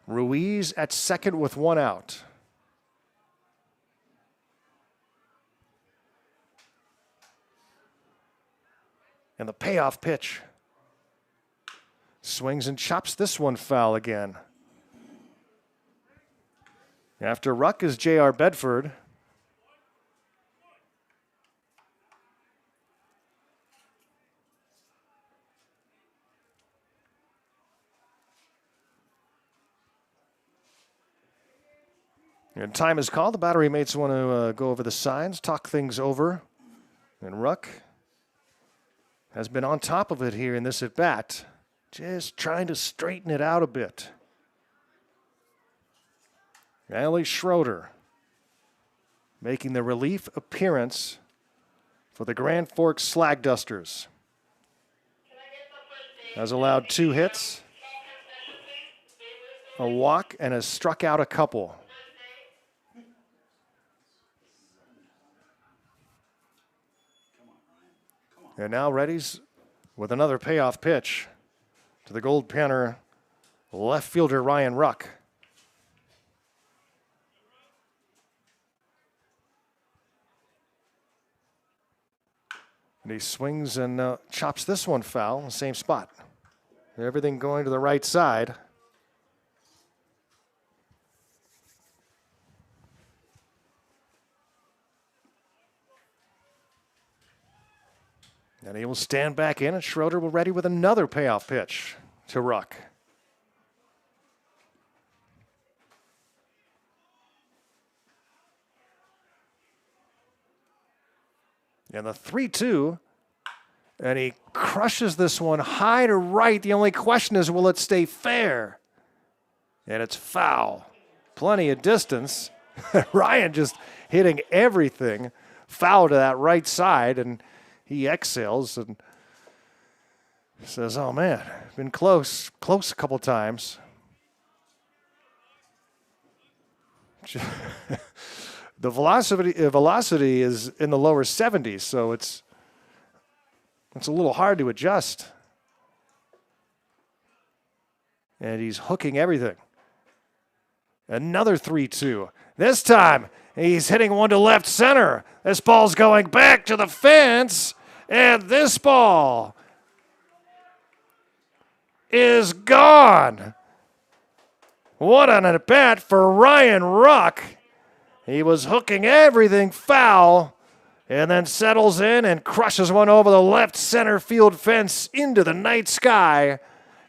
Ruiz at second with one out. And the payoff pitch. Swings and chops this one foul again. After Ruck is J.R. Bedford. And time is called. The battery mates want to go over the signs, talk things over. And Ruck has been on top of it here in this at-bat, just trying to straighten it out a bit. Ali Schroeder making the relief appearance for the Grand Forks Slag Dusters. Has allowed 2 hits, a walk, and has struck out a couple. And now readies with another payoff pitch to the Goldpanner left fielder Ryan Ruck. And he swings and chops this one foul in the same spot. Everything going to the right side. And he will stand back in, and Schroeder will ready with another payoff pitch to Ruck. And the 3-2, and he crushes this one high to right. The only question is, will it stay fair? And it's foul. Plenty of distance. Ryan just hitting everything foul to that right side, and he exhales and says, oh, man, been close a couple times. The velocity is in the lower 70s, so it's a little hard to adjust. And he's hooking everything. Another 3-2. This time, he's hitting one to left center. This ball's going back to the fence. And this ball is gone. What an at-bat for Ryan Ruck. He was hooking everything foul and then settles in and crushes one over the left center field fence into the night sky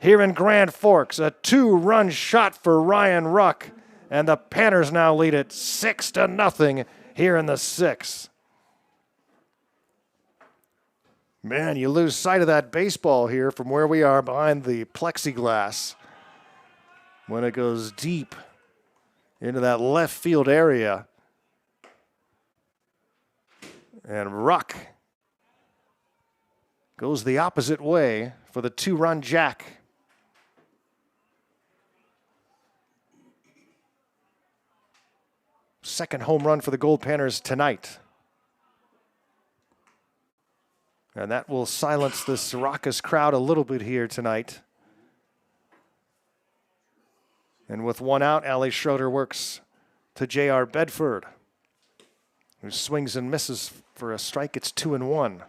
here in Grand Forks. A 2-run shot for Ryan Ruck, and the Panners now lead it 6-0 here in the 6th. Man, you lose sight of that baseball here from where we are behind the plexiglass when it goes deep into that left field area. And Ruck goes the opposite way for the 2-run jack. Second home run for the Goldpanners tonight. And that will silence this raucous crowd a little bit here tonight. And with one out, Ali Schroeder works to J.R. Bedford, who swings and misses for a strike. It's 2-1.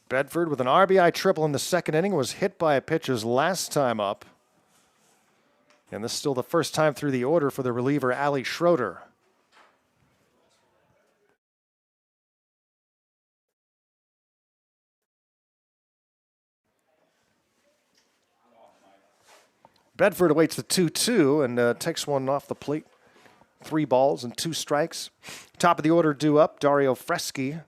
Bedford with an RBI triple in the second inning was hit by a pitch his last time up. And this is still the first time through the order for the reliever, Ali Schroeder. Bedford awaits the 2-2 and takes one off the plate. 3 balls and 2 strikes. Top of the order due up, Dario Freschi.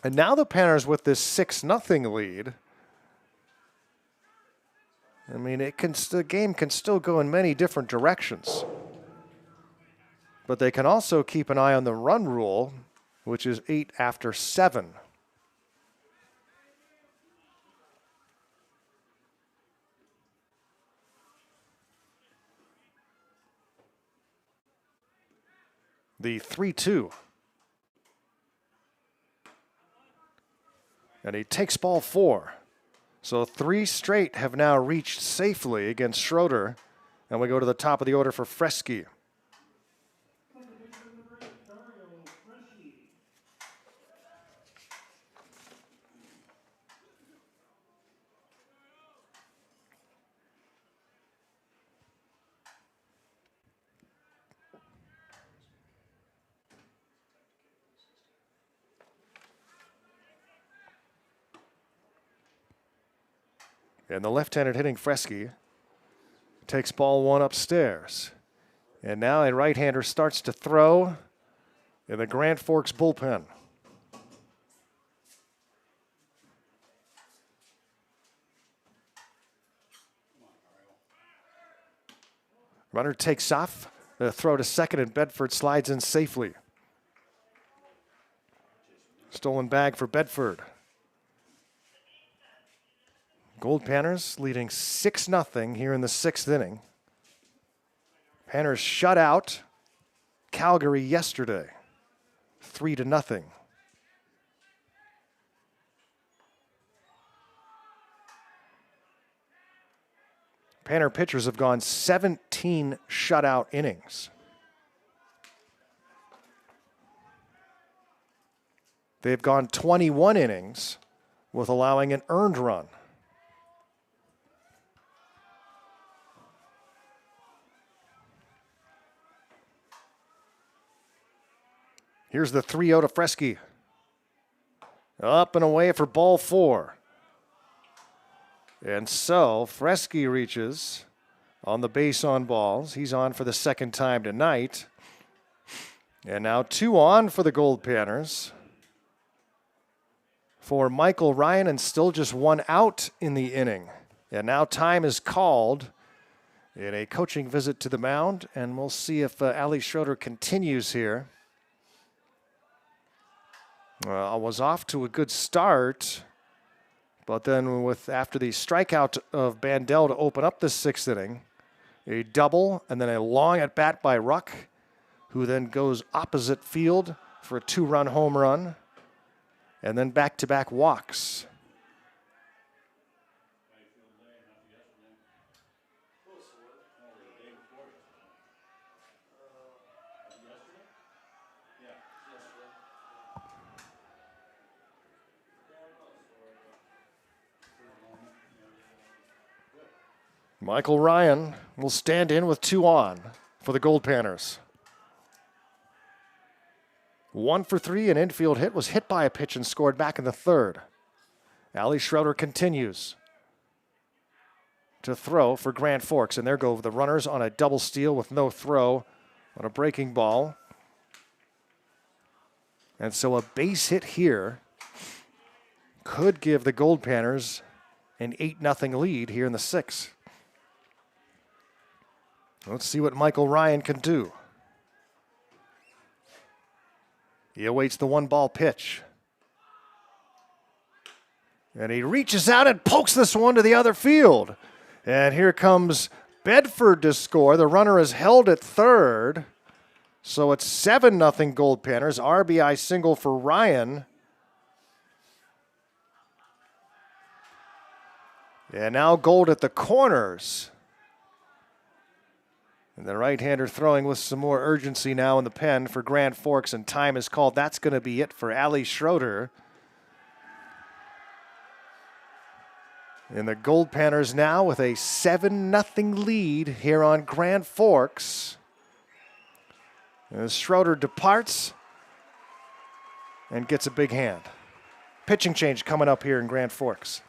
And now the Panners with this 6-0 lead. I mean, the game can still go in many different directions. But they can also keep an eye on the run rule, which is 8 after 7. The 3-2. And he takes ball 4. So 3 straight have now reached safely against Schroeder. And we go to the top of the order for Freschi. And the left-handed hitting Freschi takes ball 1 upstairs. And now a right-hander starts to throw in the Grand Forks bullpen. Runner takes off. The throw to second, and Bedford slides in safely. Stolen bag for Bedford. Goldpanners leading 6-0 here in the 6th inning. Panners shut out Calgary yesterday, 3-0. Panner pitchers have gone 17 shutout innings. They've gone 21 innings with allowing an earned run. Here's the 3-0 to Freschi. Up and away for ball 4. And so Freschi reaches on the base on balls. He's on for the second time tonight. And now 2 on for the Goldpanners. For Michael Ryan, and still just 1 out in the inning. And now time is called in a coaching visit to the mound. And we'll see if Ali Schroeder continues here. I was off to a good start, but then after the strikeout of Bandel to open up the 6th inning, a double and then a long at bat by Ruck, who then goes opposite field for a 2-run home run, and then back-to-back walks. Michael Ryan will stand in with 2 on for the Goldpanners. 1 for 3, an infield hit, was hit by a pitch and scored back in the 3rd. Ali Schroeder continues to throw for Grand Forks, and there go the runners on a double steal with no throw on a breaking ball. And so a base hit here could give the Goldpanners an 8-0 lead here in the 6th. Let's see what Michael Ryan can do. He awaits the 1-ball pitch. And he reaches out and pokes this one to the other field. And here comes Bedford to score. The runner is held at third. So it's 7-0 Goldpanners. RBI single for Ryan. And now Gold at the corners. And the right-hander throwing with some more urgency now in the pen for Grand Forks, and time is called. That's going to be it for Ali Schroeder. And the Goldpanners now with a 7-0 lead here on Grand Forks. As Schroeder departs and gets a big hand. Pitching change coming up here in Grand Forks.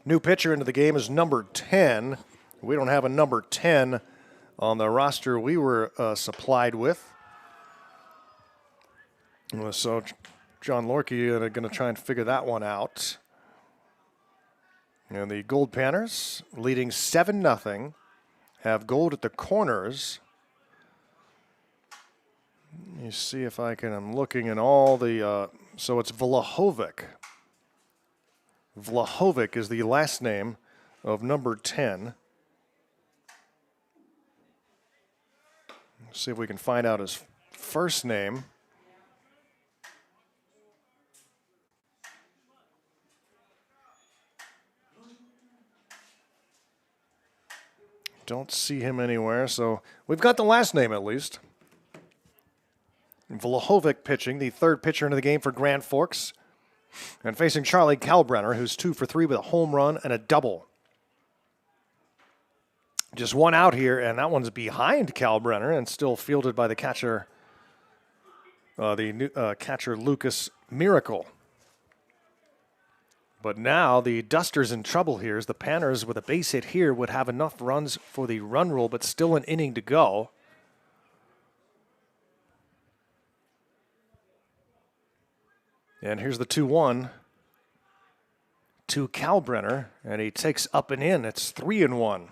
New pitcher into the game is number 10. We don't have a number 10 on the roster we were supplied with. So John Lorkie are going to try and figure that one out. And the Goldpanners leading 7-0. Have Gold at the corners. You see if I can, I'm looking in all the, so it's Vlahovic. Vlahovic is the last name of number 10. Let's see if we can find out his first name. Don't see him anywhere, so we've got the last name at least. Vlahovic pitching, the third pitcher into the game for Grand Forks. And facing Charlie Kalbrenner, who's 2 for 3 with a home run and a double. Just one out here, and that one's behind Kalbrenner and still fielded by the catcher, catcher Lucas Miracle. But now the Dusters in trouble here as the Panners with a base hit here would have enough runs for the run rule, but still an inning to go. And here's the 2-1 to Kalbrenner, and he takes up and in. It's 3-1.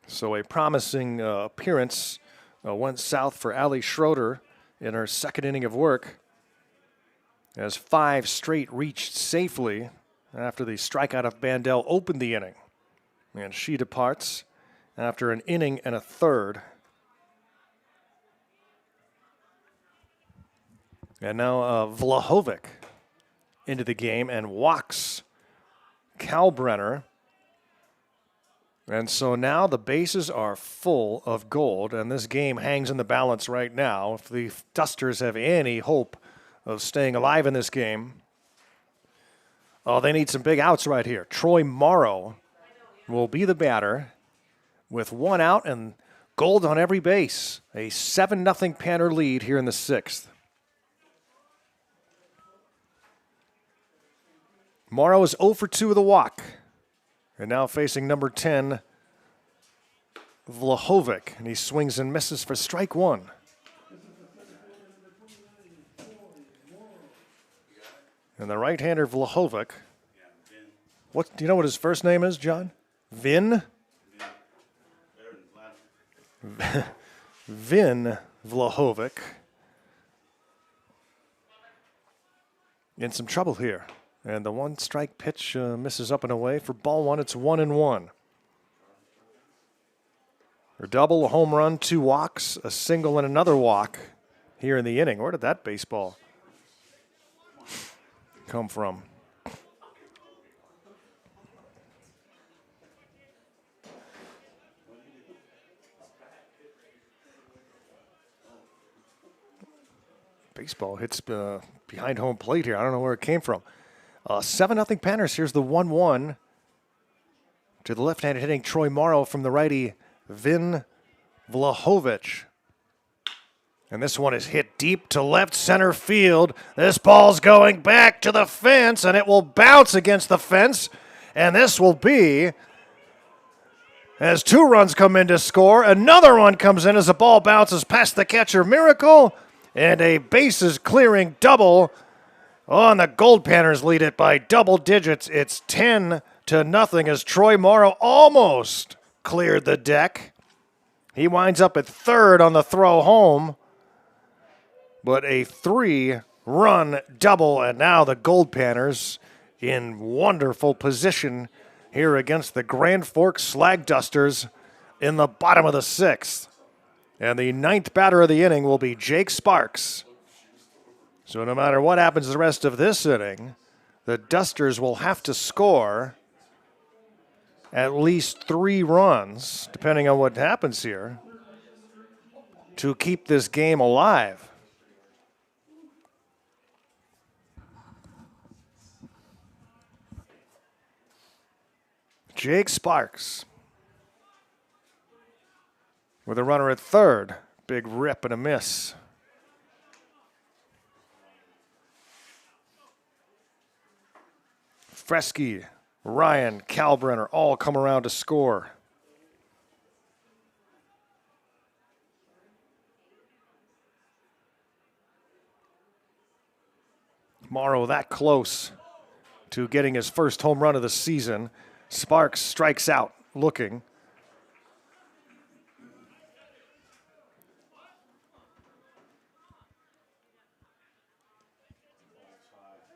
So a promising appearance went south for Ali Schroeder in her second inning of work, as 5 straight reached safely after the strikeout of Bandel opened the inning. And she departs after an inning and a third. And now Vlahovic into the game and walks Kalbrenner. And so now the bases are full of Gold, and this game hangs in the balance right now. If the Dusters have any hope of staying alive in this game, oh, they need some big outs right here. Troy Morrow will be the batter with one out and Gold on every base. A 7-0 Panner lead here in the sixth. Morrow is 0 for 2 with a walk. And now facing number 10, Vlahovic. And he swings and misses for strike one. And the right-hander Vlahovic. What do you know what his first name is, John? Vin? Vin Vlahovic. In some trouble here. And the one-strike pitch misses up and away. For ball one, it's 1-1. A double, a home run, 2 walks, a single, and another walk here in the inning. Where did that baseball come from? Baseball hits behind home plate here. I don't know where it came from. 7-0 Panthers. Here's the 1-1 to the left-handed hitting Troy Morrow from the righty Vin Vlahovic. And this one is hit deep to left center field. This ball's going back to the fence, and it will bounce against the fence. And this will be, as 2 runs come in to score, another run comes in as the ball bounces past the catcher. Miracle, and a bases clearing double. Oh, and the Goldpanners lead it by double digits. It's 10-0 as Troy Morrow almost cleared the deck. He winds up at third on the throw home. But a 3-run double, and now the Goldpanners in wonderful position here against the Grand Forks Slag Dusters in the bottom of the 6th. And the 9th batter of the inning will be Jake Sparks. So no matter what happens the rest of this inning, the Dusters will have to score at least 3 runs, depending on what happens here, to keep this game alive. Jake Sparks with a runner at third. Big rip and a miss. Fresky, Ryan, Kalbrenner all come around to score. Morrow that close to getting his first home run of the season. Sparks strikes out looking.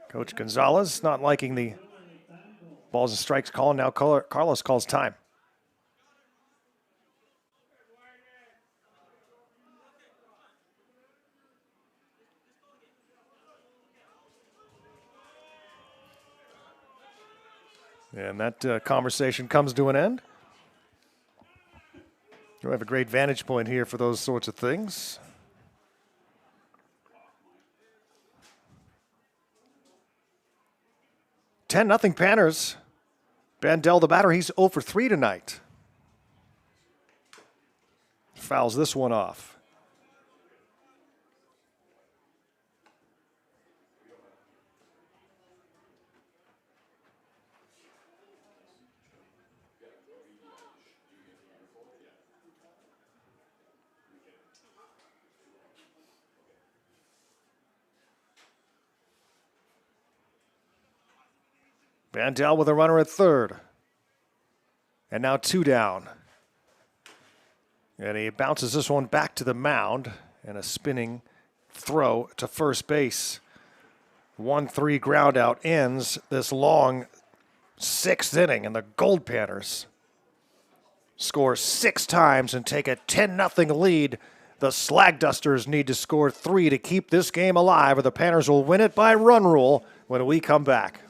Coach Gonzalez not liking the balls and strikes call. Now Carlos calls time. And that conversation comes to an end. We have a great vantage point here for those sorts of things. Nothing Panners. Bandel the batter, he's 0 for 3 tonight. Fouls this one off. Bandel with a runner at third. And now 2 down. And he bounces this one back to the mound. And a spinning throw to first base. 1-3 ground out ends this long Sixth inning, and the Goldpanners score 6 times and take a 10-0 lead. The Slag Dusters need to score 3 to keep this game alive, or the Panners will win it by run rule when we come back.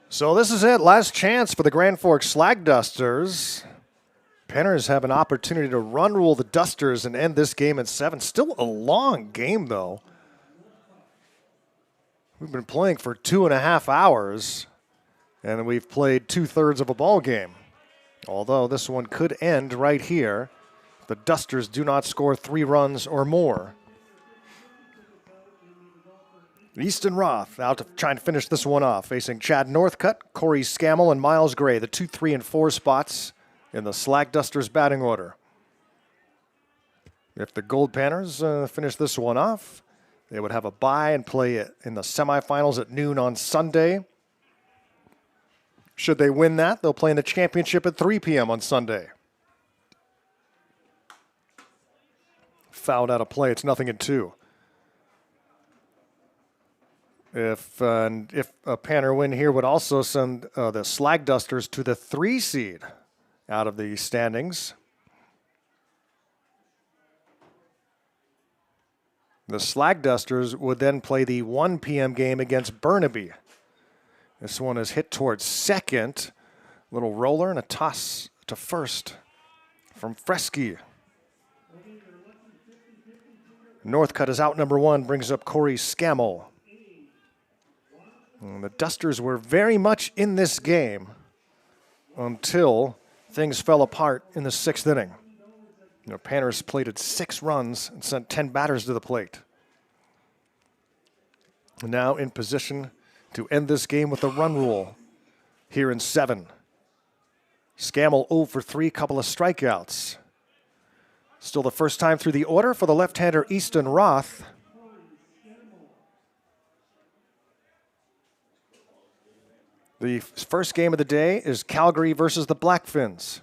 So this is it. Last chance for the Grand Forks Slag Dusters. Panners have an opportunity to run rule the Dusters and end this game in 7. Still a long game, though. We've been playing for 2.5 hours, and we've played 2/3 of a ball game. Although this one could end right here. The Dusters do not score 3 runs or more. Easton Roth out to try and finish this one off, facing Chad Northcutt, Corey Scammell, and Miles Gray, the 2, 3, and 4 spots in the Slag Dusters batting order. If the Goldpanners finish this one off, they would have a bye and play it in the semifinals at noon on Sunday. Should they win that, they'll play in the championship at 3 p.m. on Sunday. Fouled out of play, it's 0-2. If a Panner win here would also send the Slag Dusters to the 3 seed out of the standings. The Slag Dusters would then play the 1 p.m. game against Burnaby. This one is hit towards second. Little roller and a toss to first from Fresky. Northcutt is out number 1, brings up Corey Scammell. And the Dusters were very much in this game until things fell apart in the 6th inning. Panners plated 6 runs and sent 10 batters to the plate. Now in position to end this game with a run rule here in 7. Scammell 0 for 3, couple of strikeouts. Still the first time through the order for the left-hander Easton Roth. The first game of the day is Calgary versus the Blackfins.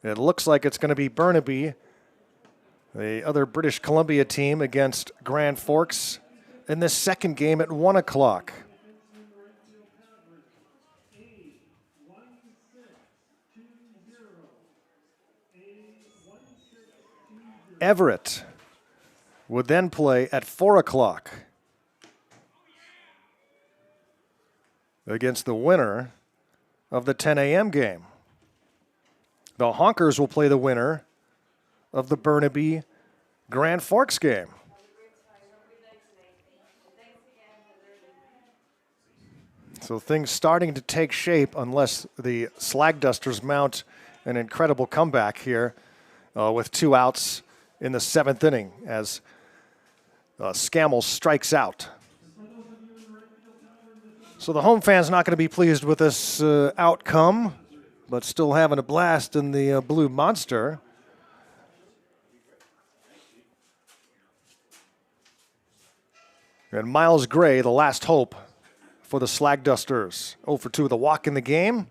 It looks like it's going to be Burnaby, the other British Columbia team, against Grand Forks in this second game at 1 o'clock. Everett would then play at 4 o'clock against the winner of the 10 a.m. game. The Honkers will play the winner of the Burnaby Grand Forks game. So things starting to take shape unless the Slag Dusters mount an incredible comeback here with 2 outs in the 7th inning as Scammell strikes out. So the home fan's not going to be pleased with this outcome, but still having a blast in the Blue Monster. And Miles Gray, the last hope for the Slag Dusters. 0 for 2 with a walk in the game.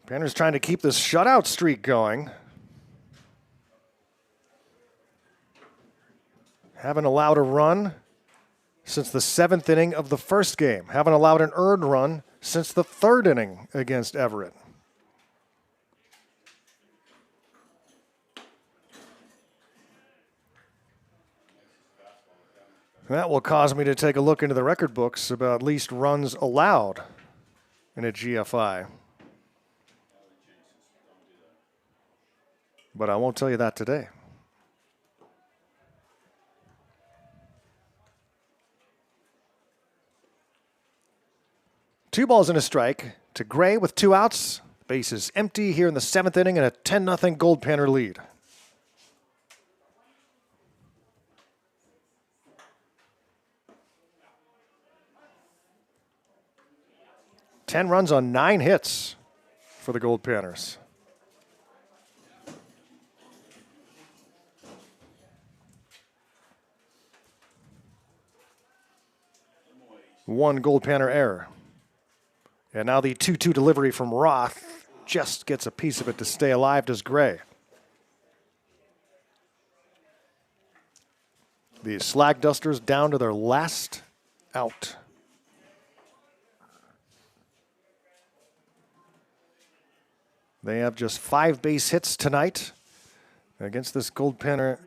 Panners trying to keep this shutout streak going. Haven't allowed a run since the 7th inning of the first game. Haven't allowed an earned run since the 3rd inning against Everett. That will cause me to take a look into the record books about least runs allowed in a GFI. But I won't tell you that today. Two balls and a strike to Gray with 2 outs. Base is empty here in the 7th inning and a 10-0 Goldpanner lead. Ten runs on 9 hits for the Goldpanners. One Goldpanner error. And now the 2-2 delivery from Roth just gets a piece of it to stay alive, does Gray. The Slag Dusters down to their last out. They have just 5 base hits tonight against this Goldpanner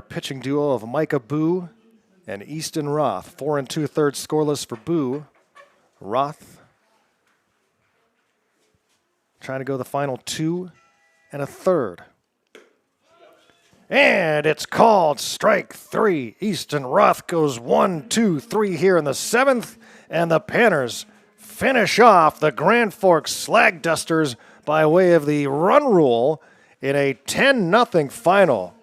pitching duo of Micah Boo and Easton Roth. 4 2/3 scoreless for Boo. Roth trying to go the final 2 1/3. And it's called strike 3. Easton Roth goes 1, 2, 3 here in the 7th, and the Panners finish off the Grand Forks Slag Dusters by way of the run rule in a 10-0 final.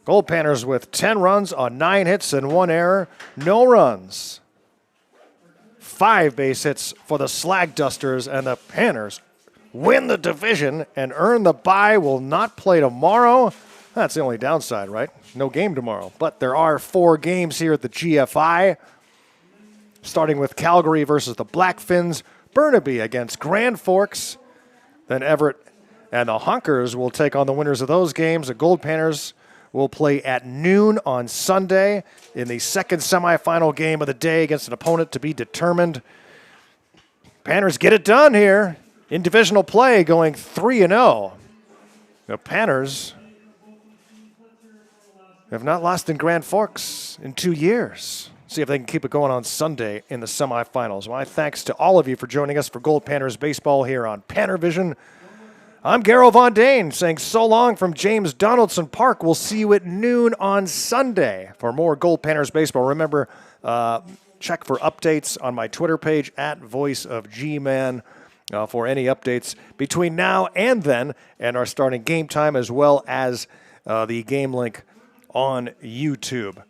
Goldpanners with 10 runs on 9 hits and 1 error, no runs. 5 base hits for the Slag Dusters, and the Panners win the division and earn the bye. Will not play tomorrow. That's the only downside, right? No game tomorrow. But there are 4 games here at the GFI, starting with Calgary versus the Blackfins, Burnaby against Grand Forks, then Everett and the Honkers will take on the winners of those games. The Goldpanners will play at noon on Sunday in the second semifinal game of the day against an opponent to be determined. Panners get it done here in divisional play, going 3-0. The Panners have not lost in Grand Forks in 2 years. See if they can keep it going on Sunday in the semifinals. My thanks to all of you for joining us for Goldpanners baseball here on PannerVision. I'm Garrow Von Dane saying so long from James Donaldson Park. We'll see you at noon on Sunday for more Goldpanners baseball. Remember, check for updates on my Twitter page at VoiceOfGman for any updates between now and then, and our starting game time, as well as the game link on YouTube.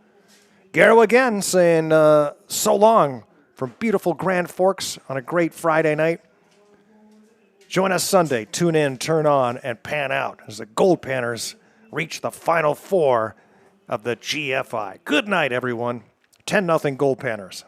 Garrow again saying so long from beautiful Grand Forks on a great Friday night. Join us Sunday. Tune in, turn on, and pan out as the Goldpanners reach the Final 4 of the GFI. Good night, everyone. 10-0 Goldpanners.